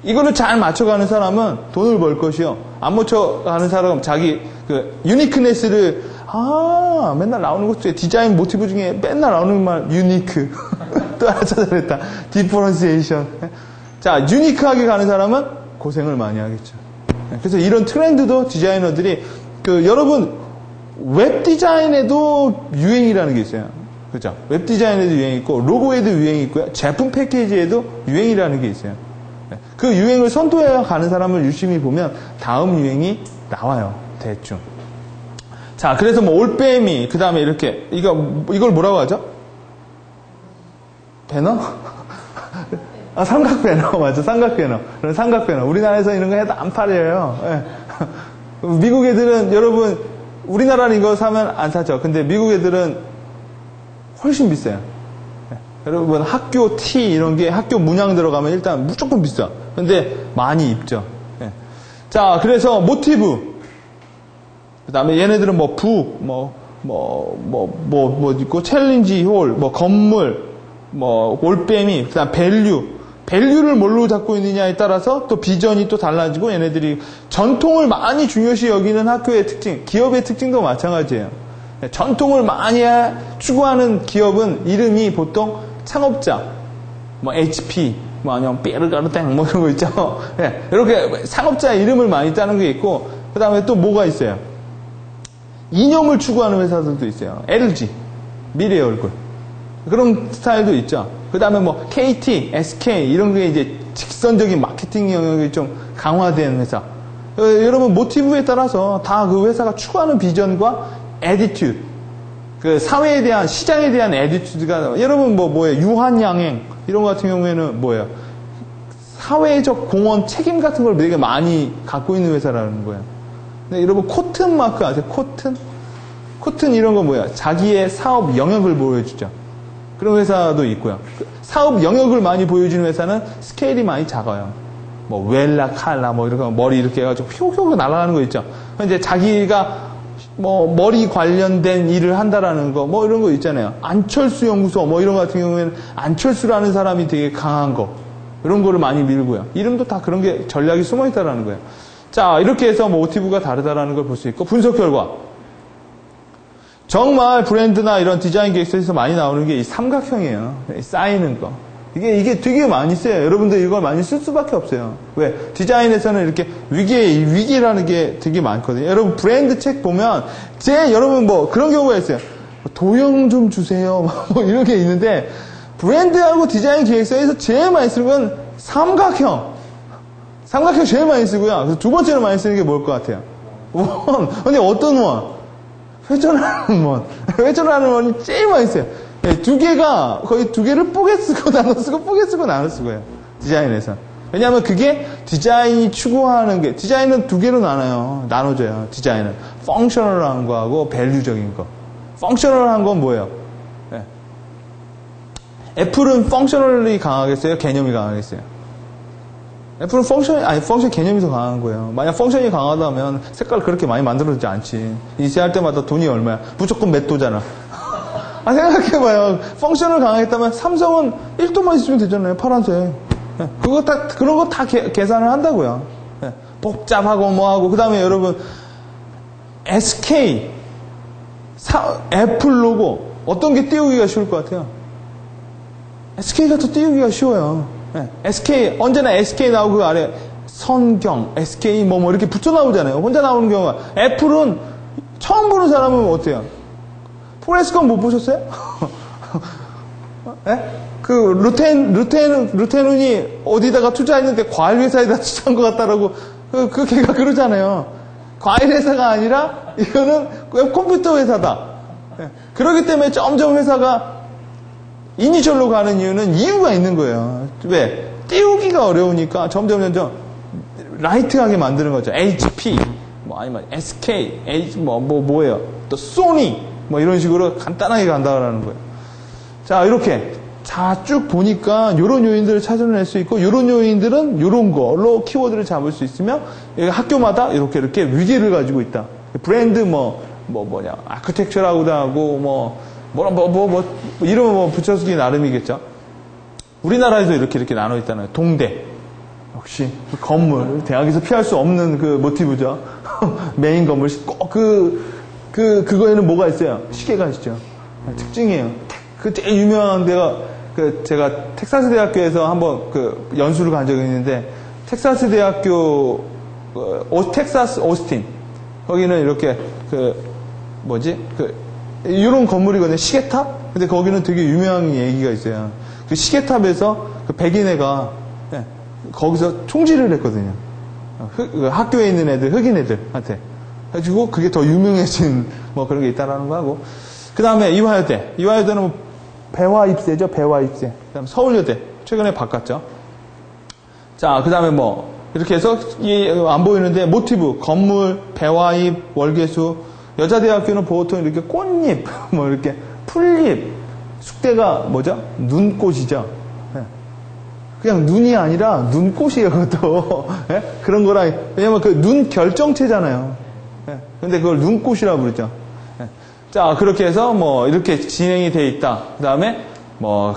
이거를 잘 맞춰가는 사람은 돈을 벌 것이요. 안 맞춰가는 사람은 자기 그 유니크네스를 맨날 나오는 것 중에 디자인 모티브 중에 맨날 나오는 말 유니크 또 하나 찾아냈다. 디퍼런시에이션. 자, 유니크하게 가는 사람은 고생을 많이 하겠죠. 그래서 이런 트렌드도 디자이너들이 여러분 웹 디자인에도 유행이라는 게 있어요. 그죠? 웹 디자인에도 유행이 있고 로고에도 유행이 있고요. 제품 패키지에도 유행이라는 게 있어요. 그 유행을 선도해 가는 사람을 유심히 보면 다음 유행이 나와요. 대충. 자, 그래서 뭐 올빼미 그 다음에 이렇게 이걸 뭐라고 하죠? 배너? 삼각 배너 맞죠? 삼각 배너. 그런 삼각 배너. 우리나라에서 이런 거 해도 안 팔려요. 네. 미국 애들은 여러분 우리나라는 이거 사면 안 사죠. 근데 미국 애들은 훨씬 비싸요. 네. 여러분 학교 티 이런 게 학교 문양 들어가면 일단 무조건 비싸. 근데 많이 입죠. 네. 자, 그래서 모티브. 그 다음에 얘네들은 뭐 있고 챌린지 홀, 뭐 건물, 뭐 올빼미, 그 다음 밸류를 뭘로 잡고 있느냐에 따라서 또 비전이 또 달라지고 얘네들이 전통을 많이 중요시 여기는 학교의 특징, 기업의 특징도 마찬가지예요. 전통을 많이 추구하는 기업은 이름이 보통 창업자, 뭐 HP, 뭐 아니면 삐르가르땡 뭐 이런 거 있죠. 네, 이렇게 상업자 이름을 많이 따는 게 있고 그 다음에 또 뭐가 있어요? 이념을 추구하는 회사들도 있어요. LG, 미래의 얼굴. 그런 스타일도 있죠. 그 다음에 뭐 KT, SK 이런 게 이제 직선적인 마케팅 영역이 좀 강화된 회사. 여러분 모티브에 따라서 다 그 회사가 추구하는 비전과 애티튜드, 그 사회에 대한 시장에 대한 애티튜드가 여러분 뭐예요? 유한양행 이런 거 같은 경우에는 뭐예요? 사회적 공헌 책임 같은 걸 되게 많이 갖고 있는 회사라는 거예요. 근데 여러분 코튼 마크 아세요? 코튼 이런 거 뭐야? 자기의 사업 영역을 보여주죠. 그런 회사도 있고요. 사업 영역을 많이 보여주는 회사는 스케일이 많이 작아요. 뭐 웰라 칼라 뭐 이렇게 머리 이렇게 해가지고 휘옥휘옥 날아가는 거 있죠. 이제 자기가 뭐 머리 관련된 일을 한다라는 거 뭐 이런 거 있잖아요. 안철수 연구소 뭐 이런 거 같은 경우에는 안철수라는 사람이 되게 강한 거 이런 거를 많이 밀고요. 이름도 다 그런 게 전략이 숨어 있다라는 거예요. 자, 이렇게 해서 모티브가 다르다라는 걸 볼 수 있고 분석 결과 정말 브랜드나 이런 디자인 기획서에서 많이 나오는 게 이 삼각형이에요. 쌓이는 거. 이게 되게 많이 써요. 여러분들 이걸 많이 쓸 수밖에 없어요. 왜? 디자인에서는 이렇게 위기라는 게 되게 많거든요. 여러분 브랜드 책 보면 여러분 뭐 그런 경우가 있어요. 도형 좀 주세요. 뭐 이런 게 있는데 브랜드하고 디자인 기획서에서 제일 많이 쓰는 건 삼각형 제일 많이 쓰고요. 그래서 두 번째로 많이 쓰는 게 뭘 것 같아요? 원. 근데 어떤 원? 회전하는 원. 회전하는 원이 제일 많이 써요. 네, 거의 두 개를 뽀개 쓰고 나눠 쓰고 뽀개 쓰고 나눠 쓰고요. 디자인에서. 왜냐하면 그게 디자인이 추구하는 게, 디자인은 두 개로 나눠져요. 디자인은. 펑셔널한 거하고 밸류적인 거. 펑셔널한 건 뭐예요? 네. 애플은 펑셔널이 강하겠어요? 개념이 강하겠어요? 애플은 펑션 개념이 더 강한 거예요. 만약 펑션이 강하다면 색깔을 그렇게 많이 만들어지지 않지. 이세할 때마다 돈이 얼마야? 무조건 몇 도잖아. 생각해봐요. 펑션을 강하겠다면 삼성은 1도만 있으면 되잖아요. 파란색. 네. 그런 거 다 계산을 한다고요. 네. 복잡하고 뭐하고. 그 다음에 여러분, SK, 애플 로고, 어떤 게 띄우기가 쉬울 것 같아요? SK가 더 띄우기가 쉬워요. 네. SK, 언제나 SK 나오고 그 아래 선경, SK 뭐 이렇게 붙여 나오잖아요. 혼자 나오는 경우가. 애플은 처음 보는 사람은 어때요? 포레스건 못 보셨어요? 네? 그 루테눈이 어디다가 투자했는데 과일 회사에다 투자한 것 같다라고 걔가 그러잖아요. 과일 회사가 아니라 이거는 컴퓨터 회사다. 네. 그렇기 때문에 점점 회사가 이니셜로 가는 이유는 이유가 있는 거예요. 왜? 띄우기가 어려우니까 점점 라이트하게 만드는 거죠. HP, 뭐 아니면 SK, 뭐예요? 또 소니, 뭐 이런 식으로 간단하게 간다라는 거예요. 자, 이렇게. 자, 쭉 보니까 요런 요인들을 찾아낼 수 있고, 요런 요인들은 요런 걸로 키워드를 잡을 수 있으며, 학교마다 이렇게 위계를 가지고 있다. 브랜드 아키텍처라고도 하고, 이름 붙여쓰기 나름이겠죠. 우리나라에서 이렇게 나눠 있잖아요. 동대. 역시, 건물. 대학에서 피할 수 없는 그 모티브죠. 메인 건물. 꼭 그거에는 뭐가 있어요? 시계가 있죠. 특징이에요. 그 제일 유명한 데가, 제가 텍사스 대학교에서 한번 연수를 간 적이 있는데, 텍사스 대학교, 텍사스 오스틴. 거기는 이렇게, 이런 건물이거든요. 시계탑? 근데 거기는 되게 유명한 얘기가 있어요. 그 시계탑에서 백인 애가, 거기서 총질을 했거든요. 학교에 있는 애들, 흑인 애들한테. 그래가지고 그게 더 유명해진 그런 게 있다라는 거 하고. 그 다음에 이화여대. 이화여대는 배화입세죠, 배화입세. 그 다음 서울여대. 최근에 바꿨죠. 자, 그 다음에 이렇게 해서, 안 보이는데, 모티브, 건물, 배화입, 월계수. 여자대학교는 보통 이렇게 꽃잎, 이렇게 풀잎. 숙대가 뭐죠? 눈꽃이죠. 그냥 눈이 아니라 눈꽃이에요, 그것도. 그런 거랑, 왜냐면 눈 결정체잖아요. 근데 그걸 눈꽃이라고 부르죠. 자, 그렇게 해서 이렇게 진행이 돼 있다. 그 다음에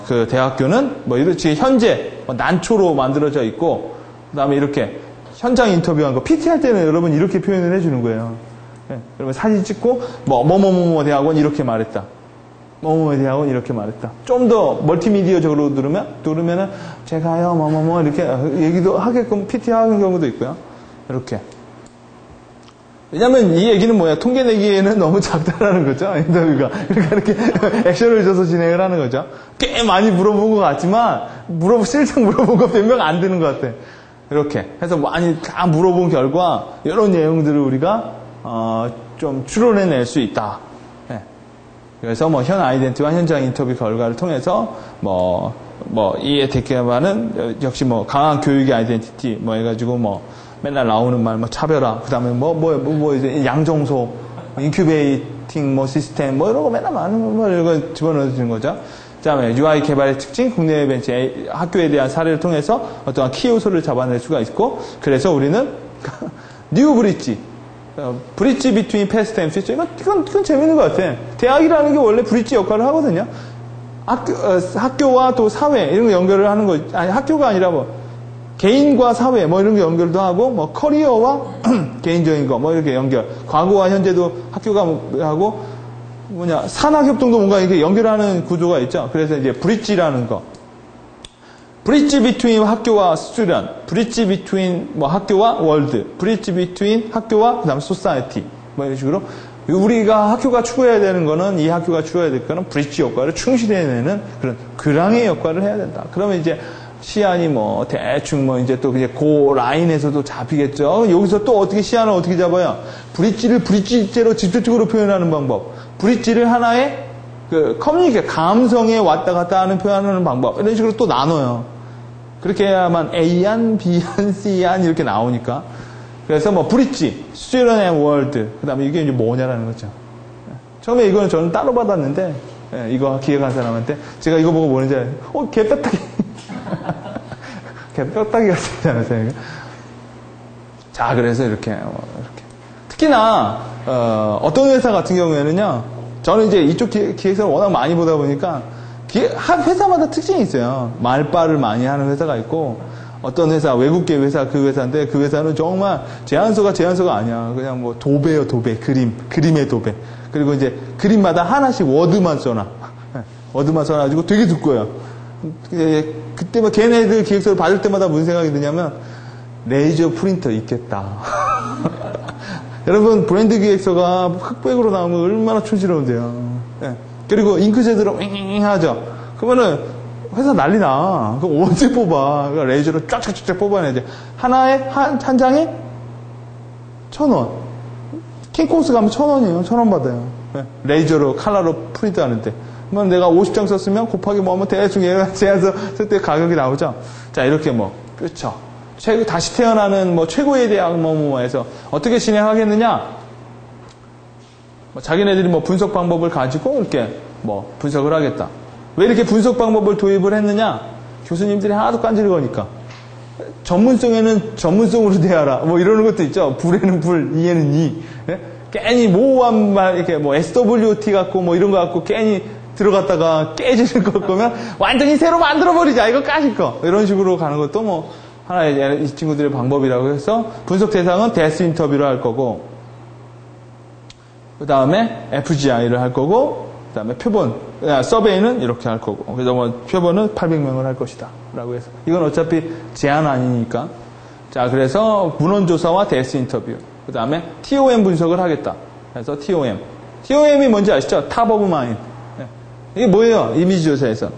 그 대학교는 이렇게 현재 난초로 만들어져 있고, 그 다음에 이렇게 현장 인터뷰한 거, PT 할 때는 여러분 이렇게 표현을 해주는 거예요. 여러분 사진 찍고, 뭐뭐뭐뭐 대학원 이렇게 말했다. 뭐뭐뭐 대학원 이렇게 말했다. 좀 더 멀티미디어적으로 누르면은 제가요, 뭐뭐뭐 이렇게 얘기도 하게끔 PT 하는 경우도 있고요. 이렇게. 왜냐면 이 얘기는 뭐야? 통계 내기에는 너무 작다라는 거죠. 인터뷰가. 이렇게 액션을 줘서 진행을 하는 거죠. 꽤 많이 물어본 것 같지만, 실상 물어본 거 몇 명 안 되는 것 같아. 이렇게 해서 많이 다 물어본 결과, 이런 내용들을 우리가, 좀 추론해낼 수 있다. 그래서 현 아이덴티와 현장 인터뷰 결과를 통해서, 이에 대표하는, 역시 강한 교육의 아이덴티티, 해가지고 맨날 나오는 말, 차별화, 그 다음에 이제 양정소, 인큐베이팅, 시스템, 이런 거 맨날 많은 이런 거 집어넣어 주는 거죠. 그 다음에 UI 개발의 특징, 국내 벤치, 학교에 대한 사례를 통해서 어떠한 키 요소를 잡아낼 수가 있고, 그래서 우리는, 뉴 브릿지, 브릿지 비트윈 패스트 앤 퓨처, 이건 재밌는 것 같아. 대학이라는 게 원래 브릿지 역할을 하거든요. 학교와 또 사회, 이런 거 연결을 하는 거, 아니, 학교가 아니라 개인과 사회, 이런 거 연결도 하고, 커리어와 개인적인 거, 이렇게 연결. 과거와 현재도 학교가 하고, 산학협동도 뭔가 이렇게 연결하는 구조가 있죠. 그래서 이제 브릿지라는 거. 브릿지 비트윈 학교와 스튜던, 브릿지 비트윈 학교와 월드, 브릿지 비트윈 학교와 그다음 소사이티, 이런 식으로 우리가 학교가 추구해야 되는 거는 이 학교가 추구해야 될 거는 브릿지 역할을 충실해내는 그런 그랑의 역할을 해야 된다. 그러면 이제 시안이 대충 이제 또 이제 그 라인에서도 잡히겠죠. 여기서 또 어떻게 시안을 어떻게 잡아요? 브릿지를 브릿지제로 직접적으로 표현하는 방법, 브릿지를 하나의 커뮤니케이션, 감성에 왔다 갔다 하는 표현하는 방법, 이런 식으로 또 나눠요. 그렇게 해야만 A안, B안, C안 이렇게 나오니까. 그래서 브릿지, Student and World, 그 다음에 이게 이제 뭐냐라는 거죠. 처음에 이거는 저는 따로 받았는데, 이거 기획한 사람한테, 제가 이거 보고 뭐는지 알아요? 개뼈다귀. 개뼈다귀 같지 않으세요? 자, 그래서 이렇게. 특히나, 어떤 회사 같은 경우에는요, 저는 이제 이쪽 기획서를 워낙 많이 보다 보니까 회사마다 특징이 있어요. 말빨을 많이 하는 회사가 있고, 어떤 회사, 외국계 회사, 그 회사인데 그 회사는 정말 제안서가 아니야. 그냥 도배요, 도배. 그림의 도배. 그리고 이제 그림마다 하나씩 워드만 써놔. 워드만 써놔가지고 되게 두꺼워요. 그때 걔네들 기획서를 받을 때마다 무슨 생각이 드냐면, 레이저 프린터 있겠다. 여러분, 브랜드 기획서가 흑백으로 나오면 얼마나 촌스러운데요. 그리고 잉크젯으로 윙 하죠. 그러면은 회사 난리 나. 그럼 언제 뽑아? 그러니까 레이저로 쫙쫙쫙 뽑아내야지. 한 장에 1,000원. 킹코스 가면 1,000원이에요. 1,000원 받아요. 레이저로, 칼라로 프린트 하는데. 그러면 내가 50장 썼으면 곱하기 뭐 하면 대충 얘가 제해서 쓸 때 가격이 나오죠. 자, 이렇게 뭐, 그렇죠. 다시 태어나는 뭐 최고의 대학 뭐해서 어떻게 진행하겠느냐? 뭐 자기네들이 뭐 분석 방법을 가지고 이렇게 뭐 분석을 하겠다. 왜 이렇게 분석 방법을 도입을 했느냐? 교수님들이 하나도 깐지르거니까. 전문성에는 전문성으로 대하라. 뭐 이러는 것도 있죠. 불에는 불, 이에는 이. 예? 괜히 모호한 말, 이렇게 뭐 SWOT 갖고 뭐 이런 거 갖고 괜히 들어갔다가 깨지는 걸 거면 완전히 새로 만들어버리자. 이거 까실 거. 이런 식으로 가는 것도 뭐 하나의 이 친구들의 방법이라고 해서 분석 대상은 데스 인터뷰를 할 거고, 그 다음에 FGI를 할 거고, 그 다음에 표본, 서베이는 이렇게 할 거고, 그래서 뭐 표본은 800명을 할 것이다. 라고 해서. 이건 어차피 제한 아니니까. 자, 그래서 문헌조사와 데스 인터뷰. 그 다음에 TOM 분석을 하겠다. 그래서 TOM. TOM이 뭔지 아시죠? 탑 오브 마인. 이게 뭐예요? 이미지 조사에서.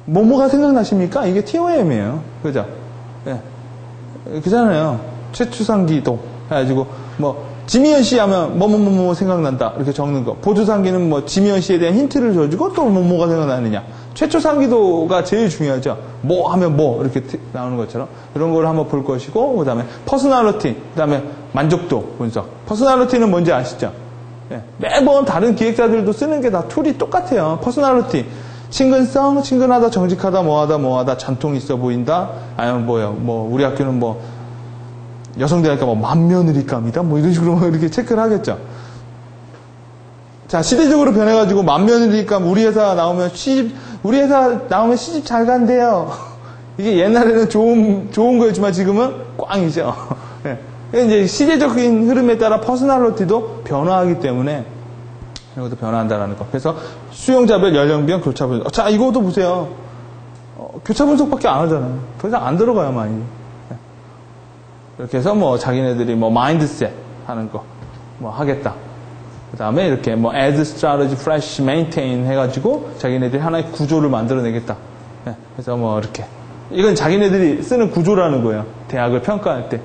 뭐가 생각나십니까? 이게 TOM이에요. 그죠? 예. 그잖아요. 최추상기도 해가지고, 뭐, 지미연 씨 하면 뭐뭐뭐 생각난다. 이렇게 적는 거. 보조상기는 뭐 지미연 씨에 대한 힌트를 줘주고 또 뭐가 생각나느냐. 최초상기도가 제일 중요하죠. 뭐 하면 뭐 이렇게 나오는 것처럼 이런 걸 한번 볼 것이고, 그 다음에 퍼스널리티, 그 다음에 만족도 분석. 퍼스널리티는 뭔지 아시죠? 예. 매번 다른 기획자들도 쓰는 게 다 툴이 똑같아요. 퍼스널리티. 친근성, 친근하다, 정직하다, 뭐하다, 전통 있어 보인다. 아니면 뭐예요? 뭐 우리 학교는 뭐 여성대니까 뭐 만며느리감이다. 뭐 이런 식으로 이렇게 체크를 하겠죠. 자, 시대적으로 변해가지고 만며느리감 우리 회사 나오면 시집 잘 간대요. 이게 옛날에는 좋은 거였지만 지금은 꽝이죠. 네. 이제 시대적인 흐름에 따라 퍼스널리티도 변화하기 때문에 이것도 변화한다라는 거. 그래서 수용자별, 연령별, 교차 분석. 자, 이것도 보세요. 교차 분석밖에 안 하잖아요. 더 이상 안 들어가요, 많이. 네. 이렇게 해서 뭐 자기네들이 뭐 마인드셋 하는 거 뭐 하겠다. 그 다음에 이렇게 뭐 add strategy, fresh, maintain 해가지고 자기네들이 하나의 구조를 만들어내겠다. 네. 그래서 뭐 이렇게. 이건 자기네들이 쓰는 구조라는 거예요. 대학을 평가할 때.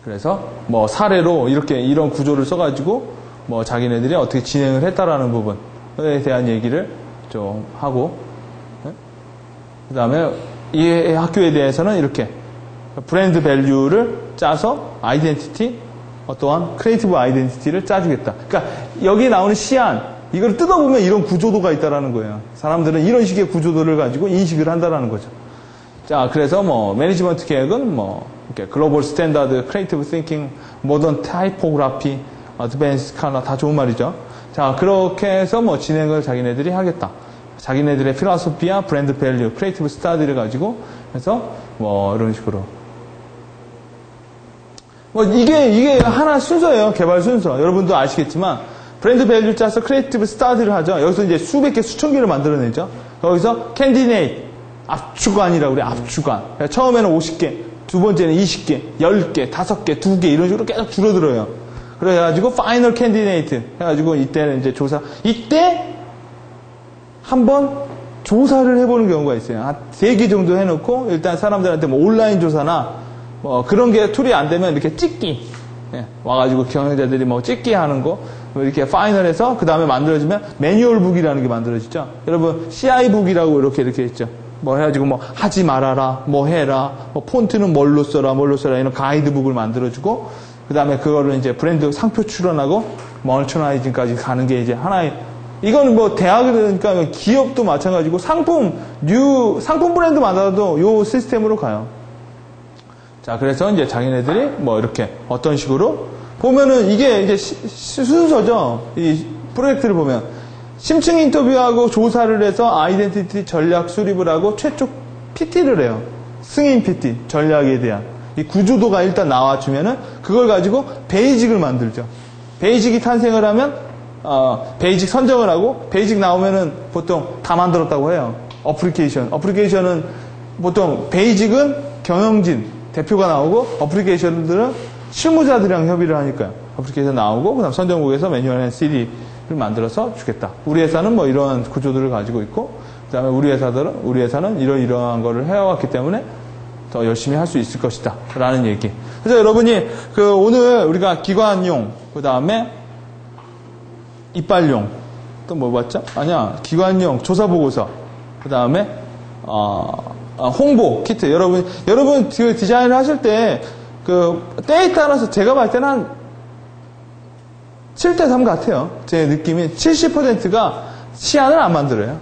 그래서 뭐 사례로 이렇게 이런 구조를 써가지고 뭐 자기네들이 어떻게 진행을 했다라는 부분에 대한 얘기를 좀 하고, 네? 그 다음에 이 학교에 대해서는 이렇게 브랜드 밸류를 짜서 아이덴티티, 어떠한 크리에이티브 아이덴티티를 짜주겠다. 그러니까 여기 나오는 시안, 이걸 뜯어보면 이런 구조도가 있다라는 거예요. 사람들은 이런 식의 구조도를 가지고 인식을 한다라는 거죠. 자, 그래서 뭐 매니지먼트 계획은 뭐 이렇게 글로벌 스탠다드, 크리에이티브 띵킹, 모던 타이포그래피, 어드밴스 칼라 다 좋은 말이죠. 자, 그렇게 해서 뭐 진행을 자기네들이 하겠다. 자기네들의 필로소피아, 브랜드 밸류, 크리에이티브 스타디를 가지고 해서 뭐 이런 식으로. 뭐 이게 하나 순서예요. 개발 순서. 여러분도 아시겠지만 브랜드 밸류 짜서 크리에이티브 스타디를 하죠. 여기서 이제 수백 개, 수천 개를 만들어내죠. 거기서 캔디네이트, 압축안이라고 그래요. 압축안. 처음에는 50개, 두 번째는 20개, 10개, 5개, 2개 이런 식으로 계속 줄어들어요. 그래가지고 파이널 캔디네이트 해가지고 이때는 이제 조사, 이때 한번 조사를 해보는 경우가 있어요. 한 3개 정도 해놓고 일단 사람들한테 뭐 온라인 조사나 뭐 그런 게 툴이 안 되면 이렇게 찍기, 예, 와가지고 경영자들이 뭐 찍기 하는 거 뭐 이렇게 파이널해서 그 다음에 만들어지면 매뉴얼북이라는 게 만들어지죠. 여러분 CI북이라고 이렇게 있죠. 뭐 해가지고 뭐 하지 말아라, 뭐 해라, 뭐 폰트는 뭘로 써라 이런 가이드북을 만들어주고 그 다음에 그거를 이제 브랜드 상표 출원하고 머천라이징까지 가는 게 이제 하나의, 이건 뭐 대학이니까 기업도 마찬가지고 상품 브랜드 만들어도 요 시스템으로 가요. 자, 그래서 이제 자기네들이 뭐 이렇게 어떤 식으로 보면은 이게 이제 순서죠. 이 프로젝트를 보면 심층 인터뷰하고 조사를 해서 아이덴티티 전략 수립을 하고 최초 PT를 해요. 승인 PT 전략에 대한 이 구조도가 일단 나와주면은 그걸 가지고 베이직을 만들죠. 베이직이 탄생을 하면 베이직 선정을 하고 베이직 나오면은 보통 다 만들었다고 해요. 어플리케이션은 보통 베이직은 경영진 대표가 나오고 어플리케이션들은 실무자들이랑 협의를 하니까요. 어플리케이션 나오고 그다음 선정국에서 매뉴얼 앤 CD를 만들어서 주겠다. 우리 회사는 뭐 이런 구조들을 가지고 있고 그다음에 우리 회사는 이러이러한 거를 해왔기 때문에 더 열심히 할 수 있을 것이다 라는 얘기. 그래서 여러분이 오늘 우리가 기관용, 그 다음에 이빨용, 또 뭐 봤죠? 아니야. 기관용 조사보고서. 그 다음에, 홍보 키트. 여러분 그 디자인을 하실 때, 때에 따라서 제가 봤을 때는 한 7대3 같아요. 제 느낌이 70%가 시안을 안 만들어요.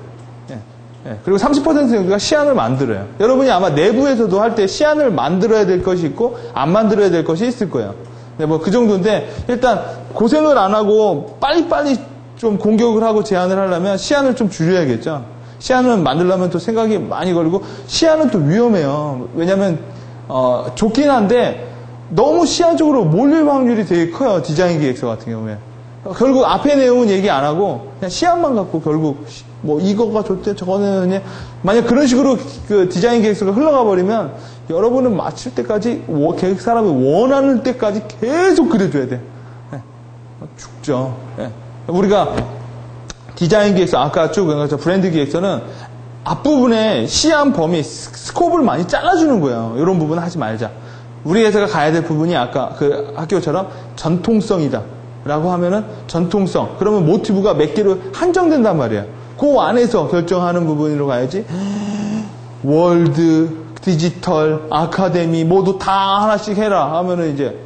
그리고 30%가 시안을 만들어요. 여러분이 아마 내부에서도 할 때 시안을 만들어야 될 것이 있고 안 만들어야 될 것이 있을 거예요. 뭐 그 정도인데 일단 고생을 안 하고 빨리빨리 좀 공격을 하고 제안을 하려면 시안을 좀 줄여야겠죠. 시안을 만들려면 또 생각이 많이 걸리고 시안은 또 위험해요. 왜냐면 좋긴 한데 너무 시안 쪽으로 몰릴 확률이 되게 커요. 디자인 기획서 같은 경우에. 결국 앞에 내용은 얘기 안 하고 그냥 시안만 갖고 결국 뭐 이거가 좋대 저거는 그냥 만약 그런 식으로 그 디자인 계획서가 흘러가 버리면 여러분은 마칠 때까지 계획 사람이 원하는 때까지 계속 그려줘야 돼. 죽죠. 우리가 디자인 계획서 아까 쭉 브랜드 기획서는 앞부분에 시안 범위 스코프를 많이 잘라주는 거예요. 이런 부분은 하지 말자. 우리 회사가 가야 될 부분이 아까 그 학교처럼 전통성이다 라고 하면은 전통성 그러면 모티브가 몇 개로 한정된단 말이에요. 그 안에서 결정하는 부분으로 가야지 월드, 디지털, 아카데미 모두 다 하나씩 해라 하면은 이제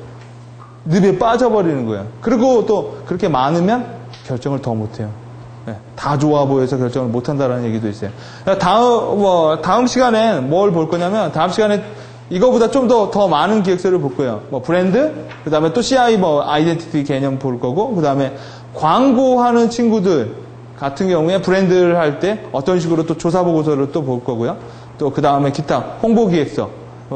늪에 빠져버리는 거예요. 그리고 또 그렇게 많으면 결정을 더 못해요. 다 좋아 보여서 결정을 못한다라는 얘기도 있어요. 다음 시간엔 뭘 볼 거냐면 다음 시간에 이거보다 좀 더 많은 기획서를 볼 거예요. 뭐 브랜드, 그 다음에 또 CI 아이덴티티 개념 볼 거고, 그 다음에 광고하는 친구들 같은 경우에 브랜드를 할 때 어떤 식으로 또 조사 보고서를 또 볼 거고요. 또 그 다음에 기타 홍보 기획서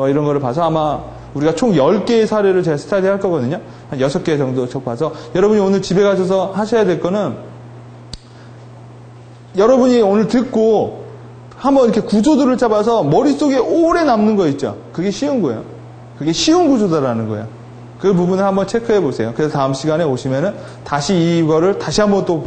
이런 거를 봐서 아마 우리가 총 10개의 사례를 제가 스타디 할 거거든요. 한 6개 정도 봐서 여러분이 오늘 집에 가셔서 하셔야 될 거는 여러분이 오늘 듣고 한번 이렇게 구조들을 잡아서 머릿속에 오래 남는 거 있죠. 그게 쉬운 거예요. 그게 쉬운 구조다라는 거예요. 그 부분을 한번 체크해 보세요. 그래서 다음 시간에 오시면은 다시 이거를 다시 한번 또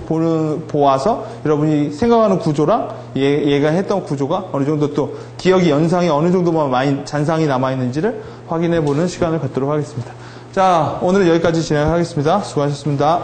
보아서 여러분이 생각하는 구조랑 얘가 했던 구조가 어느 정도 또 기억이 연상이 어느 정도만 많이 잔상이 남아있는지를 확인해 보는 시간을 갖도록 하겠습니다. 자, 오늘은 여기까지 진행하겠습니다. 수고하셨습니다.